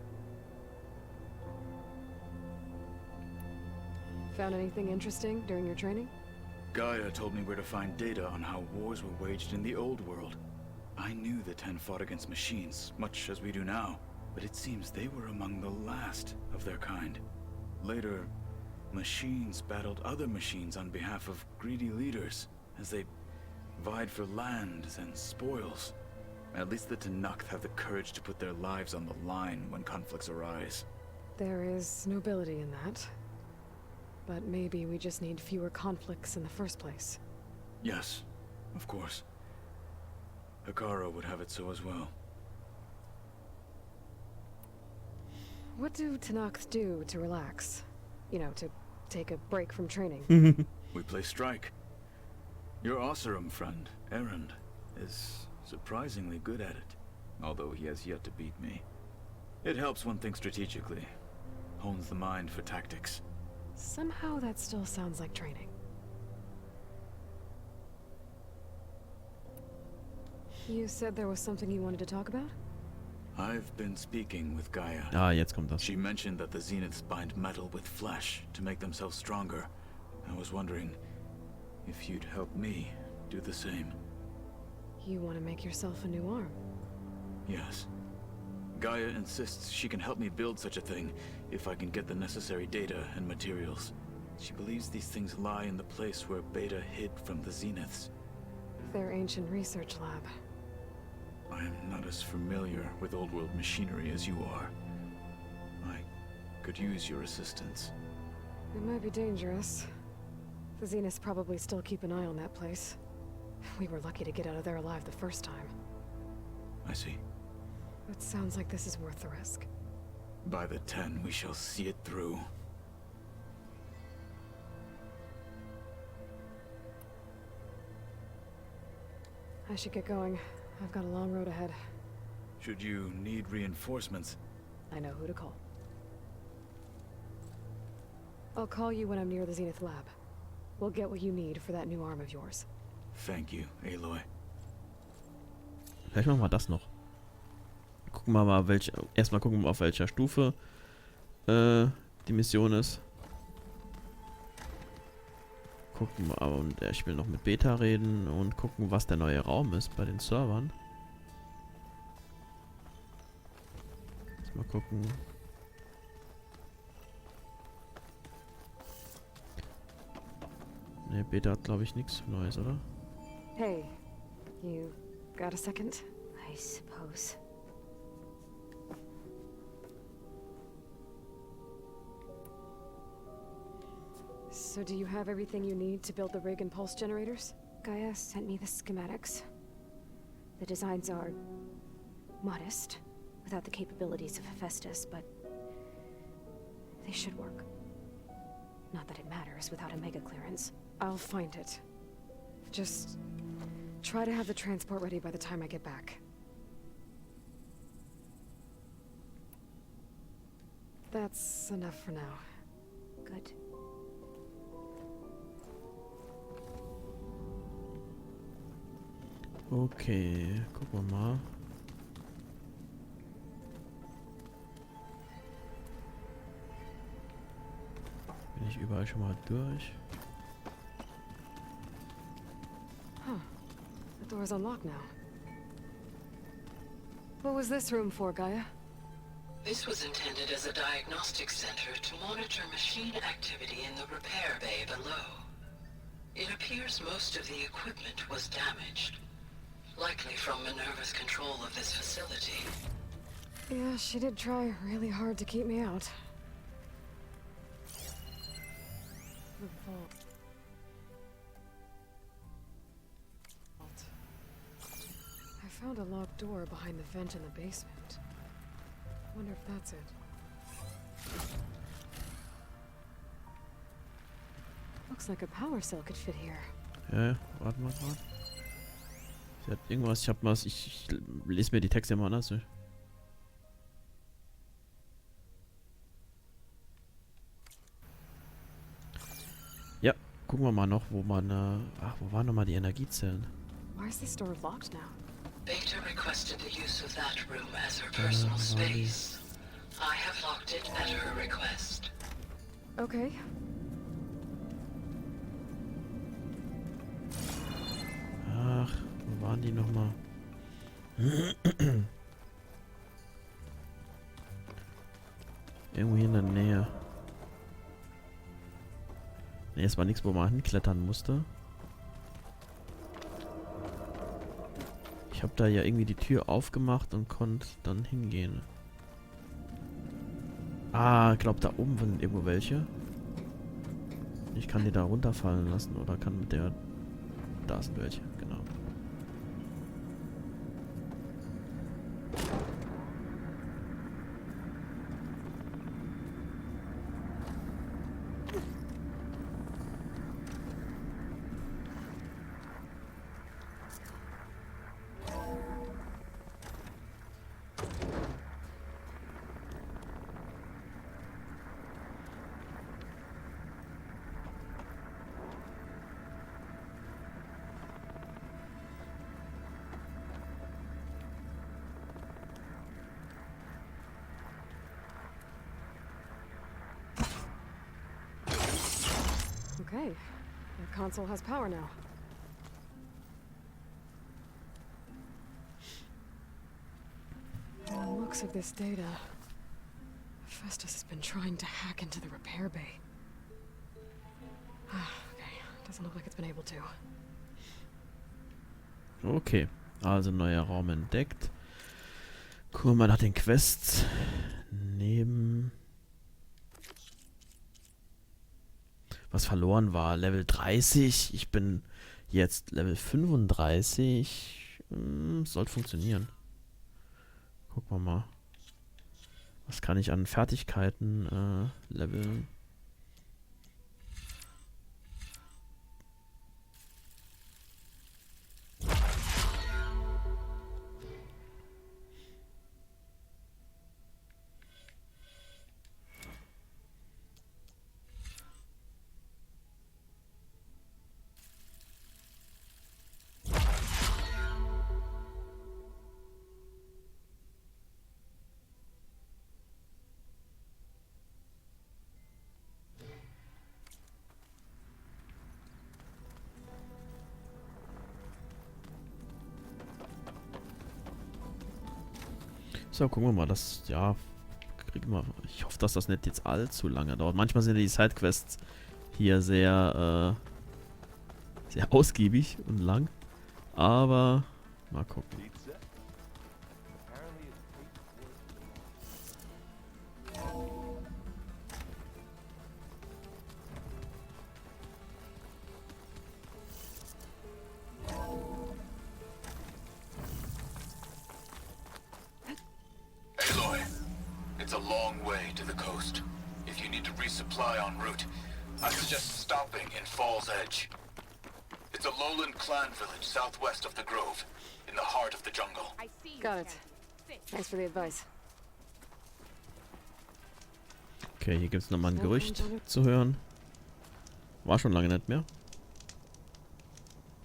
Found anything interesting during your training? Gaia told me where to find data on how wars were waged in the old world. I knew the 10 fought against machines, much as we do now, but it seems they were among the last of their kind. Later, machines battled other machines on behalf of greedy leaders as they vied for lands and spoils. At least the Tenakth have the courage to put their lives on the line when conflicts arise. There is nobility in that. But maybe we just need fewer conflicts in the first place. Yes, of course. Hekara would have it so as well. What do Tenakth do to relax? You know, to take a break from training. We play strike. Your Oseram friend, Erend, is surprisingly good at it, although he has yet to beat me. It helps one think strategically, hones the mind for tactics. Somehow that still sounds like training. You said there was something you wanted to talk about? I've been speaking with Gaia. Ah, jetzt kommt das. She mentioned that the Zeniths bind metal with flesh to make themselves stronger. I was wondering if you'd help me do the same. You want to make yourself a new arm? Yes. Gaia insists she can help me build such a thing if I can get the necessary data and materials. She believes these things lie in the place where Beta hid from the Zeniths. Their ancient research lab. I am not as familiar with old world machinery as you are. I could use your assistance. It might be dangerous. The Zeniths probably still keep an eye on that place. We were lucky to get out of there alive the first time. I see. It sounds like this is worth the risk. By the 10, we shall see it through. I should get going. I've got a long road ahead. Should you need reinforcements? I know who to call. I'll call you when I'm near the Zenith lab. We'll get what you need for that new arm of yours. Thank you, Aloy. Vielleicht machen wir das noch. Gucken wir mal, erstmal gucken wir, auf welcher Stufe die Mission ist. Gucken wir, und ich will noch mit Beta reden und gucken, was der neue Raum ist bei den Servern. Jetzt mal gucken. Ne, Beta hat, glaube ich, nichts Neues, oder? Hey, you got a second? I suppose. So do you have everything you need to build the rig and pulse generators? Gaia sent me the schematics. The designs are modest, without the capabilities of Hephaestus, but they should work. Not that it matters without a mega clearance. I'll find it. Just try to have the transport ready by the time I get back. That's enough for now. Good. Okay, gucken wir mal. Bin ich überall schon mal durch? Huh. The door's unlocked now. What was this room for, Gaia? This was intended as a diagnostic center to monitor machine activity in the repair bay below. It appears most of the equipment was damaged. Likely from Minerva's control of this facility. Yeah, she did try really hard to keep me out. The vault. I found a locked door behind the vent in the basement. Wonder if that's it. Looks like a power cell could fit here. Ja, warte mal gerade. Ich hab irgendwas, ich hab was, ich lese mir die Texte immer anders durch. Ja, gucken wir mal noch, wo man, wo waren nochmal die Energiezellen? Why is this door locked now? Beta requested the use of that room as her personal space. I have locked it at her request. Okay. Ach, wo waren die nochmal? Irgendwo hier in der Nähe. Ne, es war nichts, wo man hinklettern musste. Ich habe da ja irgendwie die Tür aufgemacht und konnte dann hingehen. Ah, ich glaube, da oben sind irgendwo welche. Ich kann die da runterfallen lassen oder kann mit der... Da sind welche, genau. Okay, the console has power now. From the looks of this data, Hephaestus has been trying to hack into the repair bay. Okay, doesn't look like it's been able to. Okay, also neuer Raum entdeckt. Gucken wir mal nach den Quests. Neben... Was verloren war. Level 30. Ich bin jetzt Level 35. Sollte funktionieren. Gucken wir mal. Was kann ich an Fertigkeiten leveln? So, gucken wir mal, das, ja, kriegen wir. Ich hoffe, dass das nicht jetzt allzu lange dauert. Manchmal sind ja die Sidequests hier sehr, sehr ausgiebig und lang. Aber, mal gucken. It's a long way to the coast. If you need to resupply en route, I suggest stopping in Fall's Edge. It's a lowland clan village southwest of the Grove, in the heart of the jungle. Got it. Thanks for the advice. Okay, hier gibt es nochmal ein Gerücht zu hören. War schon lange nicht mehr.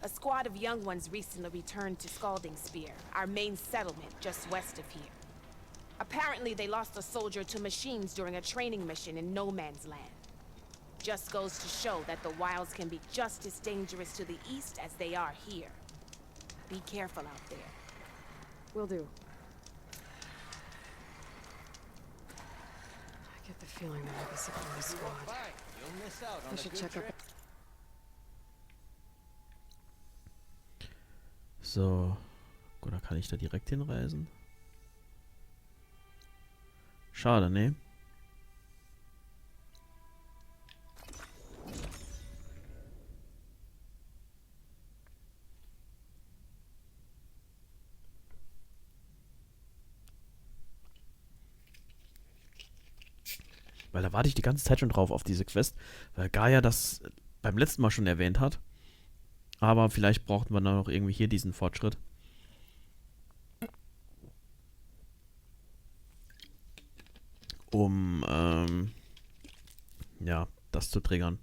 A squad of young ones recently returned to Scalding Spear, our main settlement just west of here. Apparently they lost a soldier to machines during a training mission in no man's land. Just goes to show that the wilds can be just as dangerous to the east as they are here. Be careful out there. Will do. I get the feeling there might be something in the squad. I should check up. So. Oder kann ich da direkt hinreisen? Schade, ne? Weil da warte ich die ganze Zeit schon drauf auf diese Quest, weil Gaia das beim letzten Mal schon erwähnt hat. Aber vielleicht brauchten wir dann noch irgendwie hier diesen Fortschritt. Um, ja, das zu triggern.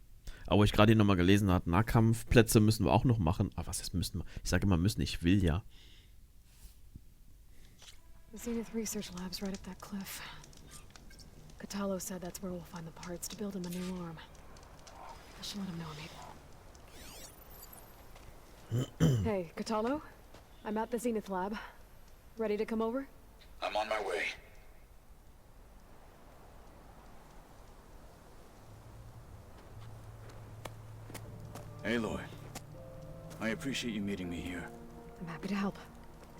Aber wo ich gerade hier nochmal gelesen habe, Nahkampfplätze müssen wir auch noch machen. Aber was ist müssen wir? Ich sage immer müssen, ich will ja. The Zenith Research Lab's right up that cliff. Kotallo said that's where we'll find the parts to build him a new arm. I should let him know, maybe. Hey, Kotallo? I'm at the Zenith Lab. Ready to come over? I'm on my way. Aloy, I appreciate you meeting me here. I'm happy to help.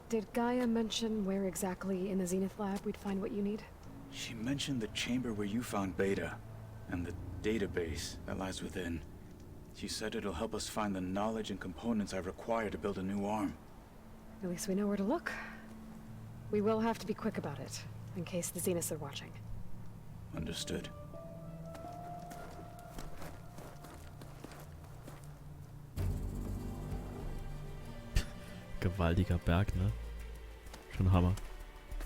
Did Gaia mention where exactly in the Zenith lab we'd find what you need? She mentioned the chamber where you found Beta, and the database that lies within. She said it'll help us find the knowledge and components I require to build a new arm. At least we know where to look. We will have to be quick about it, in case the Zeniths are watching. Understood. Gewaltiger Berg, ne? Schon Hammer.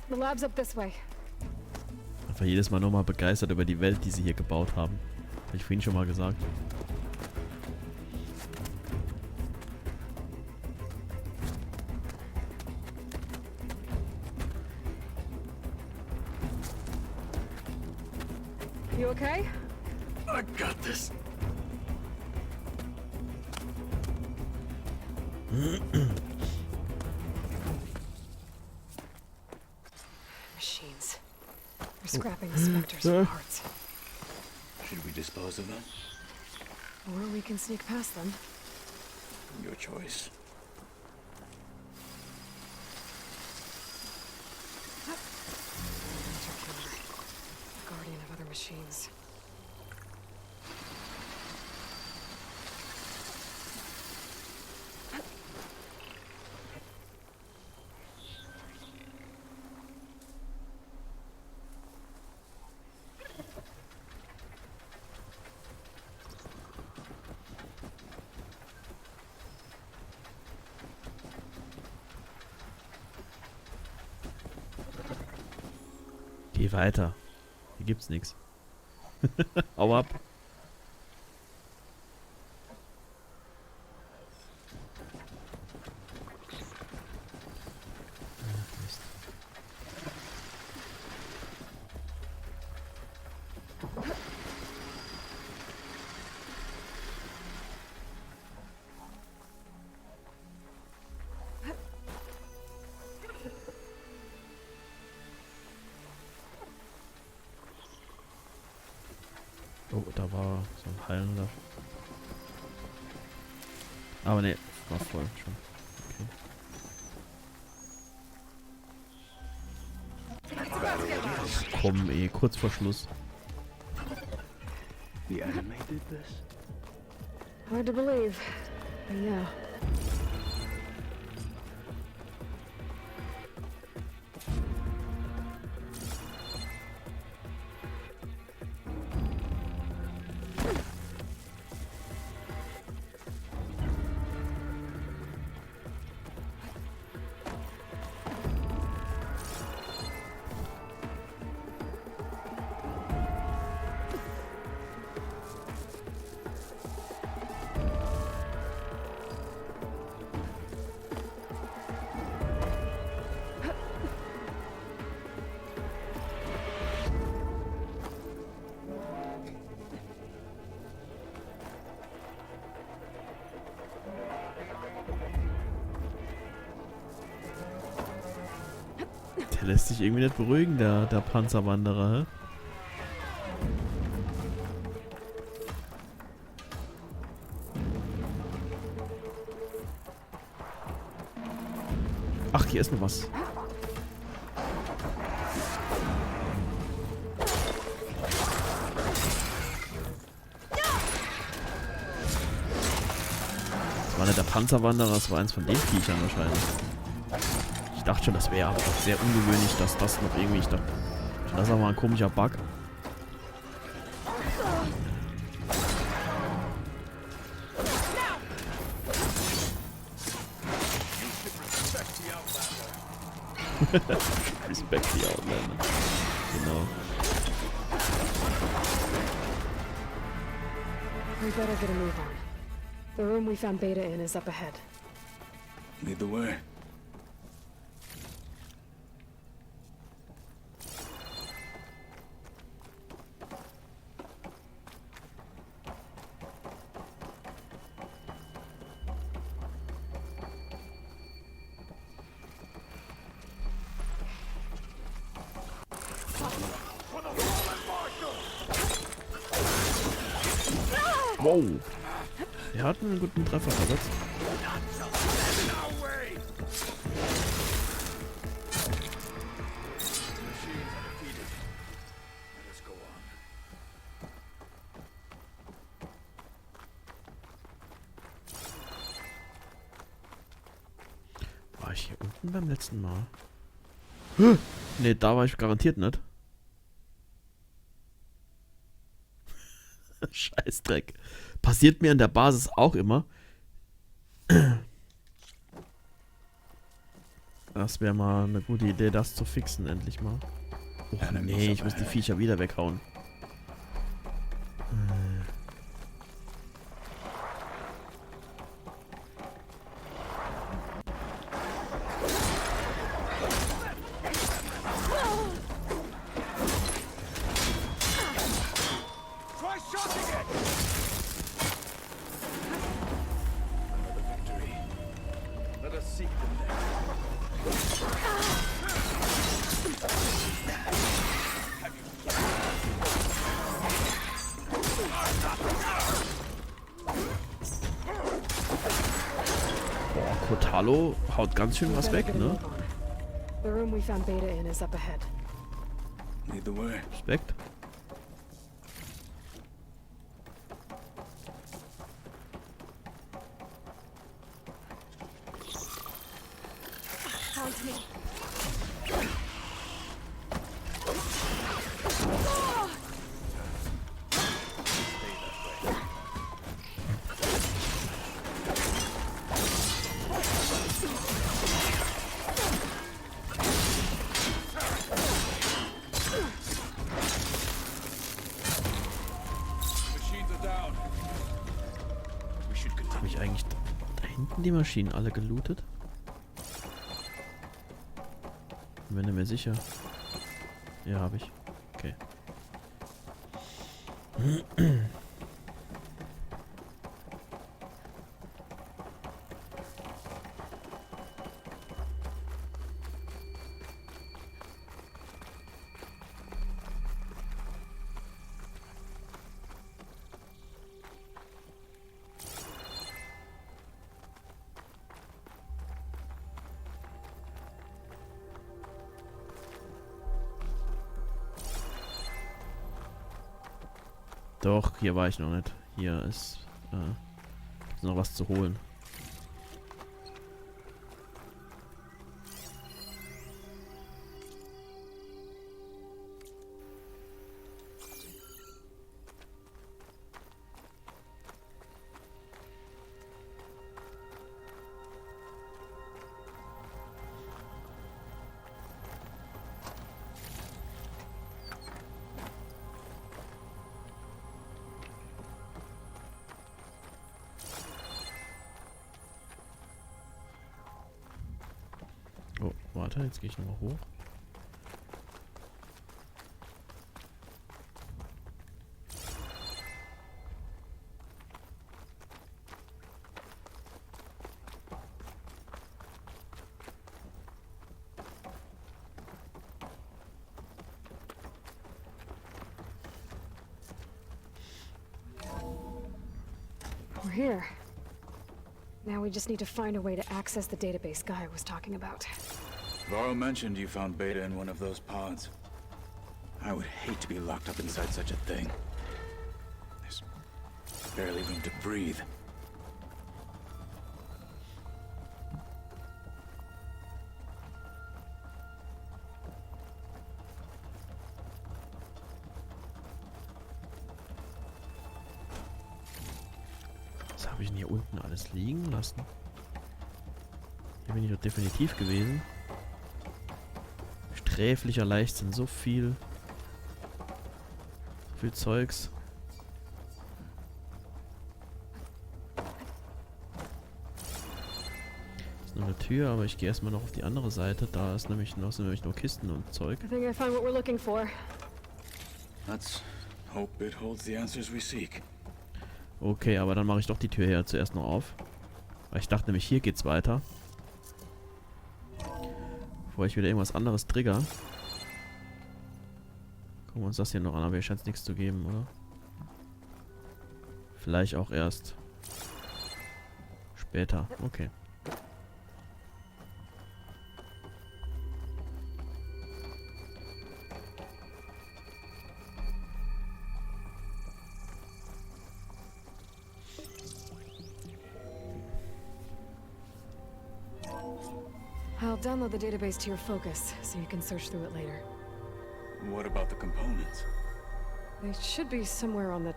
The lab's up this way. Einfach jedes Mal nochmal begeistert über die Welt, die sie hier gebaut haben. Habe ich vorhin schon mal gesagt. You okay? I got this. Machines. They're scrapping the specters for parts. Should we dispose of them? Or we can sneak past them. Your choice. Guardian of other machines. Geh weiter. Hier gibt's nichts. Hau ab. Oh, da war so ein Heilender. Aber ne, war voll schon. Okay. Komm kurz vor Schluss. The anime did this? Hard to believe, but yeah. Der lässt sich irgendwie nicht beruhigen, der Panzerwanderer, hä? Ach, hier ist noch was. Das war nicht der Panzerwanderer, das war eins von den Viechern wahrscheinlich. Ich dachte schon, das wäre aber auch sehr ungewöhnlich, dass das noch irgendwie... Ich dachte, das ist aber ein komischer Bug. Respect the Outlander. Genau. We better get a move on. The room we found Beta in is up ahead. Lead the way. Wow. Der hat einen guten Treffer versetzt. War ich hier unten beim letzten Mal? Ne, da war ich garantiert nicht. Scheißdreck. Passiert mir in der Basis auch immer. Das wäre mal eine gute Idee, das zu fixen, endlich mal. Och nee, ich muss die Viecher wieder weghauen. Kotallo haut ganz schön was weg, ne? The room we found Beta in is up ahead. Lead the way. Respekt. Found me. Habe ich eigentlich da hinten die Maschinen alle gelootet? Bin mir sicher. Ja, habe ich. Okay. Doch, hier war ich noch nicht. Hier ist noch was zu holen. Oh, warte, jetzt gehe ich nochmal hoch. We're here. Now we just need to find a way to access the database Guy was talking about. Varro mentioned you found Beta in one of those pods. I would hate to be locked up inside such a thing. There's barely room to breathe. Was habe ich denn hier unten alles liegen lassen? Hier bin ich doch definitiv gewesen. Sträflicher Leichtsinn, so viel Zeugs. Das ist nur eine Tür, aber ich gehe erstmal noch auf die andere Seite. Da ist nämlich noch, sind nämlich nur Kisten und Zeug. I think I found what we're looking for. Let's hope it holds the answers we seek. Okay, aber dann mache ich doch die Tür hier zuerst noch auf. Weil ich dachte nämlich, hier geht's weiter. Bevor ich wieder irgendwas anderes trigger. Gucken wir uns das hier noch an, aber hier scheint es nichts zu geben, oder? Vielleicht auch erst Später, okay. I'll download the database to your Focus, so you can search through it later. What about the components? They should be somewhere on the...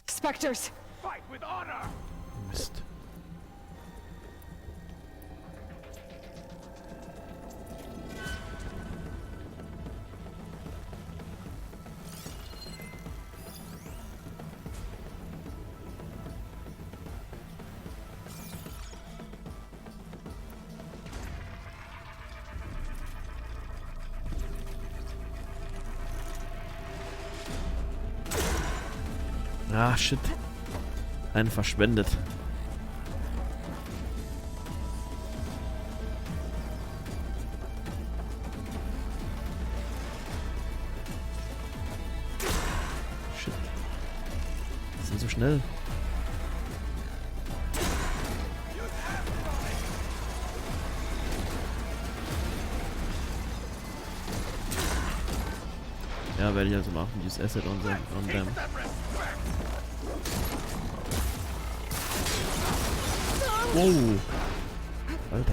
Spectres! Fight with honor! Mist. Ah, shit. Einen verschwendet. Shit. Die sind so schnell. Ja, werde ich also machen. Use Asset on them. Wow. Alter.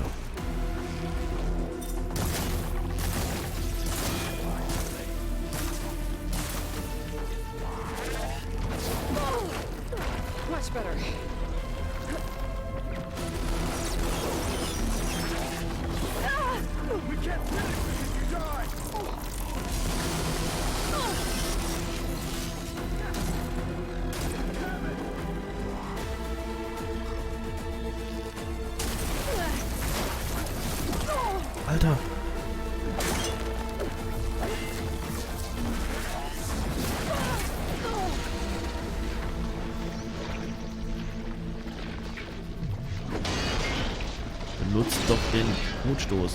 Much better. We can't finish this if you die! Alter. Benutzt doch den Mutstoß.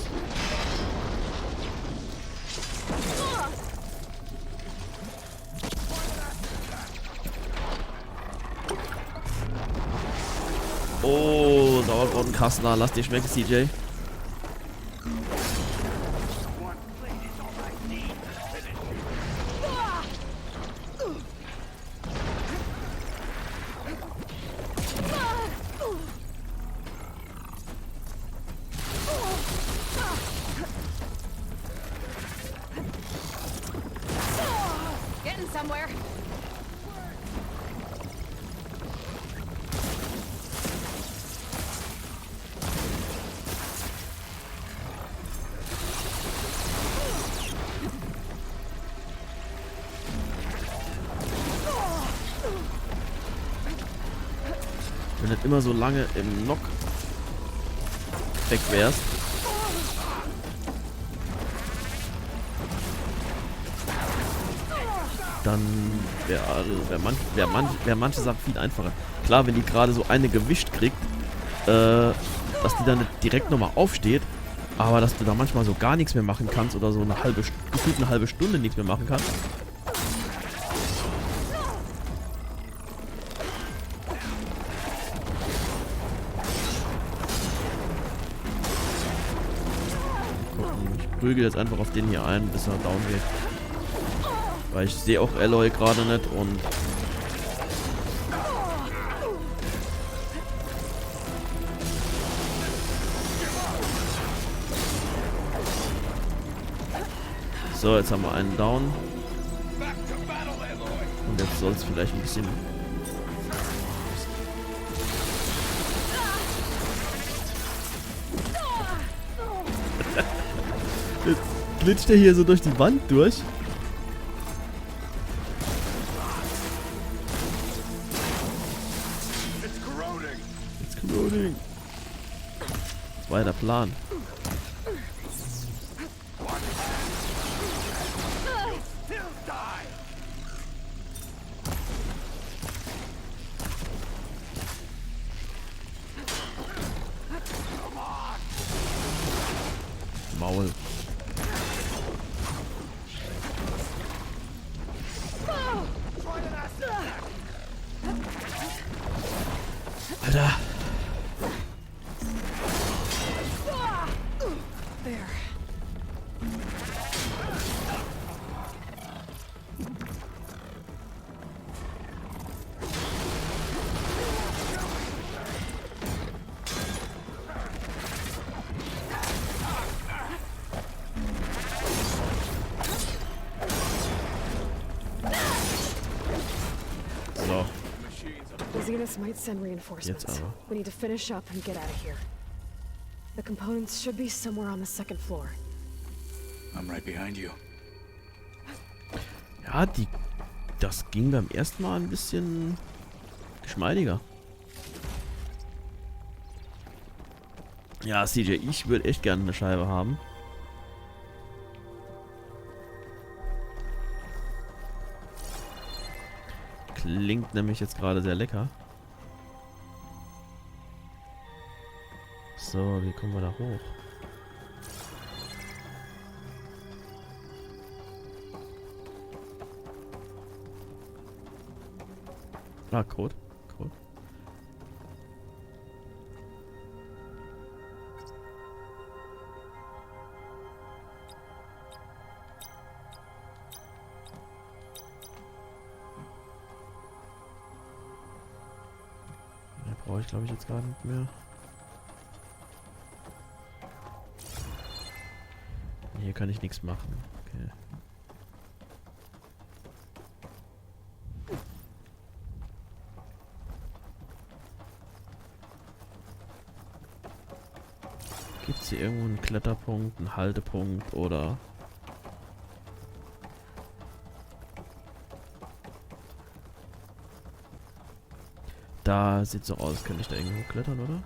Oh, Sauerbrottenkastner, lass dir schmecken, CJ. Getting somewhere. Wenn du nicht immer so lange im Knock weg wärst. Dann wäre manche Sachen viel einfacher. Klar, wenn die gerade so eine gewischt kriegt, dass die dann nicht direkt nochmal aufsteht, aber dass du da manchmal so gar nichts mehr machen kannst oder so gefühlt eine halbe Stunde nichts mehr machen kannst. Ich prügel jetzt einfach auf den hier ein, bis er down geht. Weil ich sehe auch Alloy gerade nicht und... So, jetzt haben wir einen down. Und jetzt soll es vielleicht ein bisschen... Jetzt glitscht er hier so durch die Wand durch. Das war ja der Plan. Maul. Alter. So. The Zeniths might send reinforcements. Jetzt aber. We need to finish up and get out of here. The components should be somewhere on the second floor. I'm right behind you. Ja, das ging beim ersten Mal ein bisschen geschmeidiger. Ja, CJ, ich würde echt gerne eine Scheibe haben. Klingt nämlich jetzt gerade sehr lecker. So, wie kommen wir da hoch? Ah, Code. Code. Brauche ich, glaube ich, jetzt gerade nicht mehr. Hier kann ich nichts machen. Okay. Gibt es hier irgendwo einen Kletterpunkt, einen Haltepunkt oder... Da sieht so aus, könnte ich da irgendwo klettern, oder?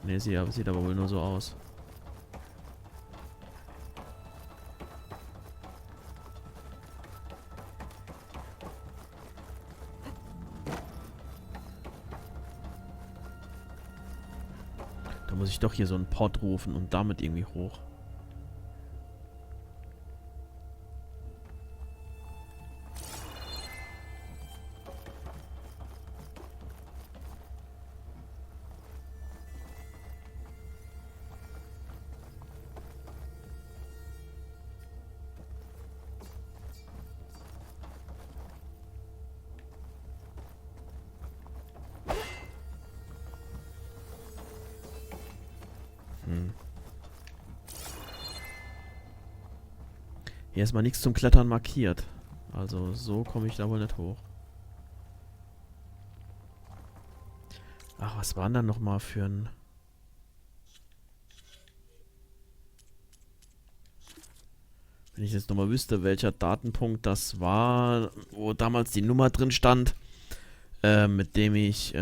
Ne, sieht aber wohl nur so aus. Da muss ich doch hier so einen Pod rufen und damit irgendwie hoch. Hier ist mal nichts zum Klettern markiert. Also so komme ich da wohl nicht hoch. Ach, was war denn dann nochmal für ein... Wenn ich jetzt nochmal wüsste, welcher Datenpunkt das war, wo damals die Nummer drin stand, mit dem ich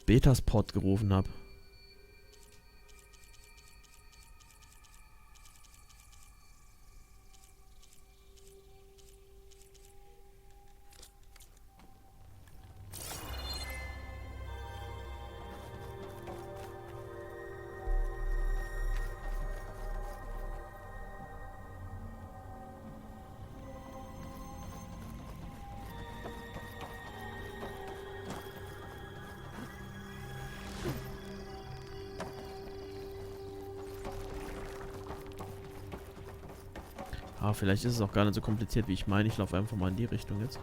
Betaspot gerufen habe. Ah, vielleicht ist es auch gar nicht so kompliziert, wie ich meine. Ich laufe einfach mal in die Richtung jetzt.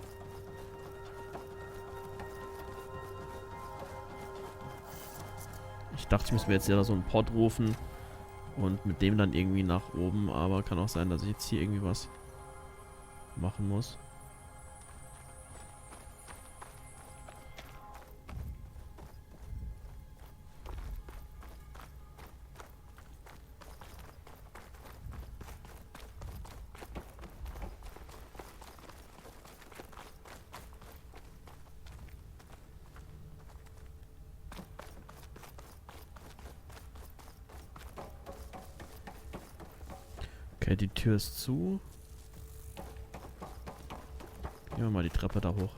Ich dachte, ich müsste mir jetzt ja so einen Pod rufen und mit dem dann irgendwie nach oben, aber kann auch sein, dass ich jetzt hier irgendwie was machen muss. Okay, die Tür ist zu. Gehen wir mal die Treppe da hoch.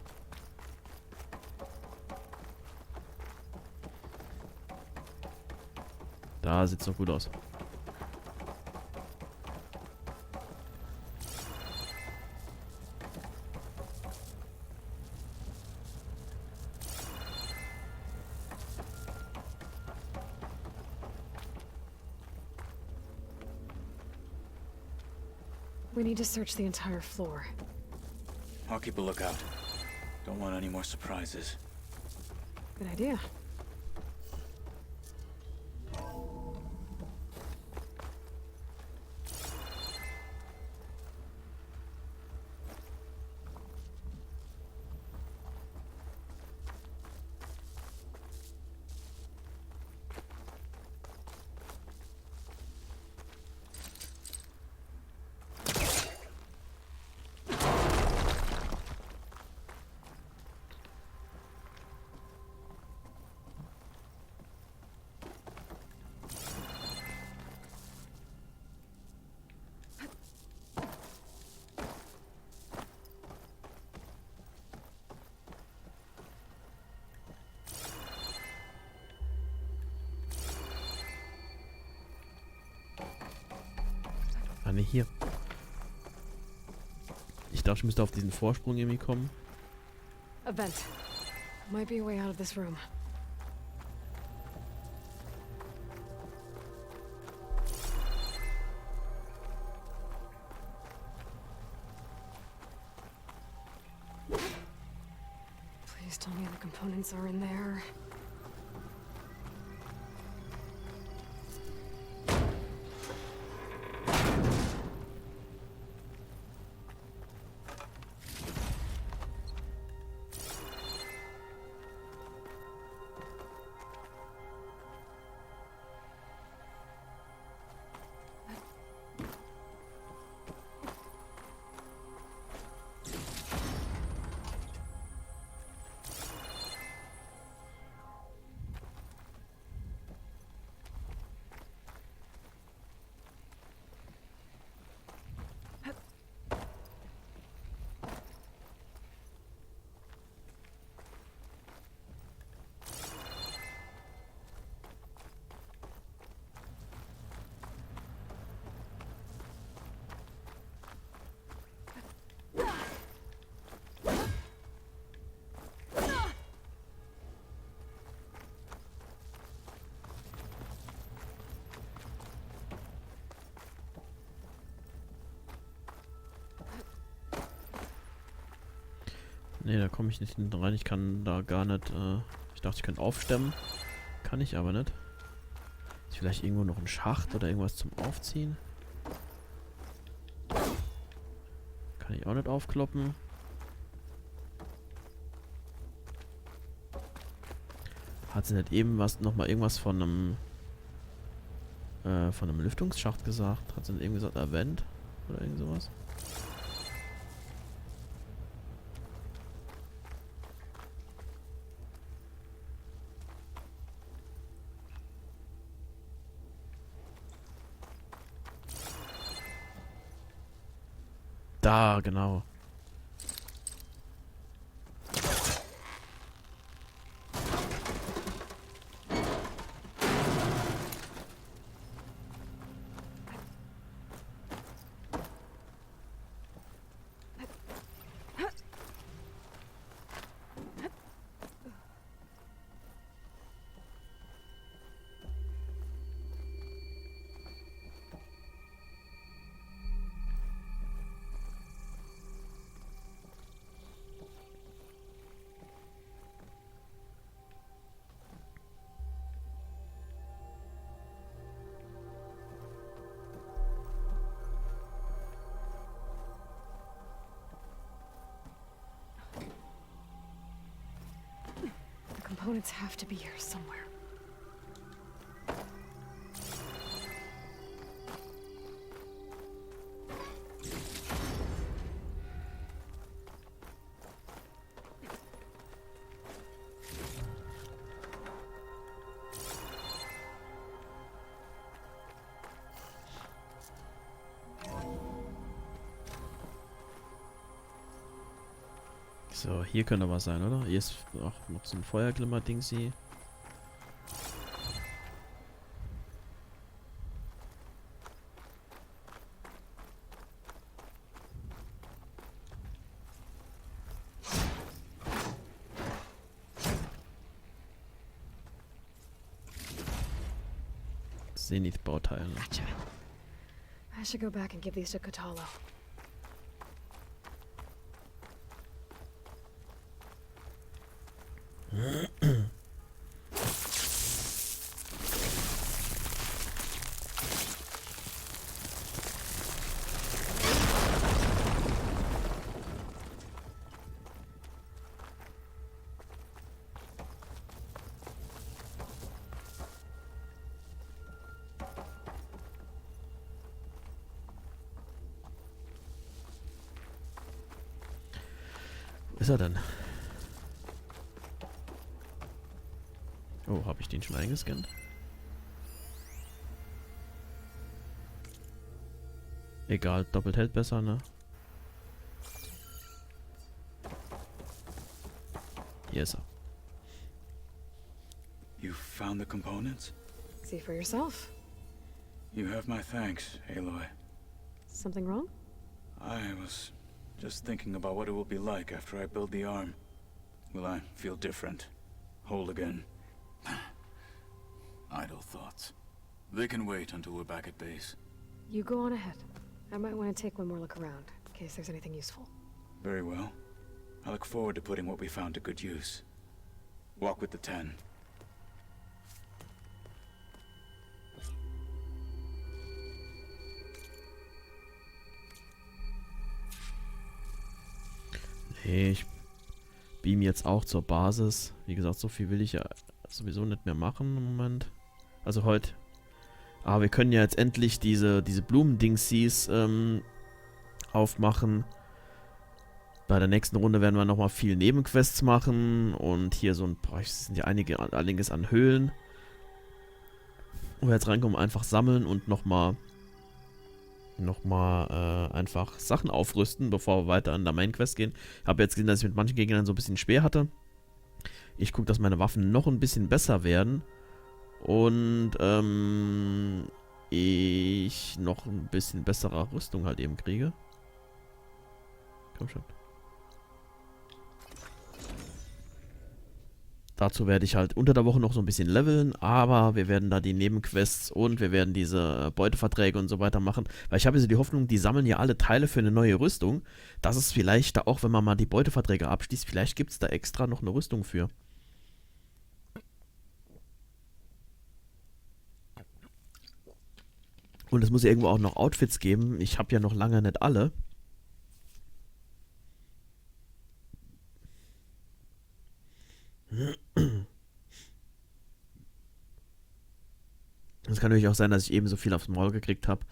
Da sieht's doch gut aus. We need to search the entire floor. I'll keep a lookout. Don't want any more surprises. Good idea. ne, hier. Ich dachte, ich müsste auf diesen Vorsprung irgendwie kommen. A vent. Might be a way out of this room. Please tell me the components are in there. Ne, da komme ich nicht hinten rein. Ich kann da gar nicht. Ich dachte, ich könnte aufstemmen. Kann ich aber nicht. Ist vielleicht irgendwo noch ein Schacht oder irgendwas zum Aufziehen? Kann ich auch nicht aufkloppen. Hat sie nicht eben nochmal irgendwas von einem Lüftungsschacht gesagt? Hat sie nicht eben gesagt, Vent? Oder irgend sowas? Da, genau. Components have to be here somewhere. So, hier könnte was sein, oder? Hier ist auch noch so ein Feuerglimmer-Dingsi. Zenith-Bauteile. Gotcha. I should go back and give these to Kotallo. Wo ist er denn? Oh, habe ich den schon eingescannt? Egal, doppelt hält besser, ne? Hier ist er. You found the components? See for yourself. You have my thanks, Aloy. Something wrong? I was just thinking about what it will be like after I build the arm. Will I feel different? Whole again? Idle thoughts. They can wait until we're back at base. You go on ahead. I might want to take one more look around, in case there's anything useful. Very well. I look forward to putting what we found to good use. Walk with the 10. Nee, ich beam jetzt auch zur Basis. Wie gesagt, so viel will ich ja sowieso nicht mehr machen im Moment. Also heute. Aber wir können ja jetzt endlich diese Blumendingsies aufmachen. Bei der nächsten Runde werden wir nochmal viel Nebenquests machen. Und hier so ein paar, es sind ja einiges an Höhlen. Wo wir jetzt reinkommen, einfach sammeln und nochmal einfach Sachen aufrüsten, bevor wir weiter an der Main Quest gehen. Ich habe jetzt gesehen, dass ich mit manchen Gegnern so ein bisschen schwer hatte. Ich gucke, dass meine Waffen noch ein bisschen besser werden. Und ich noch ein bisschen bessere Rüstung halt eben kriege. Komm schon. Dazu werde ich halt unter der Woche noch so ein bisschen leveln, aber wir werden da die Nebenquests und wir werden diese Beuteverträge und so weiter machen. Weil ich habe so die Hoffnung, die sammeln ja alle Teile für eine neue Rüstung. Das ist vielleicht da auch, wenn man mal die Beuteverträge abschließt, vielleicht gibt es da extra noch eine Rüstung für. Und es muss ja irgendwo auch noch Outfits geben. Ich habe ja noch lange nicht alle. Es kann natürlich auch sein, dass ich eben so viel aufs Maul gekriegt habe.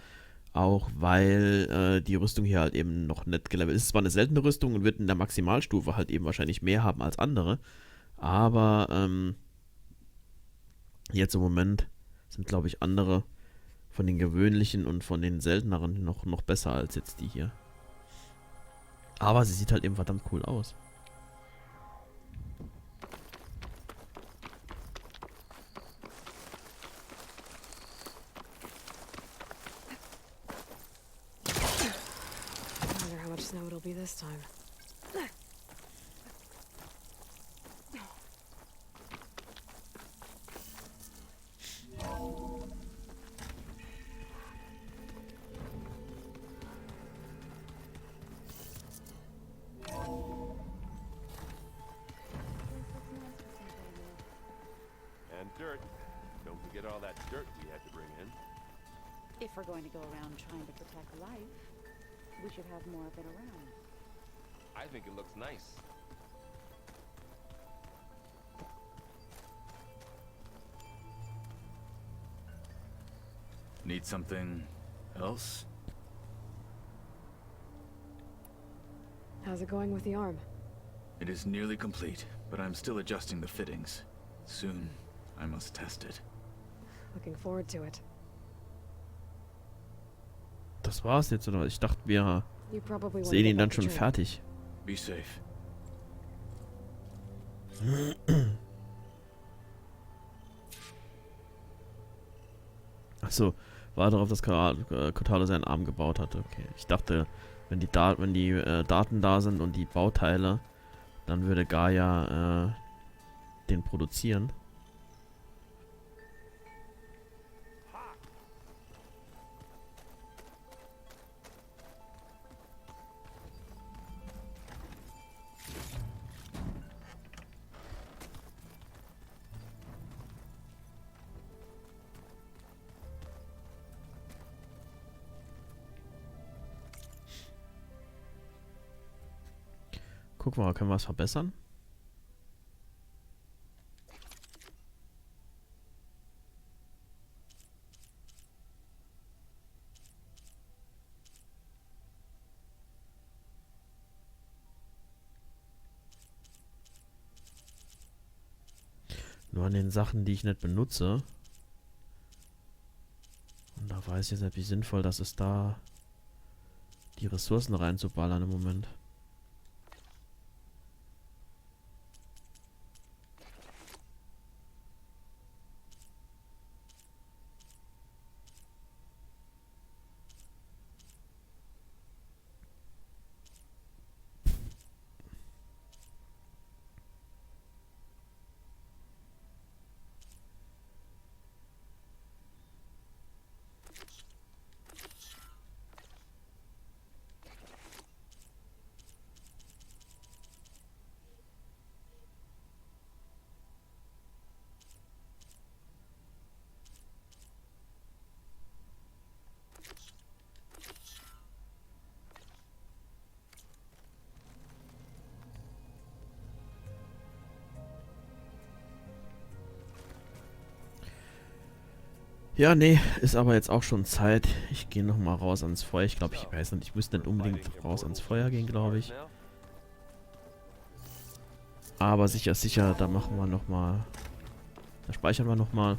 Auch weil die Rüstung hier halt eben noch nicht gelevelt ist. Es ist zwar eine seltene Rüstung und wird in der Maximalstufe halt eben wahrscheinlich mehr haben als andere. Aber jetzt im Moment sind, glaube ich, andere von den gewöhnlichen und von den selteneren noch besser als jetzt die hier. Aber sie sieht halt eben verdammt cool aus. I wonder how much snow it'll be this time. And dirt. Don't forget all that dirt we had to bring in. If we're going to go around trying to protect life, we should have more of it around. I think it looks nice. Need something else? How's it going with the arm? It is nearly complete, but I'm still adjusting the fittings. Soon, I must test it. Looking forward to it. Das war's jetzt, oder? Ich dachte, wir You probably want to sehen get ihn dann back to schon training. fertig. Be safe. Achso, war darauf, dass Kotallo seinen Arm gebaut hatte. Okay, ich dachte, wenn die Daten da sind und die Bauteile, dann würde Gaia den produzieren. Gucken wir mal, können wir was verbessern? Nur an den Sachen, die ich nicht benutze. Und da weiß ich jetzt nicht, wie sinnvoll das ist, da die Ressourcen reinzuballern im Moment. Ja, nee, ist aber jetzt auch schon Zeit. Ich gehe nochmal raus ans Feuer. Ich glaube, ich weiß nicht, ich müsste nicht unbedingt raus ans Feuer gehen, glaube ich. Aber sicher, sicher, da machen wir nochmal. Da speichern wir nochmal.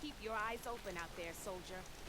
Keep your eyes open out there, soldier.